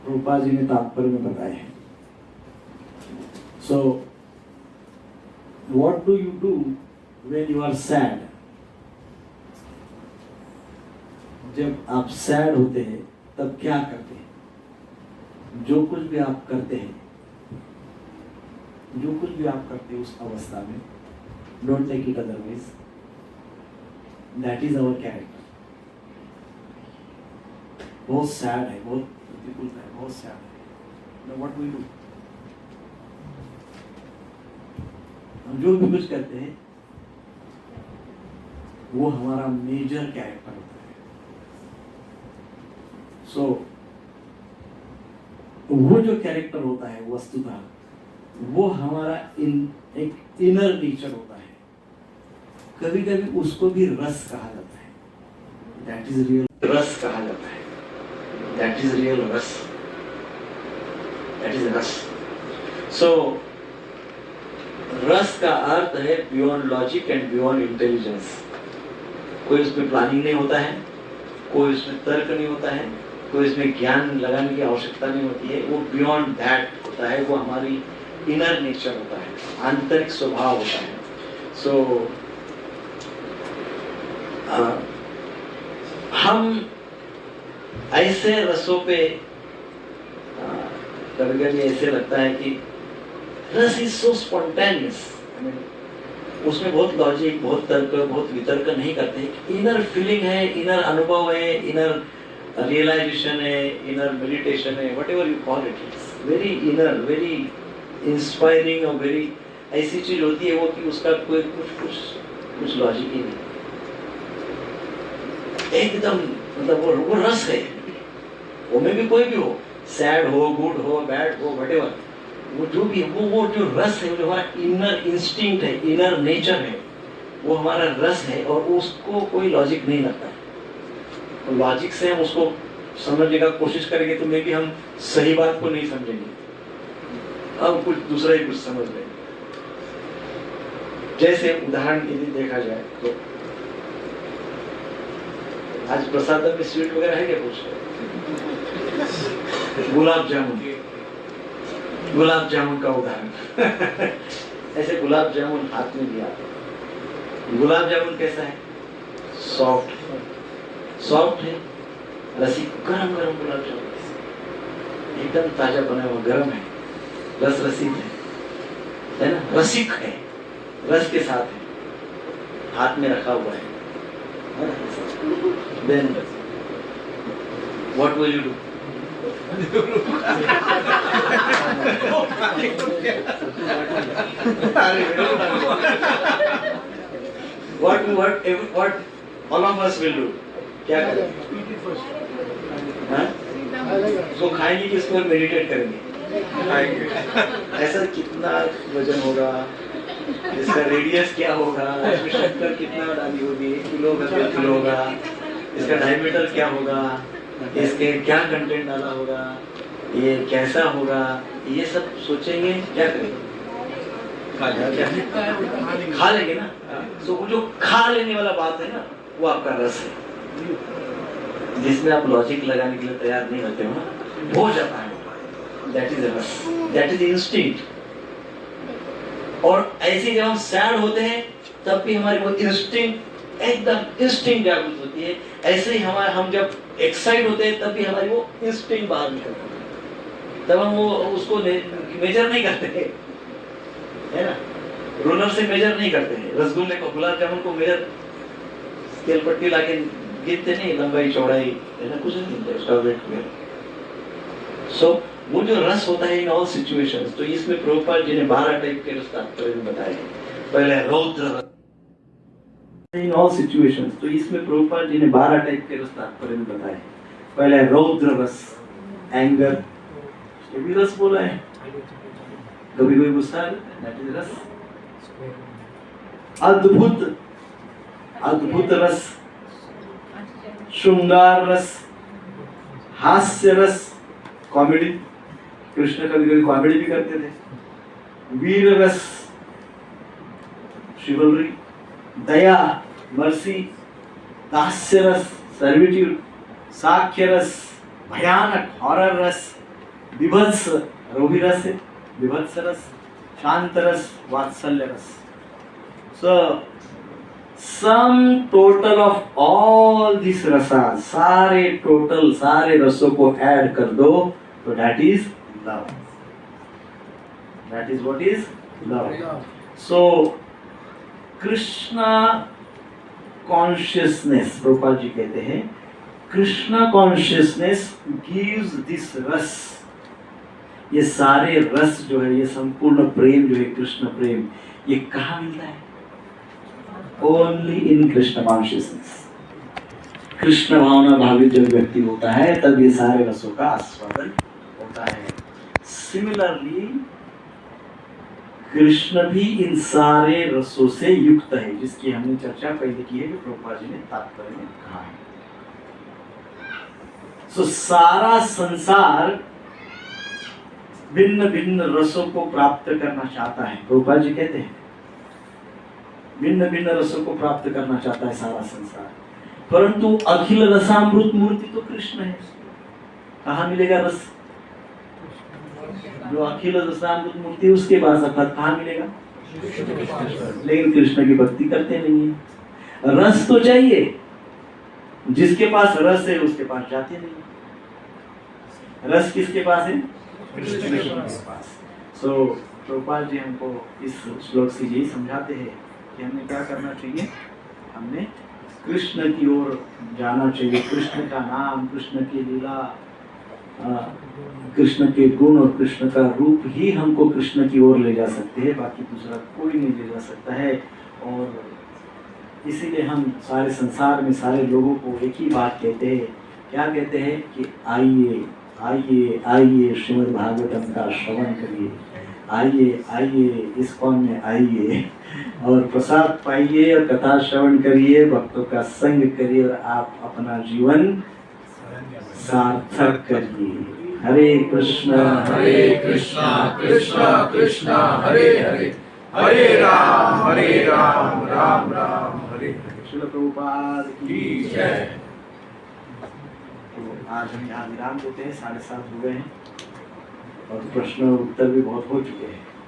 रूपा जी ने तात्पर्य में बताए हैं। So what do you do when you are sad? जब आप सैड होते हैं तब क्या करते हैं? जो कुछ भी आप करते हैं, जो कुछ भी आप करते हैं उस अवस्था में, don't take it otherwise, that is our character. बहुत सैड है, बहुत प्रतिकूल है, बहुत सैड है, व्हाट वी डू? हम जो भी कुछ करते हैं वो हमारा मेजर कैरेक्टर होता है। सो वो जो कैरेक्टर होता है वस्तुतः वो हमारा एक इनर नेचर होता है। कभी कभी उसको भी रस कहा जाता है, दैट इज रियल रस कहा जाता है, दैट इज रियल रस, दैट इज रस। सो रस का अर्थ है beyond logic and beyond intelligence. कोई उसमें प्लानिंग नहीं होता है, कोई उसमें तर्क नहीं होता है, कोई इसमें ज्ञान लगाने की आवश्यकता नहीं होती है, वो बियॉन्ड दैट होता है, वो हमारी इनर नेचर होता है, आंतरिक स्वभाव होता है। सो हम ऐसे रसों पे कभी कभी ऐसे लगता है कि रस इज सो स्पॉन्टेनियस, उसमें बहुत लॉजिक, बहुत तर्क, बहुत वितर्क नहीं करते। इनर फीलिंग है, इनर अनुभव है, इनर रियलाइजेशन है, इनर मेडिटेशन है, whatever you call it, it's very inner, very inspiring और वेरी ऐसी चीज होती है वो कि उसका कोई कुछ लॉजिक ही नहीं, एकदम मतलब वो रस है। वो में भी कोई भी हो, सैड हो, गुड हो, बैड हो, व्हाटएवर, वो जो भी वो जो रस है, जो हमारा इनर इंस्टिंक्ट है, इनर नेचर है, वो हमारा रस है और उसको कोई लॉजिक नहीं लगता है। तो लॉजिक से हम उसको समझने का कोशिश करेंगे तो मे भी हम सही बात को नहीं समझेंगे, अब कुछ दूसरा ही कुछ समझ लेंगे। जैसे उदाहरण के लिए देखा जाए तो आज प्रसाद में स्वीट वगैरह है क्या? कुछ गुलाब जामुन का उदाहरण ऐसे गुलाब जामुन हाथ में लिया, गुलाब जामुन कैसा है? सॉफ्ट है, रसी, गरम गुलाब जामुन, एकदम ताजा बना हुआ, गरम है, रस रसिक है ना, रसिक है, रस के साथ है, हाथ में रखा हुआ है। Then what will you do? what all of us will do? क्या करें? उसको खाएंगे कि इसको मेडिटेट करेंगे? ऐसा कितना वजन होगा, इसका रेडियस क्या होगा, इसमें शक्कर कितना डाली होगी, किलो होगा, इसका डायमीटर क्या होगा, इसके क्या कंटेंट डाला होगा, ये कैसा होगा, ये सब सोचेंगे, क्या करेंगे? खा लेंगे ना। तो वो जो खा लेने वाला बात है ना, वो आपका रस है, जिसमें आप लॉजिक लगाने के लिए तैयार नहीं होते हो ना, हो जाता है, दैट इज रस, दैट इज इंस्टिंक्ट। और ऐसे जब हम सैड होते हैं तब भी हमारी वो इंस्टिंक्ट एकदम इंस्टिंक्ट जागृत होती है। ऐसे ही हम जब एक्साइट होते हैं तब भी हमारी वो इंस्टिंक्ट बाहर निकलती है। तब हम वो उसको मेजर नहीं करते है ना, रोलर से मेजर नहीं करते हैं। रसगुल्ले को, गुलाब जामुन को मेजर स्केल पट्टी लाके गिनते नहीं, लंबाई चौड़ाई है ना, कुछ नहीं गिनते उसका वेट में। सो वो जो रस होता है इन ऑल सिचुएशंस, तो इसमें प्रभुपाद जी ने 12 टाइप के रस तात्पर्य में बताए। पहले रौद्र रस इन ऑल सिचुएशंस, तो इसमें प्रभुपाद जी ने 12 टाइप के रस तात्पर्य में बताए। पहले रौद्र रस, एंगर, ये भी रस बोला है, कभी कोई गुस्सा है, दैट इज रस। अद्भुत, अद्भुत रस, श्रृंगार रस, हास्य रस, कॉमेडी, कृष्ण कभी कभी कॉमेडी भी करते थे। वीर रस, शिवलरी, दया, मर्सी, दास्य रस, सर्विट्यूड, साख्य रस, भयानक, हॉरर रस, विभत्स, रोही रस है, विभत्स रस, शांत रस, वात्सल्य रस। So, sum total of all these rasas, सारे टोटल, सारे रसों को ऐड कर दो तो that is love. That is what is love. So, Krishna consciousness, Prabhupada ji कहते हैं कृष्णा कॉन्शियसनेस गिव्स दिस रस। ये सारे रस जो है, ये संपूर्ण प्रेम जो है, कृष्ण प्रेम, ये कहाँ मिलता है? Only in Krishna consciousness. Krishna भावना भावित जब व्यक्ति होता है तब ये सारे रसों का आस्वादन होता है। सिमिलरली कृष्ण भी इन सारे रसों से युक्त है, जिसकी हमने चर्चा पहले की है, जो प्रभुपाद जी ने तात्पर्य में कहा है। सो सारा संसार भिन्न भिन्न रसों को प्राप्त करना चाहता है। प्रभुपाद जी कहते हैं भिन्न भिन्न रसों को प्राप्त करना चाहता है सारा संसार, परंतु अखिल रसामृत मूर्ति तो कृष्ण है। कहाँ मिलेगा रस? जो अखिल रसामृत मूर्ति उसके पास, अर्थात कहाँ मिलेगा? लेकिन कृष्ण की भक्ति करते नहीं है। रस तो चाहिए, जिसके पास रस है उसके पास जाते नहीं। रस किसके पास है? कृष्ण के पास। सो प्रभुपाद जी हमको इस श्लोक से यही समझाते हैं कि हमें क्या करना चाहिए, हमने कृष्ण की ओर जाना चाहिए। कृष्ण का नाम, कृष्ण की लीला, कृष्ण के गुण और कृष्ण का रूप ही हमको कृष्ण की ओर ले जा सकते हैं, बाकी दूसरा कोई नहीं ले जा सकता है। और इसीलिए हम सारे संसार में सारे लोगों को एक ही बात कहते हैं। क्या कहते हैं? कि आइए आइए आइए श्रीमद् भागवतम का श्रवण करिए, आइए आइए इस्कॉन में आइए और प्रसाद पाइए और कथा श्रवण करिए, भक्तों का संग करिए और आप अपना जीवन सार्थक करिए। हरे कृष्णा कृष्णा कृष्णा हरे हरे, हरे राम राम राम हरे हरे। श्रील प्रभुपाद की जय। तो आज हम यहाँ विराम देते हैं, 7:30 हो गए हैं और प्रश्न उत्तर भी बहुत हो चुके हैं।